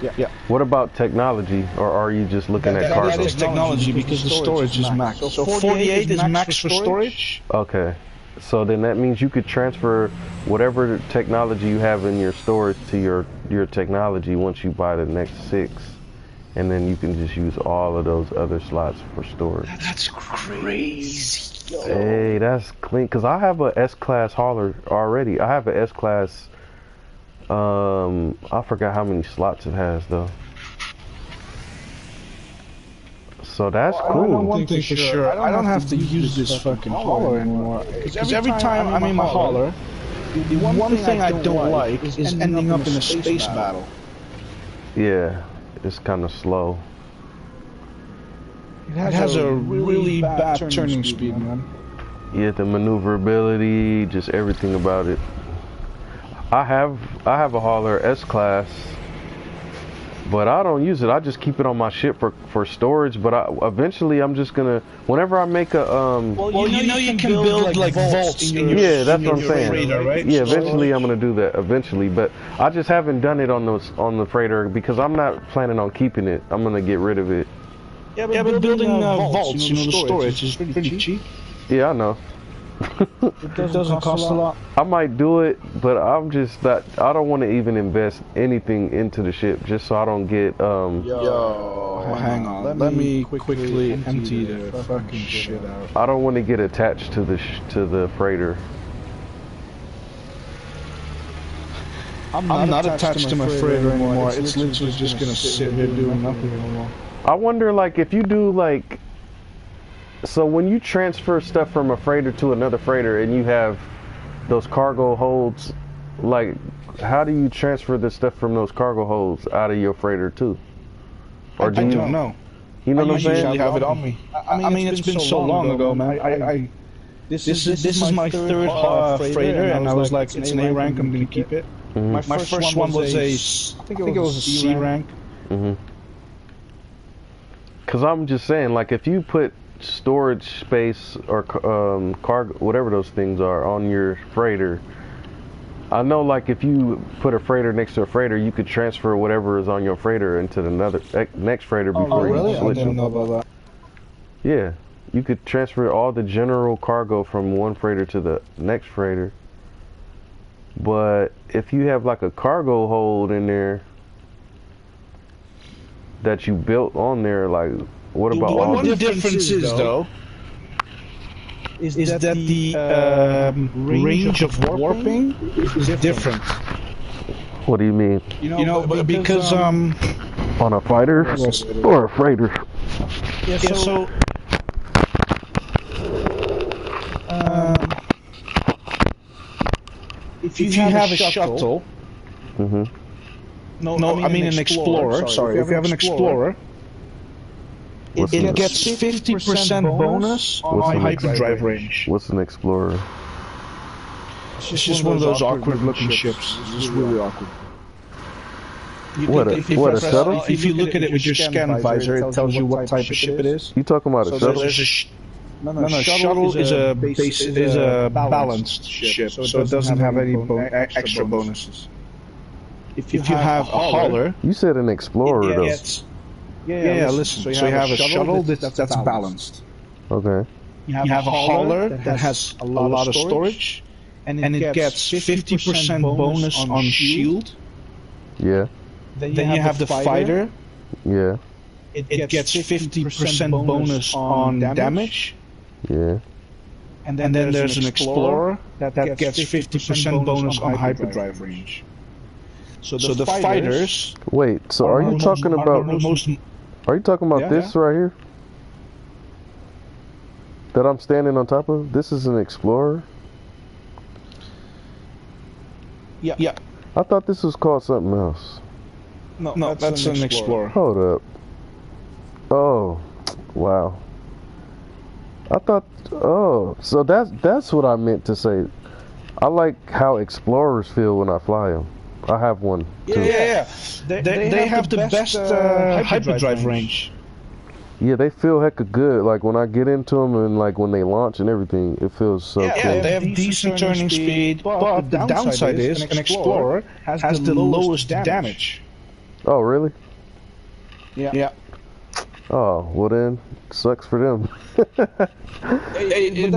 Yeah. What about technology, or are you just looking at cargo? That is technology because the storage is max. So 48 is max for storage. Okay. So then that means you could transfer whatever technology you have in your storage to your technology once you buy the next 6, and then you can just use all of those other slots for storage. That's crazy. Hey, that's clean. Cause I have a S-class hauler already. I have an S-class. I forgot how many slots it has though. So that's cool. I know one thing for sure. I don't have to use this fucking hauler anymore. Because every time I'm in my hauler, the one thing I don't like is ending up in a space battle. Yeah, it's kind of slow. It has a really bad turning speed, man. Yeah, the maneuverability, just everything about it. I have a hauler S-class, but I don't use it. I just keep it on my ship for storage. But eventually I'm just gonna, whenever I make a well, you know you can build like vaults in your yeah, that's what I'm saying. Freighter, right? Yeah, eventually I'm gonna do that eventually, but I just haven't done it on the freighter because I'm not planning on keeping it. I'm gonna get rid of it. Yeah, but building vaults, the storage is pretty cheap. Yeah, I know. It doesn't cost a lot. I might do it, but I'm just not. I don't want to even invest anything into the ship, just so I don't get. Yo, hang on. Let me quickly empty the fucking shit out. I don't want to get attached to the freighter. I'm not attached to my freighter anymore. It's literally just gonna sit here doing nothing anymore. I wonder, like, if you do like. So when you transfer stuff from a freighter to another freighter and you have those cargo holds, like, how do you transfer the stuff from those cargo holds out of your freighter too? Or do you? I don't know. You know what I'm saying? I usually have it on me. I mean, it's been so long ago, man. This is my third freighter, and I was like, it's an A rank. I'm gonna keep it. My first one was I think it was a C rank. Because I'm just saying, like, if you put storage space or cargo, whatever those things are, on your freighter, I know, like, if you put a freighter next to a freighter, you could transfer whatever is on your freighter into the next freighter before you switch. I didn't know about that. Yeah, you could transfer all the general cargo from one freighter to the next freighter. But if you have like a cargo hold in there that you built on there, like, what about all the difference is though is that the range of warping is different. What do you mean? You know, because on a fighter or a freighter? Yeah, so if you have a shuttle, I mean an explorer. Sorry, if you have an explorer, it gets 50% bonus on hyperdrive range. What's an explorer? It's just one of those awkward-looking ships. It's just really awkward. What a shuttle? If you look at it with your scan visor, it tells you what type of ship it is. You talking about a shuttle? No, shuttle is a balanced ship, so it doesn't have any extra bonuses. If you have a hauler... You said an explorer, though. Yeah, listen. So you have a shuttle that's balanced. Okay. you have a hauler that has a lot of storage, and it gets 50% bonus on shield. Yeah. Then you have the fighter. Yeah. It gets 50% bonus on damage. Yeah. And then there's an explorer that gets 50% bonus on hyperdrive range. So the fighters. Wait. So are you talking about? Are you talking about this right here? That I'm standing on top of? This is an explorer. Yeah. I thought this was called something else. No, that's an explorer. Hold up. Oh, wow. I thought. Oh, so that's what I meant to say. I like how explorers feel when I fly them. I have one too. Yeah. They have the best hyperdrive range. Yeah, they feel hecka good. Like when I get into them and like when they launch and everything, it feels so cool. Yeah, they have decent turning speed, but the downside is an explorer has the lowest damage. Oh, really? Yeah. Oh, well then, sucks for them. But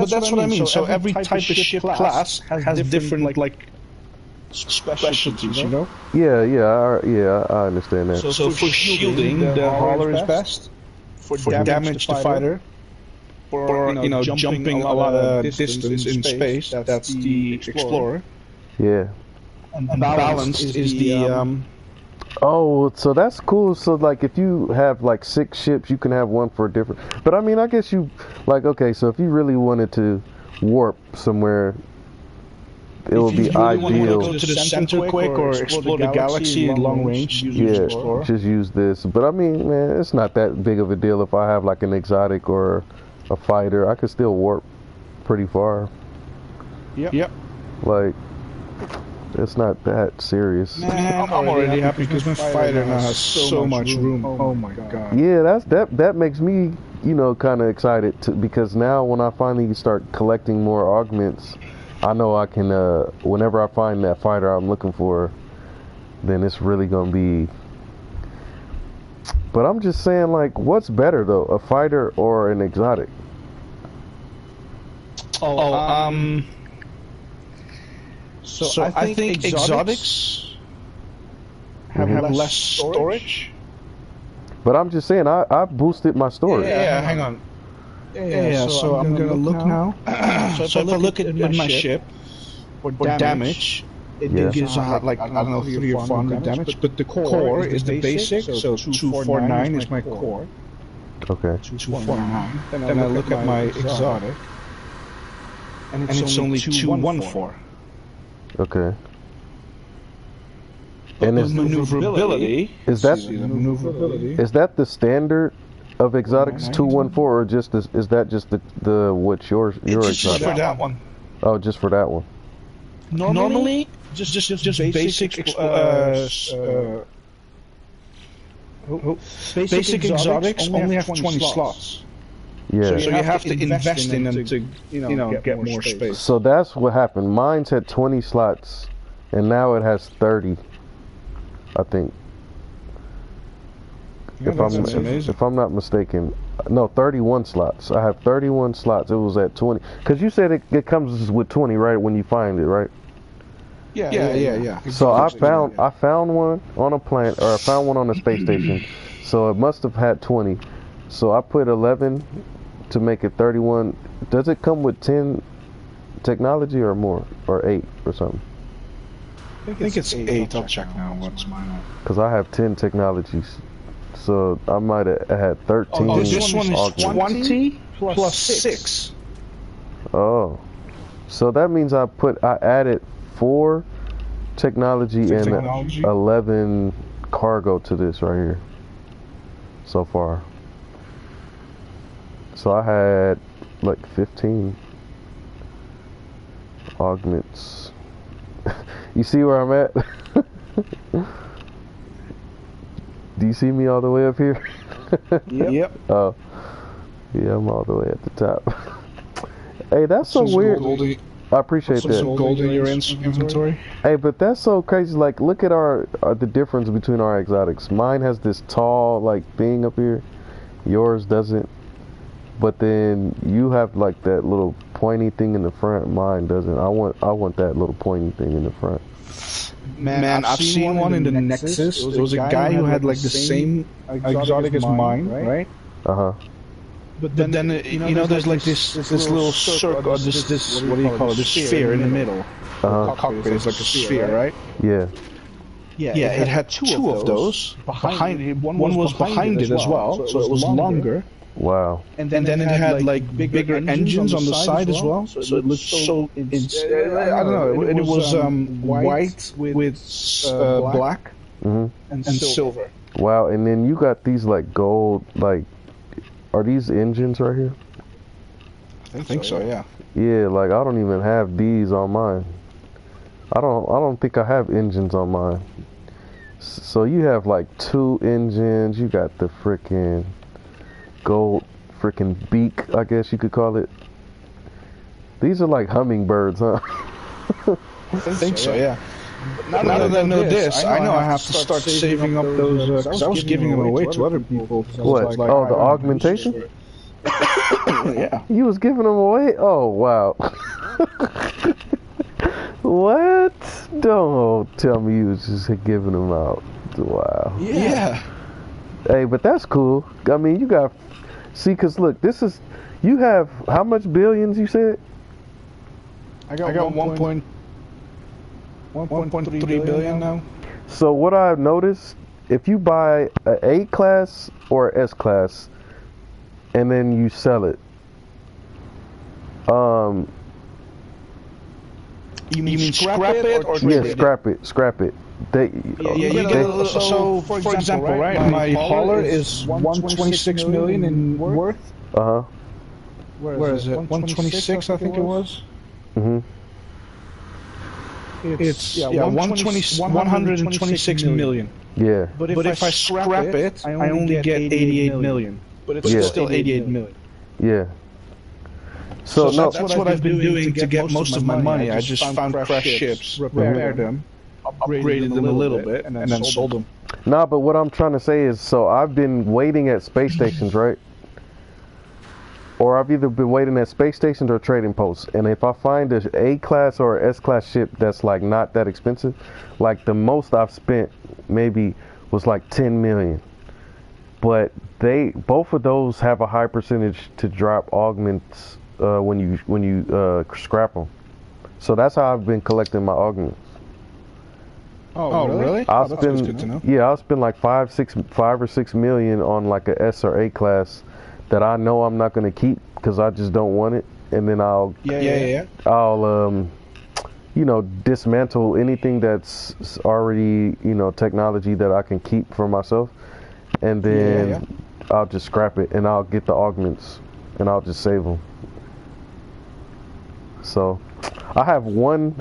that's what I mean. So every type of ship class has different like specialties, you know? Yeah, I understand that. So for shielding, the hauler is best. For damage, the fighter. For jumping a lot of distance in space, that's the explorer. Yeah. And balance is the Oh, so that's cool. So like if you have like 6 ships, you can have one for a different. But I mean, I guess you like okay. So if you really wanted to warp somewhere, it would be ideal. If you really want to go to the center quick or explore the galaxy at long range, just use this. But I mean, man, it's not that big of a deal if I have like an exotic or a fighter. I could still warp pretty far. Yep. Like. It's not that serious. Man, I'm already happy because my fighter now has so much room. Oh my god. Yeah, that makes me, kind of excited because now when I finally start collecting more augments, I know I can. Whenever I find that fighter I'm looking for, then it's really gonna be. But I'm just saying, like, what's better though, a fighter or an exotic? So I think exotics have less storage. But I'm just saying, I boosted my storage. Yeah, hang on. Yeah, so I'm gonna look now. So if I look at my ship, for damage, it gives like, I don't know, 3 or 400 damage, but the core is the basic, so 249 is my core. Okay. 249. Then I look at my exotic, and it's only 214. Okay. And maneuverability is that the standard of exotics 214 or just this, is that just the what's your exotic? Just for that one. Oh, just for that one. Normally just basic basic exotics only have 20 slots. Yeah. So you have to invest in them to get more space. So that's what happened. Mine's had 20 slots, and now it has 30. I think. Yeah, if I'm not mistaken, no, 31 slots. I have 31 slots. It was at 20. Because you said it comes with 20, right? When you find it, right? Yeah. So I found one on a planet, or I found one on a space station. So it must have had 20. So I put 11 to make it 31. Does it come with 10 technology or more, or 8 or something? I think it's 8. I'll check now what's mine. Because I have 10 technologies. So I might have had 13. Oh, this one is 20 plus 6. Oh. So that means I added 4 technology and 11 cargo to this right here. So far. So I had like 15 augments. You see where I'm at? Do you see me all the way up here? Yep. Oh, yeah, I'm all the way at the top. Hey, that's so weird. I appreciate that. Some gold in your inventory. Hey, but that's so crazy. Like, look at the difference between our exotics. Mine has this tall like thing up here. Yours doesn't. But then you have like that little pointy thing in the front. Mine doesn't. I want that little pointy thing in the front. Man, I've seen one in the Nexus. There was a guy who had like the same exotic as mine, right? Uh-huh. But then there's like this little circle, or this what do you call it? This sphere in the middle. Uh-huh. The cockpit is like a sphere, right? Yeah. Yeah, it had two of those behind it. One was behind it as well, so it was longer. Wow. And then it had like bigger engines on the side as well, so it looked so. I don't know. It was white with black and silver. Wow. And then you got these like gold, like, are these engines right here? I think so. Yeah. Yeah. Like I don't even have these on mine. I don't think I have engines on mine. So you have like 2 engines. You got the freaking gold freaking beak, I guess you could call it. These are like hummingbirds, huh? I think so, yeah. Now that I know this, I know I have to start saving up those, because I was giving them away to other people. What? Like, oh, the augmentation? Yeah. You was giving them away? Oh, wow. What? Don't tell me you was just giving them out. Wow. Yeah. Hey, but that's cool. I mean, you got... See, because look, this is... You have... How much billions you said? I got 1.3 billion now. So what I've noticed, if you buy an A class or an S class, and then you sell it, you mean scrap it or trade it? Yeah, scrap it. So for example, right, my hauler is 126 million in worth. Uh-huh. Where is it? 126, I think it was. Mm-hmm. It's 126 million. Yeah. But if I scrap it, I only get 88 million. But it's still 88 million. Yeah. So that's what I've been doing to get most of my money. I just found crashed ships, repaired them, upgraded them a little bit, and then sold them. Nah, but what I'm trying to say is, so I've been waiting at space stations, right? Or I've either been waiting at space stations or trading posts. And if I find an A-class or S-class ship that's like not that expensive, like the most I've spent maybe was like 10 million. But both of those have a high percentage to drop augments when you scrap them. So that's how I've been collecting my augments. Oh, really? I'll spend like 5 or 6 million on like a S or A class that I know I'm not going to keep because I just don't want it, and then I'll dismantle anything that's already technology that I can keep for myself, and then I'll just scrap it and I'll get the augments and I'll just save them. So I have one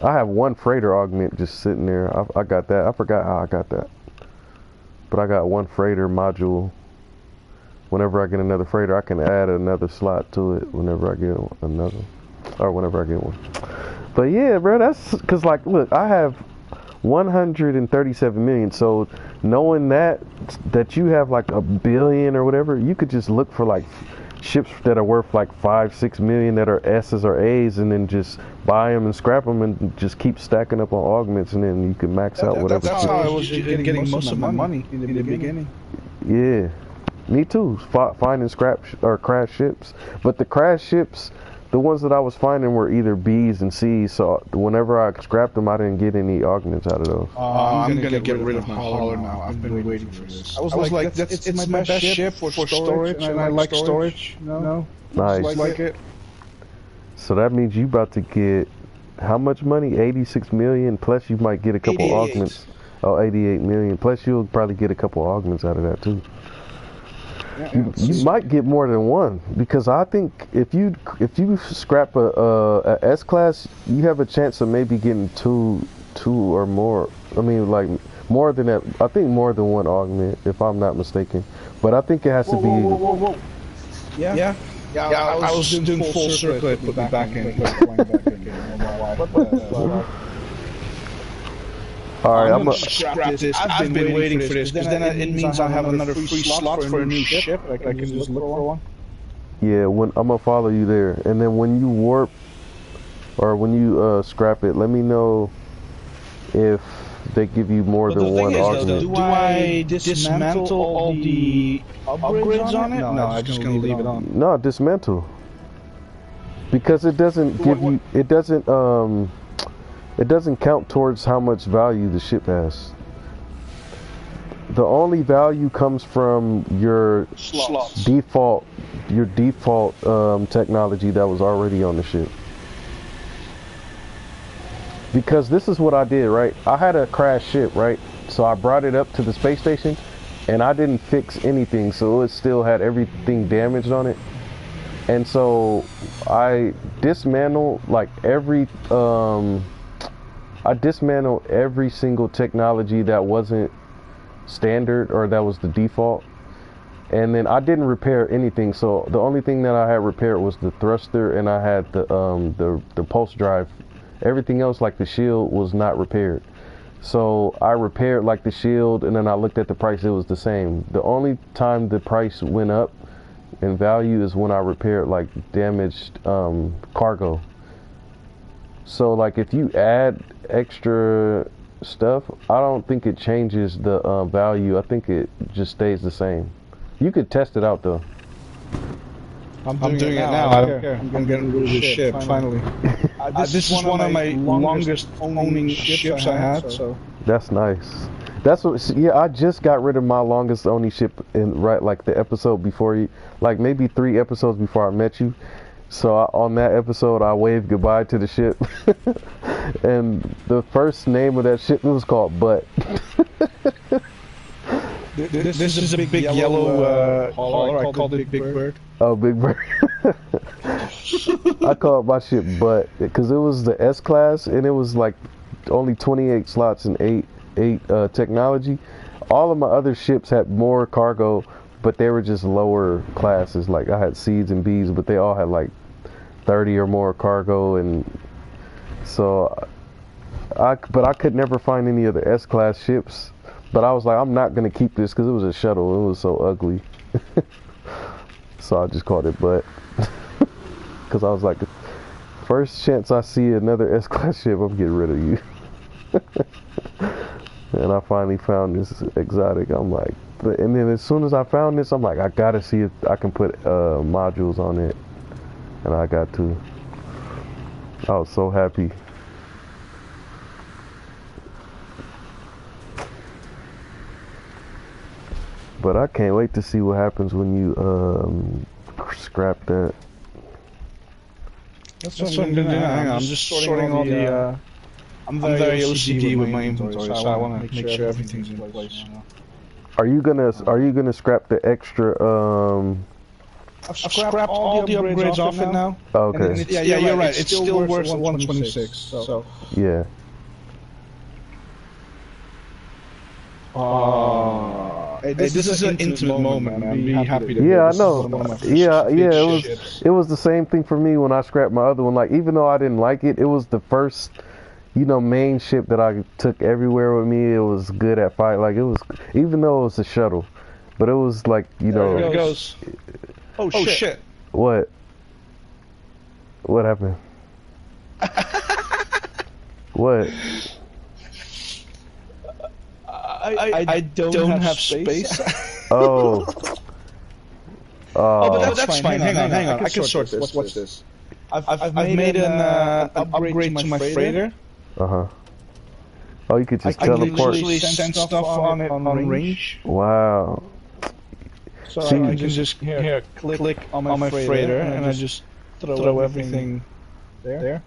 freighter augment just sitting there. I got that. I forgot how I got that, but I got one freighter module. Whenever I get another freighter, I can add another slot to it whenever I get another, or whenever I get one. But yeah, bro, that's because, like, look, I have 137 million. So knowing that you have like a billion or whatever, you could just look for like ships that are worth like 5-6 million that are S's or A's, and then just buy them and scrap them and just keep stacking up on augments, and then you can max out whatever. That's how I was getting most of my money in the beginning. Yeah. Me too. Finding scrap or crash ships, but the crash ships, the ones that I was finding were either B's and C's. So whenever I scrapped them, I didn't get any augments out of those. I'm gonna get rid of my hauler now. I've been waiting for this. I was like, it's my best ship for storage, and I like storage. No, nice. I like it. So that means you about to get how much money? 86 million. Plus you might get a couple augments. Oh, 88 million. Plus you'll probably get a couple augments out of that too. You might get more than one, because I think if you scrap a S class, you have a chance of maybe getting two or more. I mean, like more than that. I think more than one augment, if I'm not mistaken. But I think it has to be. Whoa. Yeah. I was doing full circle. Put me back in. Alright, I'm gonna scrap this. I've been waiting for this, because then it means I'll have another free slot for a new ship. I can just look for one. Yeah, when I'm gonna follow you there, and then when you warp or when you scrap it, let me know if they give you more than one argument. Do I dismantle all the upgrades on it? No, I'm just gonna leave it on. No, dismantle. Because it doesn't give you, it doesn't count towards how much value the ship has. The only value comes from your default technology that was already on the ship. Because this is what I did, right? I had a crashed ship, right? So I brought it up to the space station and I didn't fix anything, so it still had everything damaged on it. And so I dismantled like every single technology that wasn't standard or that was the default. And then I didn't repair anything, so the only thing that I had repaired was the thruster, and I had the pulse drive. Everything else, like the shield, was not repaired. So I repaired like the shield, and then I looked at the price, it was the same. The only time the price went up in value is when I repaired like damaged cargo. So like if you add extra stuff, I don't think it changes the value. I think it just stays the same. You could test it out though. I'm doing it now. I don't care. I'm getting rid of this ship finally. This is one of my longest owning ships I had. So that's nice. That's what. Yeah, I just got rid of my longest owning ship in like the episode before you, like maybe 3 episodes before I met you. So on that episode, I waved goodbye to the ship, and the first name of that ship was called Butt. This is a big yellow hauler. I called it Big Bird. Oh, Big Bird. I called my ship Butt because it was the S class and it was like only 28 slots and 8 technology. All of my other ships had more cargo, but they were just lower classes. Like I had C's and B's, but they all had like 30 or more cargo, and so I could never find any of the S class ships. But I was like, I'm not gonna keep this because it was a shuttle. It was so ugly. So I just called it Butt. Because I was like, first chance I see another S-class ship, I'm getting rid of you. And I finally found this exotic. I'm like, and then as soon as I found this, I'm like, I gotta see if I can put modules on it. And I got to. I was so happy. But I can't wait to see what happens when you scrap that. That's what I'm doing. Hang on, I'm just sorting all the. I'm very OCD with my inventory, so I want to make sure everything's in place. Are you gonna scrap the extra? I've scrapped all the upgrades off it now. Okay. Yeah, you're right. It's still worth 126. So. Yeah. This is an intimate moment, man. I'd be happy to. Yeah, I know. Yeah. It was the same thing for me when I scrapped my other one. Like, even though I didn't like it, it was the first, main ship that I took everywhere with me. It was good at fight. Like, it was, even though it was a shuttle, but it was like, There it goes. Oh shit! What? What happened? What? I don't have space. Oh. But that's fine. Hang on. I can sort this. What's this? I've made an upgrade to my freighter. Oh, you could just teleport. I can usually send stuff on it on range. Wow. So I can just click on my freighter and I just throw everything there.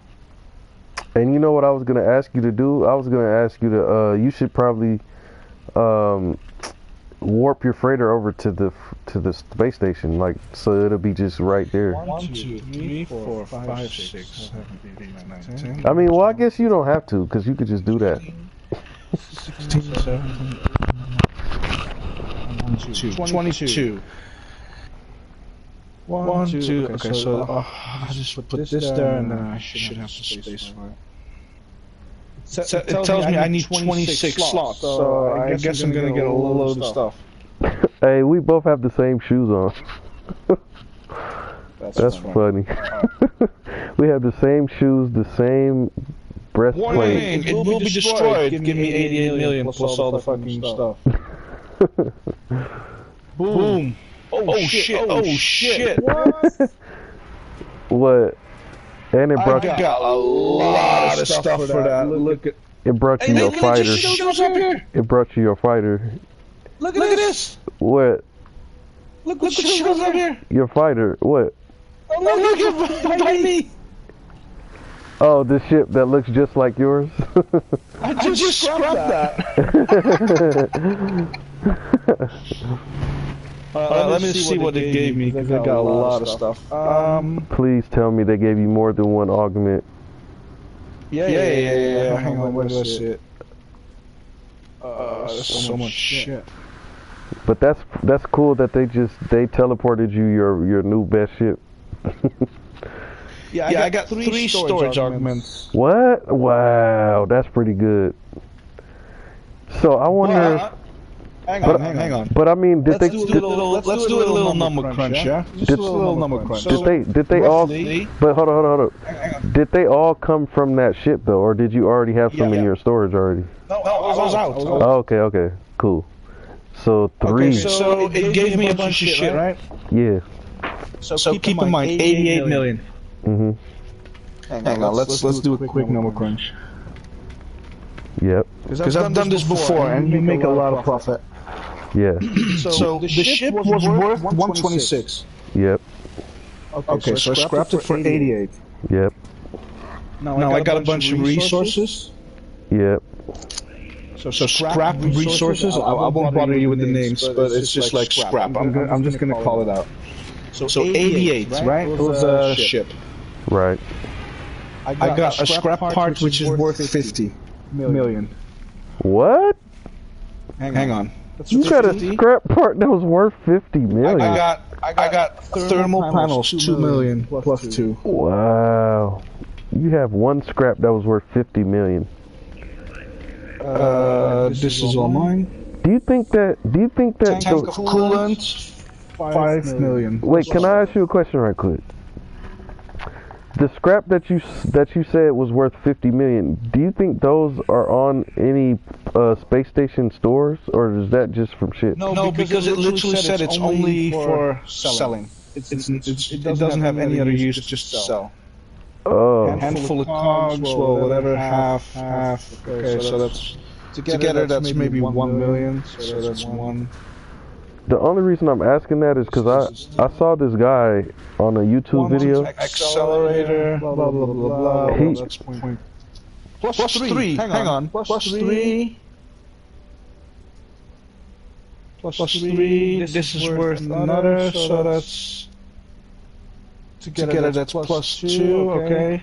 And you know what I was gonna ask you to do? I was gonna ask you to. You should probably warp your freighter over to the space station, like, so it'll be just right there. 1, 2, 3, 4, 5, 6, 7, 8, 9, 10. I mean, well, I guess you don't have to, because you could just do that. 16, 17, 22. 1, 2. Okay, so I'll just put this there, and then I should have some space for it. So it tells me I need 26 slots, so I guess I'm gonna get a load of stuff. Hey, we both have the same shoes on. That's funny. We have the same shoes, the same breastplate. Warning, it will be destroyed. Give me 88 million plus all the fucking stuff. Boom. Oh shit. Oh shit. What? What? And it brought I got a lot of stuff for that. Look at it brought you your fighter. It brought you your fighter. Look at this. What? Look what shows up here. Your fighter. What? Oh, look at by me. Oh, the ship that looks just like yours? I just scrapped that. Let me see what they gave me, because I got a lot of stuff. Please tell me they gave you more than one augment. Yeah. Hang on, where do I see it? There's so much shit. But that's cool that they teleported you your new best ship. Yeah, I got three storage augments. What? Wow, that's pretty good. So I wonder. Hang on. But I mean, let's do a little number crunch, yeah? Just a little number crunch. Did they all? But hold on. Did they all come from that ship though, or did you already have some in your storage already? No, I was out. Oh, okay, cool. So 3. Okay, so it gave me a bunch of shit, right? Yeah. So keep in mind, 88 million. Mhm. Hang on, let's do a quick number crunch. Yep. Because I've done this before, and you make a lot of profit. Yeah. So the ship was worth 126. Yep. Okay, so I scrapped it for 88. Yep. Now I got a bunch of resources. Yep. So scrap resources. I won't bother you with the names, but it's just like scrap. I'm just gonna call it out. So 88, right? It was a ship. Right. I got a scrap part which is worth 50 million. What? Hang on. You got a scrap part that was worth 50 million. I got thermal panels, 2 million plus 2. Wow. You have one scrap that was worth 50 million. This is all mine. Do you think that tank of coolant 5 million. Wait, can I ask you a question right quick? The scrap that you said was worth 50 million. Do you think those are on any space station stores, or is that just from shit? No, because it literally said it's only for selling. It doesn't have any other use, just to sell. Oh. Handful of cogs, well, whatever, half. Okay, so that's together that's maybe 1 million. So that's one. The only reason I'm asking that is because I saw this guy on a YouTube video. Accelerator, blah blah blah blah blah. That's point. Plus 3. Hang on. Plus 3. Plus 3. This is worth another, so that's together that's plus 2. Okay.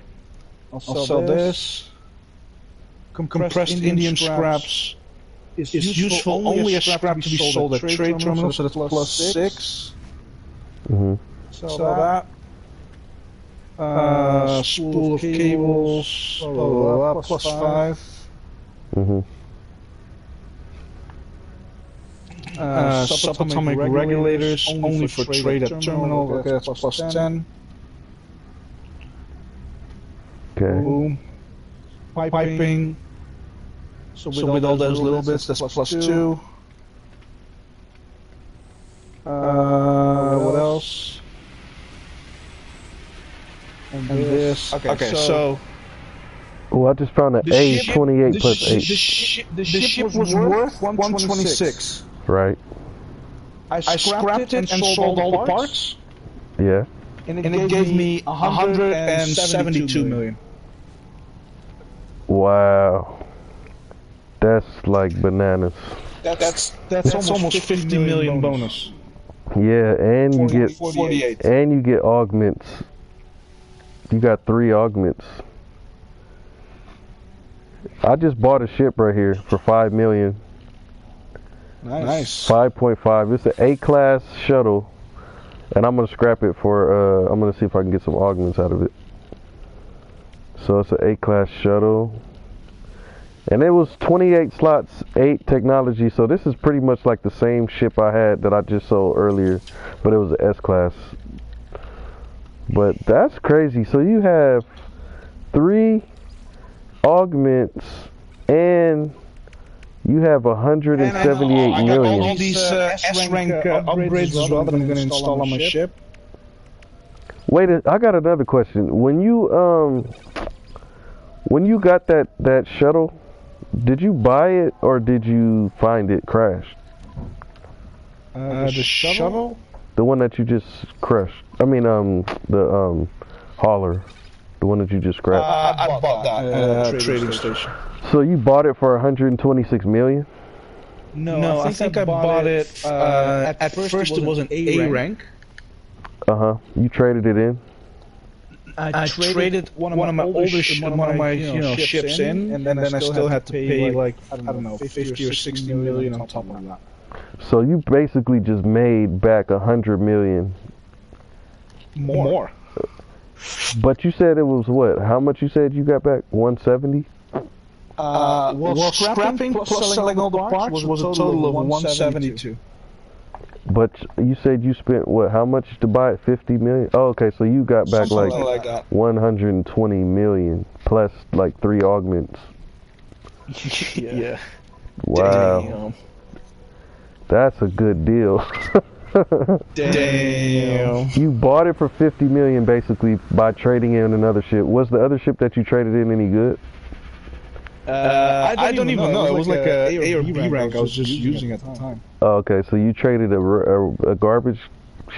I'll sell this. Compressed indium scraps. Is useful only a scrap to be sold at trade terminal, so that's plus 6. Sell that. Spool of cables, blah, blah, blah, plus 5. Subatomic regulators, only for trade at terminal, okay, that's plus 10. Okay. Boom. Piping. So with all those little bits, that's plus 2. What else? And this. Okay, so... Oh, I just found an A28 plus 8. The ship was worth 126. Right. I scrapped it and sold all the parts. Yeah. And it gave me 172 million. Wow. That's like bananas. That's almost 50 million bonus. Yeah, and you get 48. And you get augments. You got 3 augments. I just bought a ship right here for 5 million. Nice. 5.5. It's an A-class shuttle, and I'm gonna scrap it for. I'm gonna see if I can get some augments out of it. So it's an A-class shuttle. And it was 28 slots, 8 technology, so this is pretty much like the same ship I had that I just sold earlier, but it was an S-class. But that's crazy. So you have 3 augments and you have 178 million. All these S-rank upgrades as well that I'm going to install on my ship. Wait, I got another question. When you got that shuttle, did you buy it or did you find it crashed? The shuttle? The one that you just crushed. I mean, the hauler. The one that you just scrapped. I bought that trading station. So you bought it for 126 million? No, I think I bought it. At first, it was an A rank. You traded it in? I traded one of my older ships in, and then I still had to pay like I don't know 50 or 60 million on top of that. So you basically just made back 100 million. More. But you said it was what? How much you said you got back? 170? Well, scrapping plus selling all the parts was a total of 172. But you said you spent what? How much to buy it? 50 million? Oh, okay. So you got back like 120 million plus like 3 augments. Yeah. Wow. Damn. That's a good deal. Damn. You bought it for 50 million basically by trading in another ship. Was the other ship that you traded in any good? I don't even know. It was like a or B rank I was just using at the time. Oh, okay, so you traded a garbage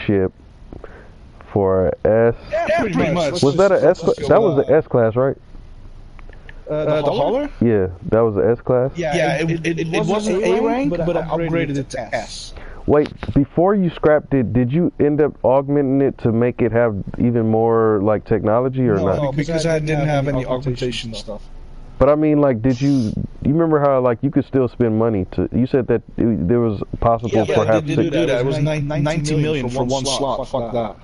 ship for a S. Yeah, pretty much. Was that a S? That was the S class, right? The hauler? Yeah, that was the S class. Yeah, it wasn't A rank, but I upgraded it to S. Wait, before you scrapped it, did you end up augmenting it to make it have even more like technology or not? No, because I didn't have any augmentation stuff. But I mean, like, you remember how like you could still spend money to? You said that there was possible perhaps. Yeah, do that. It was 90 million for one slot. Fuck that.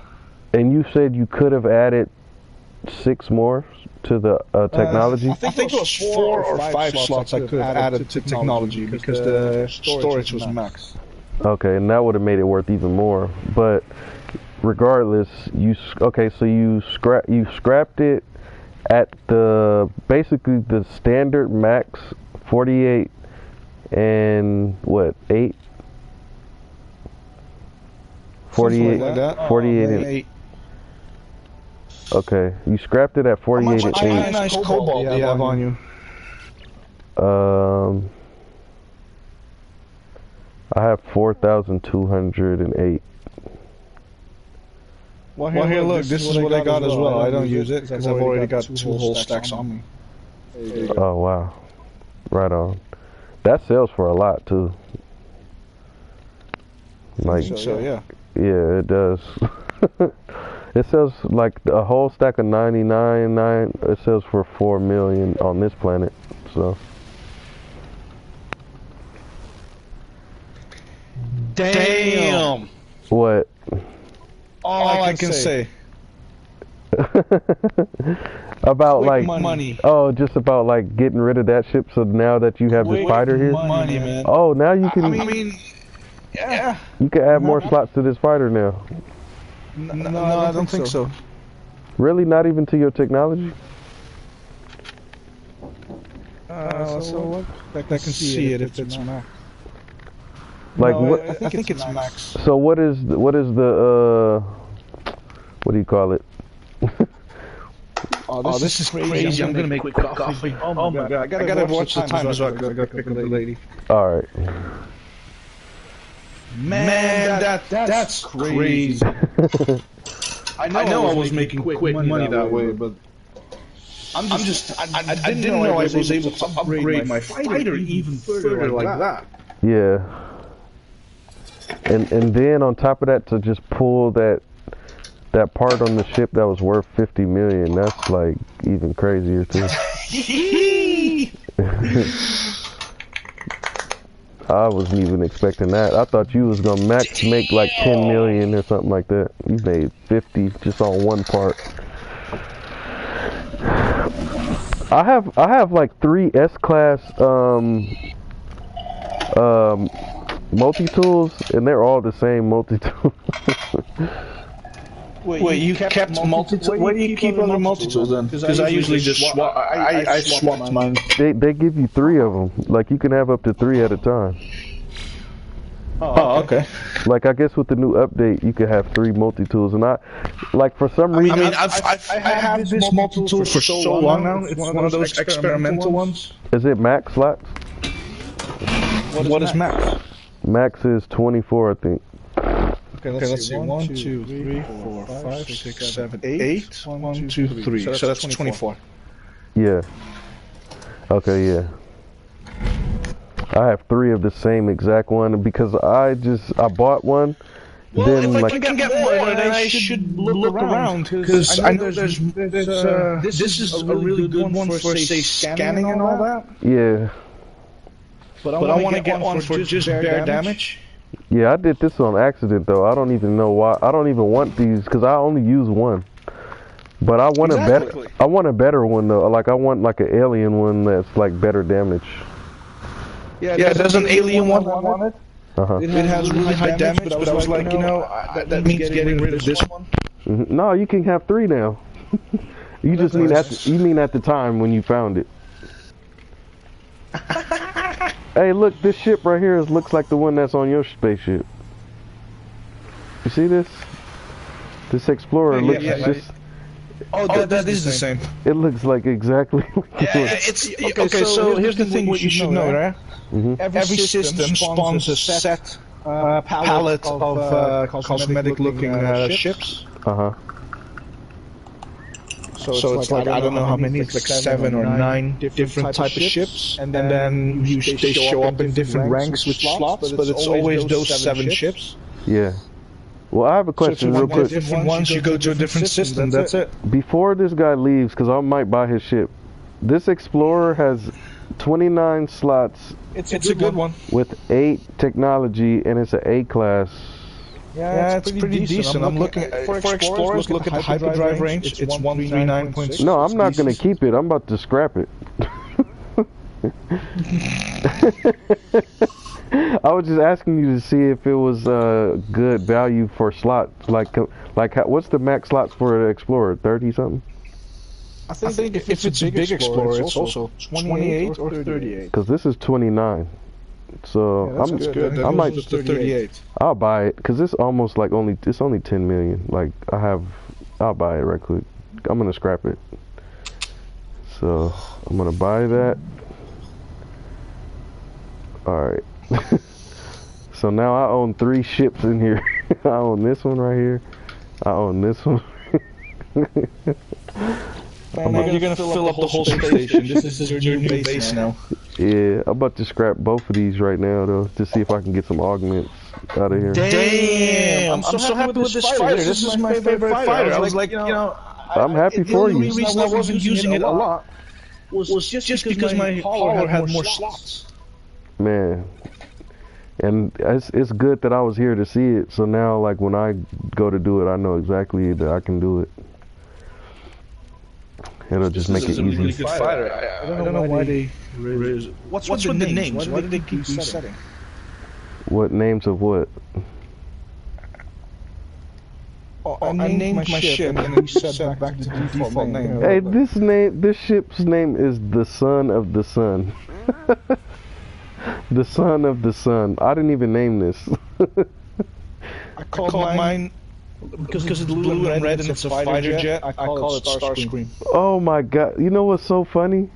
And you said you could have added 6 more to the technology. I think it was 4 or 5 slots I could have added to technology because the storage was max. Okay, and that would have made it worth even more. But regardless, so you scrapped it at basically the standard max 48 and what 8 48 like that. 48 and 8. Okay, you scrapped it at 48 and 8. How much nice cobalt do you have on you? I have 4,208. Well, here, look, this is what I got as well. I don't use it because I've already got 2 whole stacks on me. Oh, wow. Right on. That sells for a lot, too. Like, so, yeah. Yeah, it does. It sells like a whole stack of 99. It sells for 4 million on this planet, so. Damn! What? All I can say. About quick like money. Oh, just about like getting rid of that ship. So now that you have this fighter here. Money, man. Oh, now you can. I mean, yeah. You can add more slots to this fighter now. No, I don't think so. Really, not even to your technology. So I can see it if it's max. Like no, what? I think it's max. So what is the what do you call it? Oh, this is crazy. I'm gonna make quick coffee. Oh my god. I gotta watch the time as well because I gotta pick up the lady. Alright. Man, that's crazy. I know I was making quick money that way, but I didn't know I was able to upgrade my fighter even further like that. Yeah. And then on top of that, to just pull that part on the ship that was worth 50 million, that's like even crazier too. I wasn't even expecting that. I thought you was gonna max make like 10 million or something like that. You made 50 just on one part. I have like 3 S-class multi-tools, and they're all the same multi-tool. Wait, you kept multi-tools? Where do you keep other multi-tools then? Because I usually just swap. I swapped mine. They give you 3 of them. Like you can have up to 3 at a time. Oh, okay. Like I guess with the new update, you could have 3 multi-tools, and like for some reason. I mean, I've had this multi-tool for so long now. It's one of those experimental ones. Is it max slots? What is max? Max is 24, I think. Okay, let's see. 1, 2, 3, 4, 5, 6, 7, 8. 1, 2, 3. So that's 24. Yeah. Okay, yeah. I have 3 of the same exact one because I bought one. Well, then, if like, I can get more, then I should look around because I know this is a really good one for say scanning and all that. Yeah. But I want to get one for just bare damage. Yeah, I did this on accident though. I don't even know why. I don't even want these because I only use one. But I want I want a better one though. Like I want like an alien one that's like better damage. Yeah, there's an alien one I wanted. It has really high damage, but I was like, you know, that means getting rid of this one. No, you can have 3 now. You just mean at the time when you found it. Hey, look, this ship right here looks like the one that's on your spaceship. You see this? This Explorer looks just... Oh, that is the same. It looks like exactly like it's okay, so here's the thing what you should know, right? Every system spawns a set palette of cosmetic-looking ships. So it's like, I don't know how many, it's like 7 or 9 different type of ships, and then they show up in different ranks with slots, but it's always those 7 ships. Yeah. Well, I have a question real quick. Different ones, you go to a different system, that's it. Before this guy leaves, because I might buy his ship, this Explorer has 29 slots. It's a good one. With 8 technology, and it's an A-class. Yeah, it's pretty decent. I'm looking for Explorers, look at the hyperdrive range. It's 139.6. No, I'm not going to keep it. I'm about to scrap it. I was just asking you to see if it was good value for slots. Like what's the max slots for an Explorer? 30 something? I think if it's a big Explorer, it's also 28 or 38. Because this is 29. So yeah, that's good. I might just 38. I'll buy it because it's almost like it's only 10 million. Like I'll buy it right quick. I'm gonna scrap it. So I'm gonna buy that. All right. So now I own 3 ships in here. I own this one right here. I own this one. Man, you're gonna fill up the whole space station. This is your new base now. Yeah, I'm about to scrap both of these right now though, to see if I can get some augments out of here. Damn! I'm so happy with this fighter. This is my favorite fighter. I was like, you know, I'm happy for you. The only reason I wasn't using it a lot was just because my hauler had more slots. Man. And it's good that I was here to see it, so now like when I go to do it, I know exactly that I can do it. It'll just make it easy. Really good fighter. I don't know why they... What's with the names? Why do they keep resetting? What names of what? I named my ship and then you set back to the default name. Hey, this ship's name is the Son of the Sun. The Son of the Sun. I didn't even name this. I called mine because it's blue and red and it's a fighter jet. I call it Starscream. Oh my god! You know what's so funny?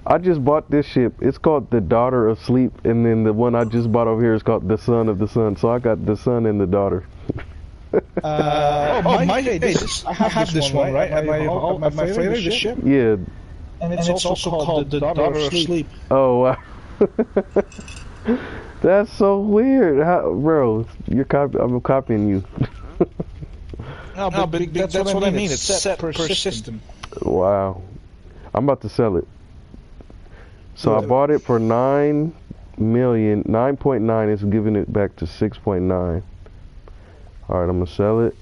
I just bought this ship. It's called the Daughter of Sleep, and then the one I just bought over here is called the Son of the Sun. So I got the son and the daughter. I have this one, right? At my favorite ship. Yeah. And it's also called the Daughter of Sleep. Oh wow. That's so weird. Bro, I'm copying you. No, but that's what I mean. It's set per system. Wow. I'm about to sell it. So I bought it for 9 million. 9.9 is giving it back to 6.9. Alright, I'm gonna sell it.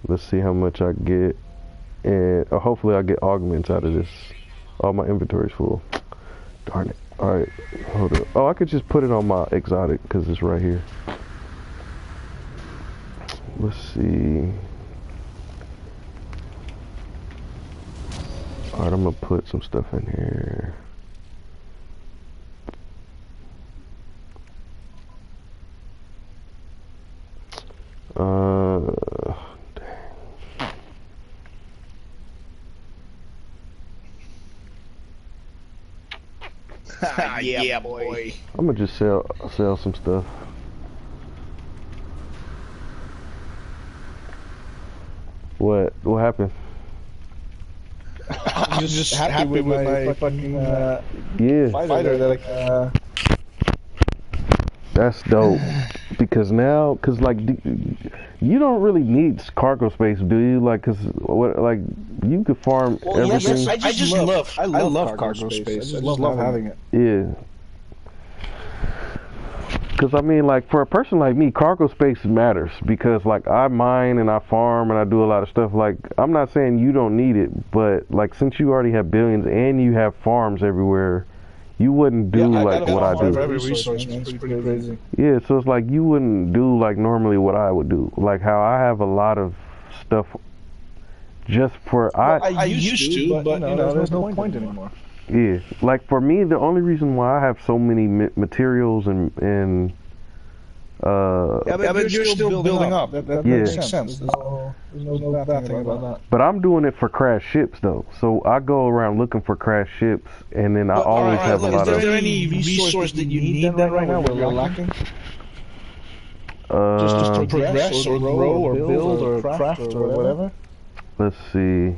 Let's see how much I get. And hopefully I get augments out of this. All my inventory's full. Darn it. Alright, hold up. Oh, I could just put it on my exotic because it's right here. Let's see. Alright, I'm gonna put some stuff in here. Yeah, boy. I'm gonna just sell some stuff. What happened? I'm just happy with my fucking yeah fighter that That's dope. Because now, like, you don't really need cargo space, do you? Like, cause what, like, you could farm everything. Yes, I love cargo space. I just love having it. Yeah. Cause I mean, like, for a person like me, cargo space matters because, like, I mine and I farm and I do a lot of stuff. Like, I'm not saying you don't need it, but like, since you already have billions and you have farms everywhere, you wouldn't do like what I do. Every resource, man. It's pretty crazy. Yeah, so it's like you wouldn't do like normally what I would do. Like how I have a lot of stuff just for I used to, but you know, there's no point anymore. Yeah, like for me, the only reason why I have so many materials and but you're still building up. That yeah. makes sense. There's no bad thing about that. But I'm doing it for crash ships though, so I go around looking for crash ships, and then I always have a lot of. Is there any resource that you need that right now? Where you're lacking? Just to progress or grow or build or craft or whatever. Let's see.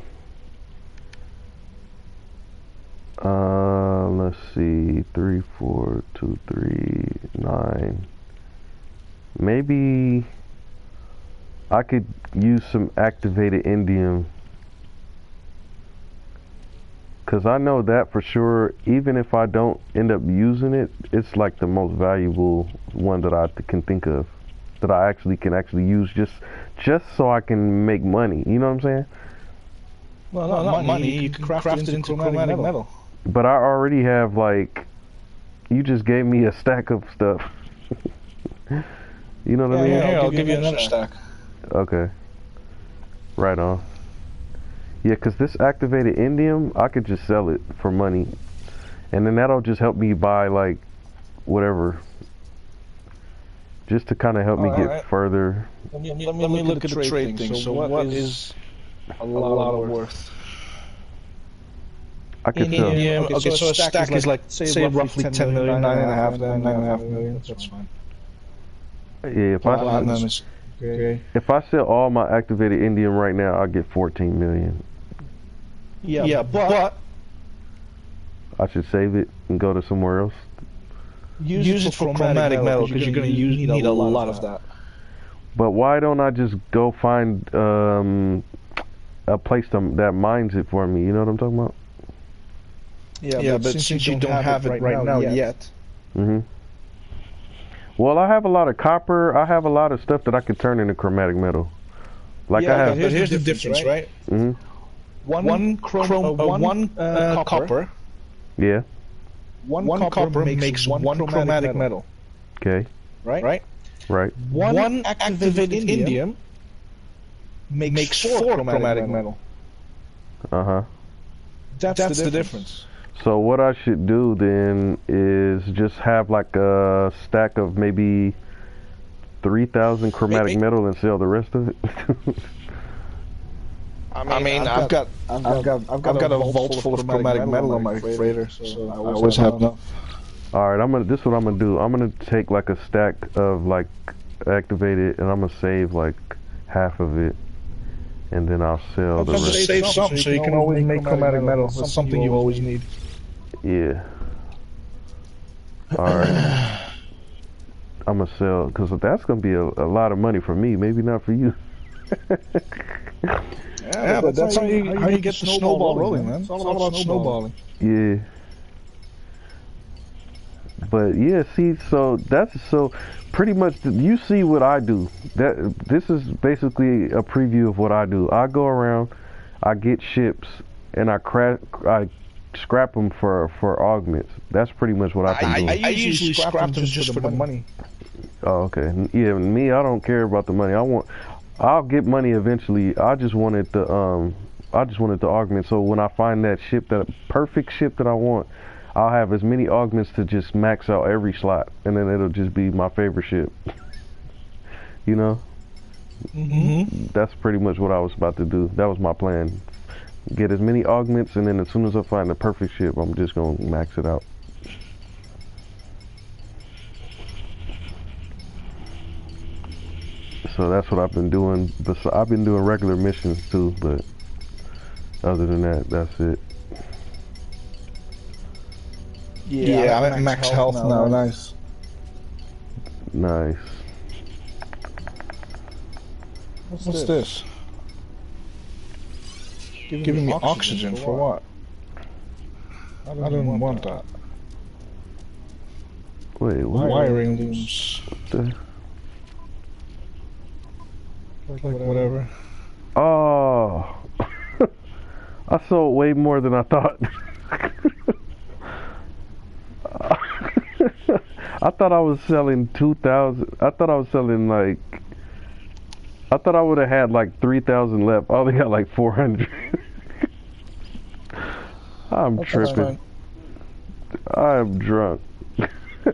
Let's see. 3, 4, 2, 3, 9. Maybe I could use some activated indium, because I know that for sure, even if I don't end up using it, it's like the most valuable one that I can think of, that I can actually use just so I can make money. You know what I'm saying? Well, not money. You can craft it into chromatic metal. But I already have, like, you just gave me a stack of stuff. You know what I mean? Yeah, I'll give you another stack. Okay. Right on. Yeah, because this activated indium, I could just sell it for money. And then that'll just help me buy, like, whatever. Just to kind of help me get further. Let me look at the trade thing. So what is a lot of worth? I could sell. Okay, so a stack is like, say roughly 10 million, 9.5 million. That's fine. Yeah, if I sell all my activated indium right now, I'll get 14 million. Yeah, but I should save it and go to somewhere else. Use it for chromatic metal because you're going to need a lot of that. But why don't I just go find a place that mines it for me? You know what I'm talking about? Yeah, but since you don't have it right now yet. Mm-hmm. Well, I have a lot of copper. I have a lot of stuff that I could turn into chromatic metal. Like I have. But here's the difference, right? Mm-hmm. One copper. Yeah. One copper makes one chromatic metal. Okay. Right. One activated indium makes 4 chromatic metal. Uh-huh. That's the difference. So what I should do then is just have like a stack of maybe 3,000 chromatic metal and sell the rest of it. I mean, I've got a vault full of chromatic metal on my freighter, so I always have enough. All right, this is what I'm gonna do. I'm gonna take like a stack of like activated, and I'm gonna save like half of it, and then I'll sell the rest. Save something so you can always make chromatic metal. That's something you always need. Yeah. All right. I'm gonna sell, because that's gonna be a lot of money for me. Maybe not for you. Yeah, but that's how you get the snowball rolling, man. It's all about snowballing. Yeah. But yeah, see, so pretty much you see what I do. This is basically a preview of what I do. I go around, I get ships, and I scrap them for augments. That's pretty much what I've been doing. I usually scrap them just for the money. Oh, okay. Yeah, me, I don't care about the money. I'll get money eventually. I just wanted the augment. So when I find that ship, that perfect ship that I want, I'll have as many augments to just max out every slot, and then it'll just be my favorite ship. You know? That's pretty much what I was about to do. That was my plan. Get as many augments, and then as soon as I find the perfect ship, I'm just gonna max it out. So that's what I've been doing. I've been doing regular missions too, but other than that, that's it. Yeah, I'm at max health now. Nice. Nice. What's this? Giving me oxygen for what? I don't want that. Wait, what? Wiring looms. Like whatever. Oh, I sold way more than I thought. I thought I was selling 2,000. I thought I was selling like. I thought I would have had like 3,000 left. I only got like 400. I'm tripping. I'm drunk.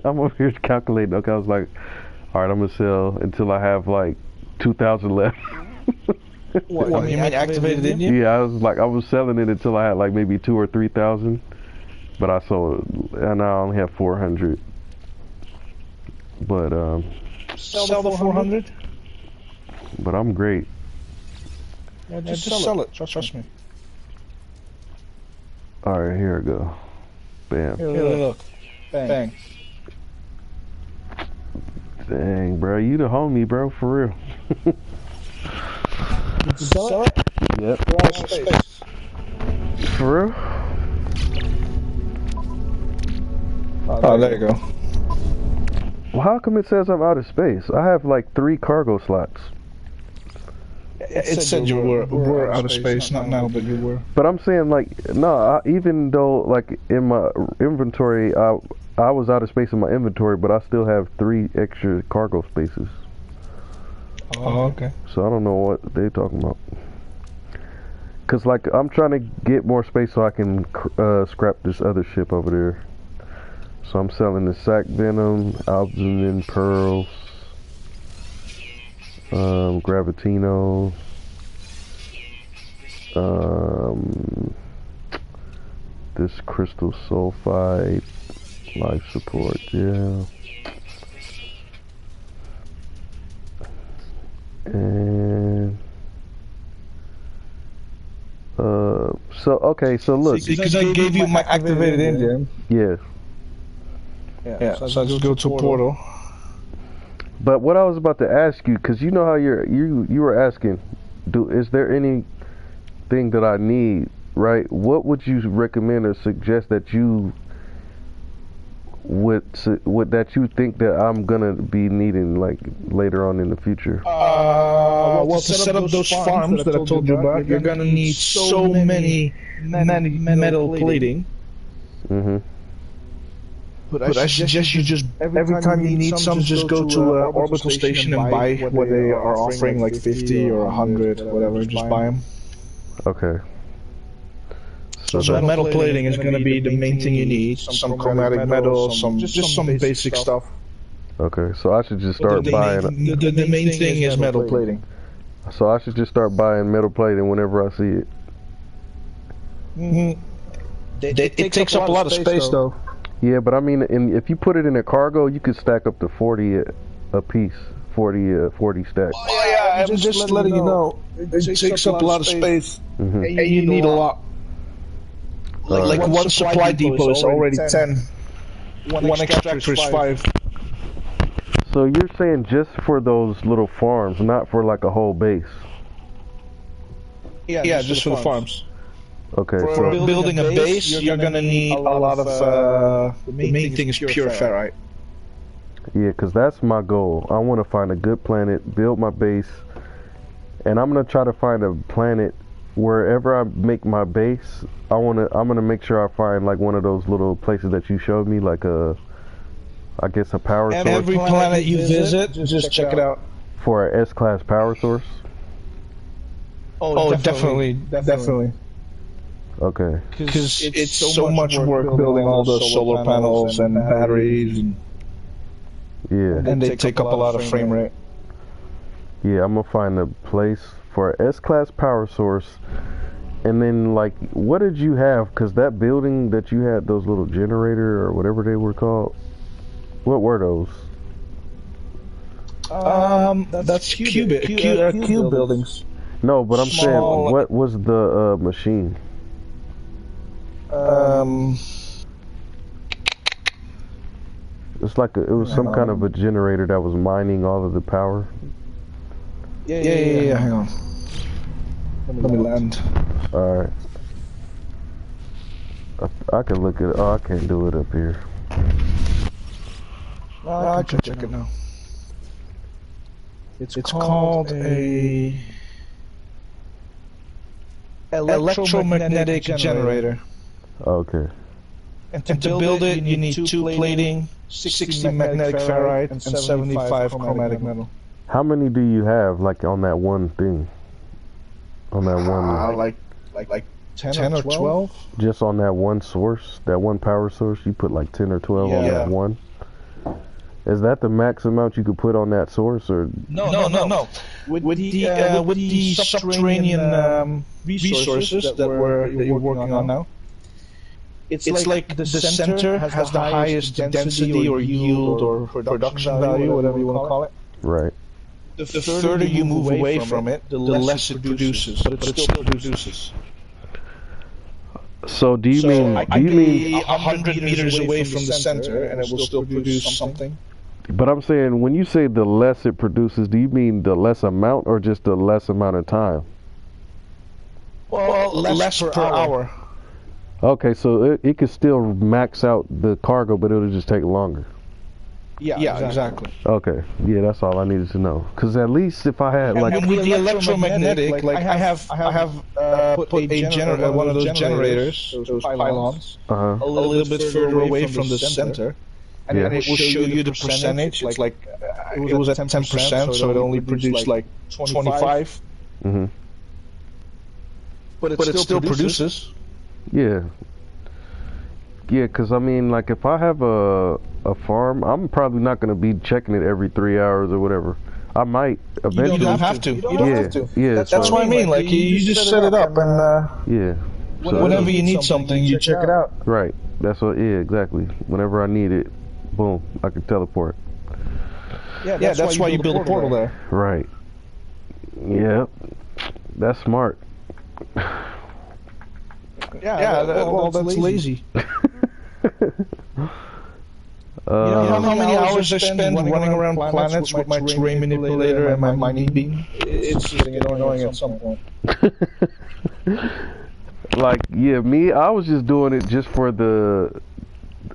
I'm over here calculating. Okay, I was like, all right, I'm gonna sell until I have like 2,000 left. What, you mean activated in you? Yeah, I was selling it until I had like maybe 2,000 or 3,000, but I sold it, and I only have 400. But sell the 400. But I'm great. Yeah, just sell it. Trust me. All right, here I go. Bam. Here, look. Bang. Dang, bro, you the homie, bro, for real. Did you sell it? Yep. Space. For real? Oh, there you go. Well, how come it says I'm out of space? I have like 3 cargo slots. It said you were out of space, not now, but you were. But I'm saying like, no, even though like in my inventory, I was out of space in my inventory, but I still have 3 extra cargo spaces. Oh, okay. So I don't know what they're talking about. Cause like I'm trying to get more space so I can scrap this other ship over there. So I'm selling the sac venom, albumin pearls, gravitino, this crystal sulfide, life support, yeah. And so okay, so look, because I gave you my activated engine. Yeah. Yeah. So I just go to portal. But what I was about to ask you, because you know how you were asking, is there anything that I need, right? What would you recommend or suggest that you would that you think that I'm gonna be needing like later on in the future? Well, to set up those farms that I told you about, you're gonna need so many metal plating. But I suggest you just every time you need some, just go to an orbital station and buy what they are offering, like 50 or 100, whatever. Just buy them. Okay. So that metal plating is going to be the main thing you need. Some chromatic metal, just some basic stuff. Okay, so I should just start buying. The main thing is metal plating. So I should just start buying metal plating whenever I see it. It takes up a lot of space, though. Yeah, but I mean, if you put it in a cargo, you could stack up to 40 a piece, 40 stacks. Oh yeah, I'm just letting you know. It takes up a lot of space, and you need a lot. Like one supply depot is already 10. One extractor is 5. So you're saying just for those little farms, not for like a whole base? Yeah, just for the farms. Okay. For building a base, you're gonna need a lot of. The main thing is pure ferrite. Yeah, because that's my goal. I want to find a good planet, build my base, and I'm gonna try to find a planet wherever I make my base. I'm gonna make sure I find like one of those little places that you showed me, like I guess a power source. Every planet you visit, just check it out. For an S-class power source. Oh, definitely. Okay. Because it's so much work building all the solar panels and batteries, and they take up a lot of frame rate. Yeah, I'm gonna find a place for an S-class power source, and then like, what did you have? Because that building that you had, those little generator or whatever they were called, what were those? That's cube buildings. No, but I'm saying, what was the machine? It's like it was some kind of a generator that was mining all of the power. Yeah. Hang on. Let me land. All right. I can look at it. Oh, I can't do it up here. I can check it now. It's called a electromagnetic generator. Okay. And to build it, you need 2 plating, 60 magnetic ferrite, and 75 chromatic metal. How many do you have, like, on that one thing? On that one... like 10 or 12? Just on that one source? That one power source? You put like 10 or 12 on that one? Is that the max amount you could put on that source, or...? No. With the subterranean resources that you're working on now, it's like the center has the highest density or yield or production value, whatever you want to call it. Right. The further you move away from it, the less it produces, but it still produces. So do you mean... I could be 100 meters away from the center, and it will still produce something. But I'm saying, when you say the less it produces, do you mean the less amount or just the less amount of time? Well, less per hour. Okay, so it could still max out the cargo, but it'll just take longer. Yeah, exactly. Okay, yeah, that's all I needed to know. Because at least if I had like... And with the electromagnetic, like I have put one of those generators, those pylons, a little bit further away from the center. And it will show you the percentage. It's like it was at 10%, so it only produced like 25. Mm-hmm. But it still produces. Yeah. Yeah, because I mean, like, if I have a farm, I'm probably not going to be checking it every 3 hours or whatever. I might eventually. You don't have to. You don't have to. Yeah, that's what I mean. Like, you just set it up and yeah. So whenever you need something, you check it out. Right. That's what. Yeah, exactly. Whenever I need it, boom, I can teleport. Yeah, that's why you build a portal there. Right. Yeah, that's smart. Well, that's lazy. You know how many hours I spend running around planets with my terrain manipulator and my mining beam? It's just annoying at some point. Like, yeah, me, I was just doing it just for the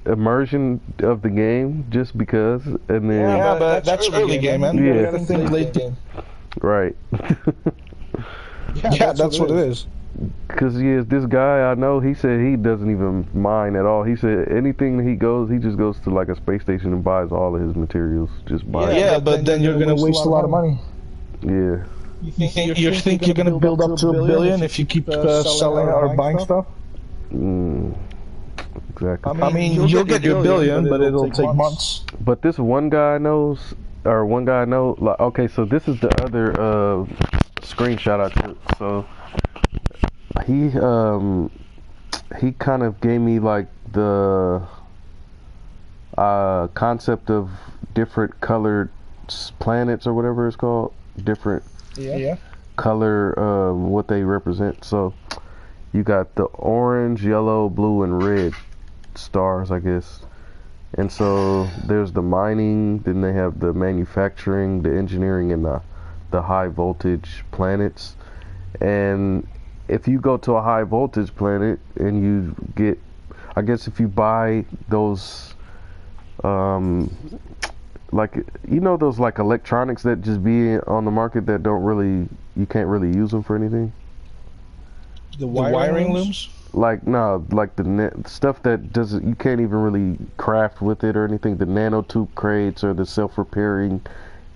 immersion of the game, just because, and then... Yeah, but that's early game, man. Yeah. You gotta think late game. Right. Yeah, that's what it is. Because, yeah, this guy I know, he said he doesn't even mind at all. He said anything that he just goes to like a space station and buys all of his materials. Just buy it. But then you're going to waste a lot of money. Yeah. You think you're going to build up to $1 billion if you keep selling or buying stuff? Exactly. I mean, you'll get your $1 billion, but it'll take months. But this one guy I know, like, okay, so this is the other screenshot I took. So he kind of gave me like the concept of different colored planets or whatever it's called, different color, what they represent. So you got the orange, yellow, blue, and red stars, I guess. And so there's the mining, then they have the manufacturing, the engineering, and the high voltage planets. And if you go to a high voltage planet and you get, I guess if you buy those, like, you know, those like electronics that just be on the market that don't really, you can't really use them for anything. The wiring looms? Like, no, like the stuff that doesn't, you can't even really craft with it or anything. The nanotube crates or the self-repairing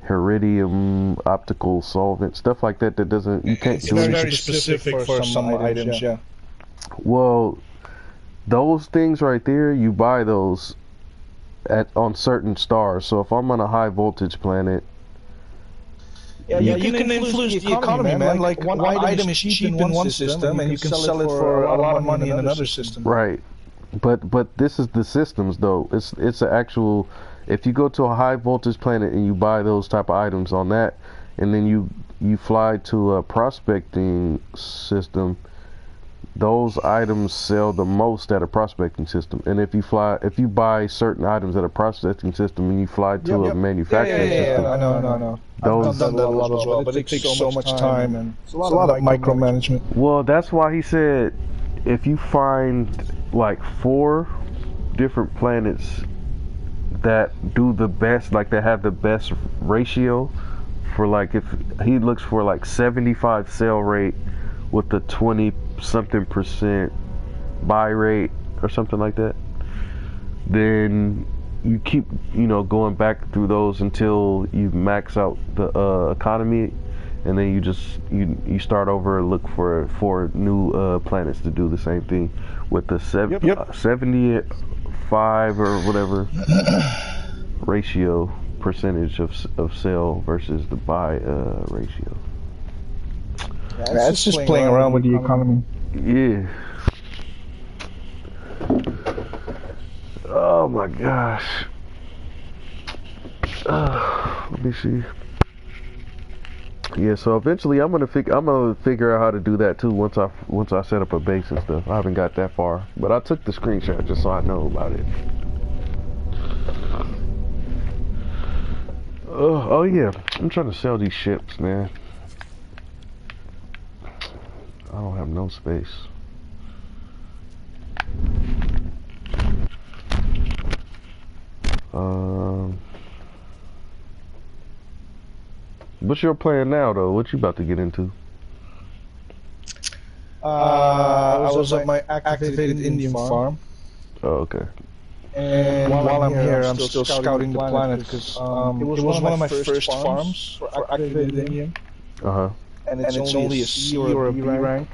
Iridium, optical solvent, stuff like that. That doesn't, you can't do It's anything. very specific for some items, yeah. Well, those things right there, you buy those on certain stars. So if I'm on a high voltage planet, yeah, you can influence the economy, man. Like one item is cheap in one system, and you can sell it for a lot of money in another system. Right. But this is the systems though. It's an actual. If you go to a high voltage planet and you buy those type of items on that, and then you fly to a prospecting system, those items sell the most at a prospecting system. And if you buy certain items at a prospecting system and you fly to a manufacturing system, I know. I've done that a lot as well, but it takes so much time and it's a lot of micromanagement. Well, that's why he said if you find like 4 different planets that do the best, like they have the best ratio for, like, if he looks for like 75 sell rate with the 20 something % buy rate or something like that, then you keep going back through those until you max out the economy, and then you start over and look for new planets to do the same thing with the 75 or whatever ratio percentage of sell versus the buy ratio. Yeah, it's just playing around with the economy. Yeah. Oh my gosh. Let me see. Yeah, so eventually I'm gonna figure out how to do that too once I set up a base and stuff. I haven't got that far, but I took the screenshot just so I know about it. Oh yeah, I'm trying to sell these ships, man. I don't have no space. What's your plan now, though? What you about to get into? I was at my activated Indian farm. Oh, okay. And while I'm here, I'm still scouting the planet because it was one of my first farms for activated Indian. And it's only a C or a B rank.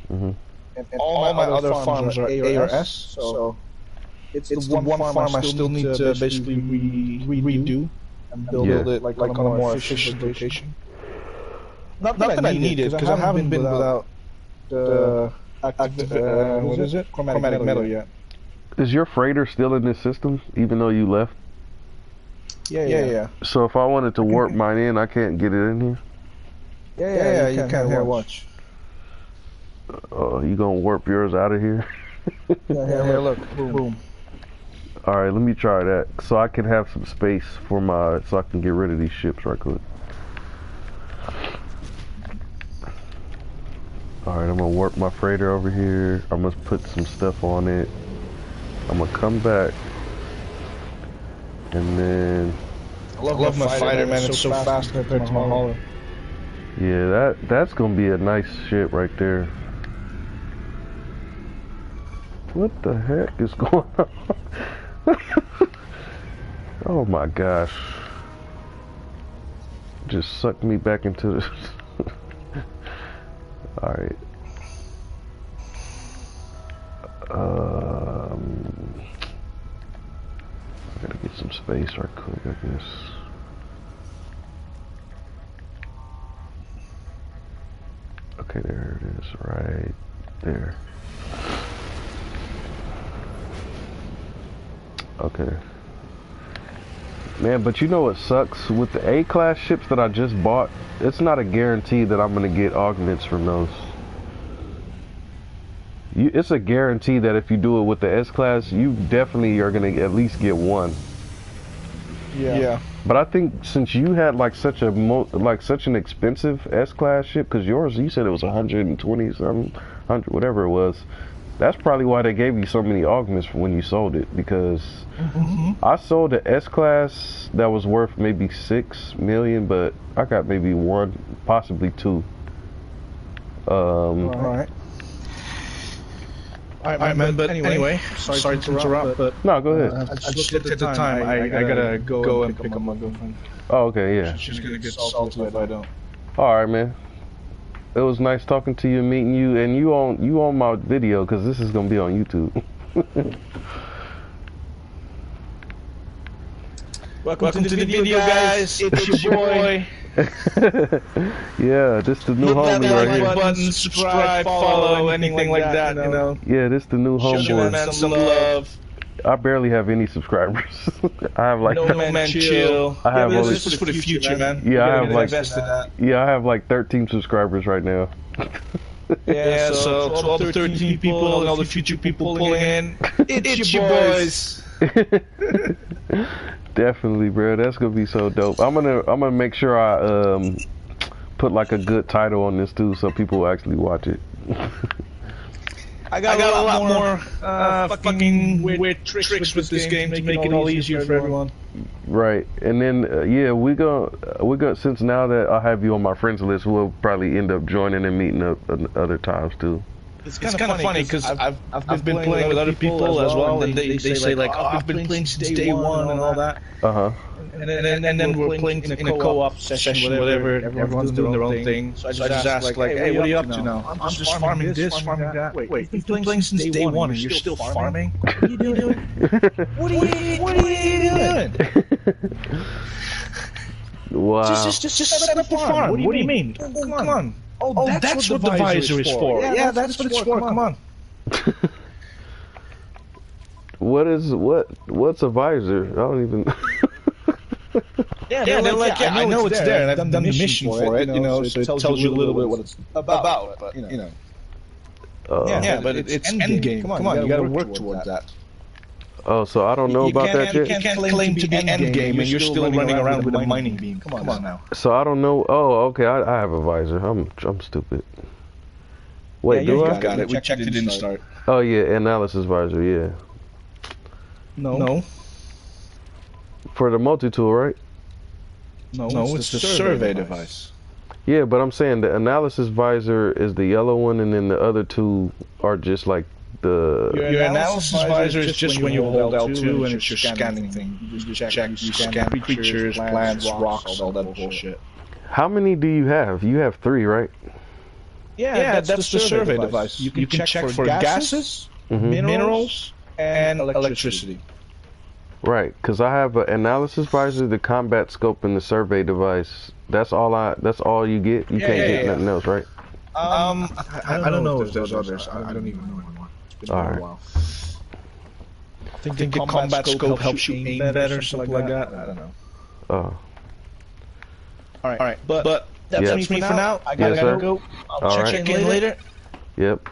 Mm-hmm. And all my other farms are A or S, so it's the one farm I still need to basically redo and build it like on a more efficient location. Not that I need it, because I haven't been without the what is it? Chromatic metal yet. Is your freighter still in this system, even though you left? Yeah. So if I wanted to warp mine in, I can't get it in here? Yeah, you can. Here, watch. Oh, you gonna warp yours out of here? Here, look. Boom. Alright, let me try that. So I can have some space for so I can get rid of these ships right quick. Alright, I'm gonna warp my freighter over here. I'm gonna put some stuff on it. I'm gonna come back. And then... I love my fighter, man. It's so fast compared to my hauler. Yeah, that's gonna be a nice ship right there. What the heck is going on? Oh my gosh. Just sucked me back into this. Alright. I gotta get some space right quick, I guess. Okay, there it is, right there. Okay. Man, but you know what sucks? With the A-class ships that I just bought, it's not a guarantee that I'm gonna get augments from those. It's a guarantee that if you do it with the S-class, you definitely are gonna at least get one. Yeah. But I think since you had like such an expensive S-class ship, because yours, you said it was 120 something, 100 whatever it was. That's probably why they gave you so many augments when you sold it, because I sold the S-class that was worth maybe 6 million, but I got maybe 1, possibly 2. Alright. Alright, man, but anyway, sorry to interrupt, but... No, go ahead. I just looked at the time. I gotta go and pick up my girlfriend. Oh, okay, yeah. She's gonna get salty if I don't. Alright, man. It was nice talking to you, meeting you, and you on my video, because this is gonna be on YouTube. Welcome to the video, guys. It's your boy. Yeah, this the new homie right here. Button, subscribe, follow, anything like that, you know. Yeah, this the new homeboy. Show man some love. I barely have any subscribers. I have like no man chill. I have only, this is for the future, man. Yeah, I have like I have like 13 subscribers right now. Yeah, so to all the 13 people and all the future people pulling in, it's your boys. Definitely, bro. That's gonna be so dope. I'm gonna make sure I put like a good title on this too, so people will actually watch it. I got a lot more fucking weird tricks with this game to make it all easier for everyone. Right, and then yeah, we go since now that I have you on my friends list, we'll probably end up joining and meeting up other times too. It's kind of funny because I've been playing with other people as well, and they say like, oh, I've been playing since day one and all that. And then we're playing in a co-op session, whatever. Everyone's doing their own thing. So I just ask like, hey, what are you up to now? I'm just farming this, farming that. Wait, you've been playing since day one and you're still farming? What are you doing? What are you doing? Wow. Just set up a farm. What do you mean? Come on. Oh, that's what the visor is for. Yeah, that's what it's for. Come on. What's a visor? I don't even. Yeah, they're like, I know it's there, and I've done the mission for it, you know, so it tells you a little bit what it's about, but, you know. Yeah, but it's end game. Come on, you gotta work towards that. Oh, so I don't know about that yet? You can't claim to be end game, and you're still running around with a mining beam. Come on now. So I don't know. Oh, okay, I have a visor. I'm stupid. Wait, do I? You got it. We checked it in the start. Oh, yeah, analysis visor, yeah. No. For the multi-tool, right? No, it's the survey device. Yeah, but I'm saying the analysis visor is the yellow one, and then the other two are just like the... Your analysis visor is just when you hold L2 and it's your scanning thing. You scan creatures, plants, rocks, all that bullshit. How many do you have? You have 3, right? Yeah, that's the survey device. You can check for gases, minerals, and electricity. Right, because I have an analysis visor, the combat scope, and the survey device. That's all you get? You can't get nothing else, right? I don't know if there's others. I don't even know anymore. It's been a while. I think the combat scope helps you aim better, something like that. I don't know. Oh. Alright, but that's me for now. I gotta go. I'll check in later. Yep.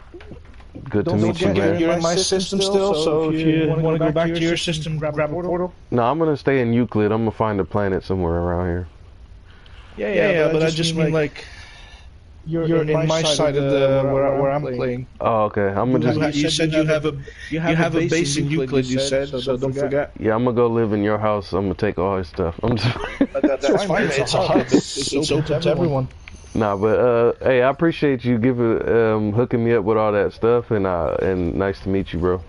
Good to meet you, man. You're in my system still, so if you want to go back to your system, grab a portal. No, I'm gonna stay in Euclid. I'm gonna find a planet somewhere around here. Yeah, but I just mean like you're in my side of the where I'm playing. Oh, okay. I'm gonna just. You said you have a base in Euclid. You said, so don't forget. Yeah, I'm gonna go live in your house. I'm gonna take all his stuff. I'm just. That's fine. It's a hub. It's open to everyone. Nah, but hey, I appreciate you hooking me up with all that stuff, and nice to meet you, bro.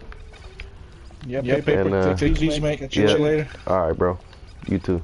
Yep. Take it easy, mate. Catch you later. All right, bro. You too.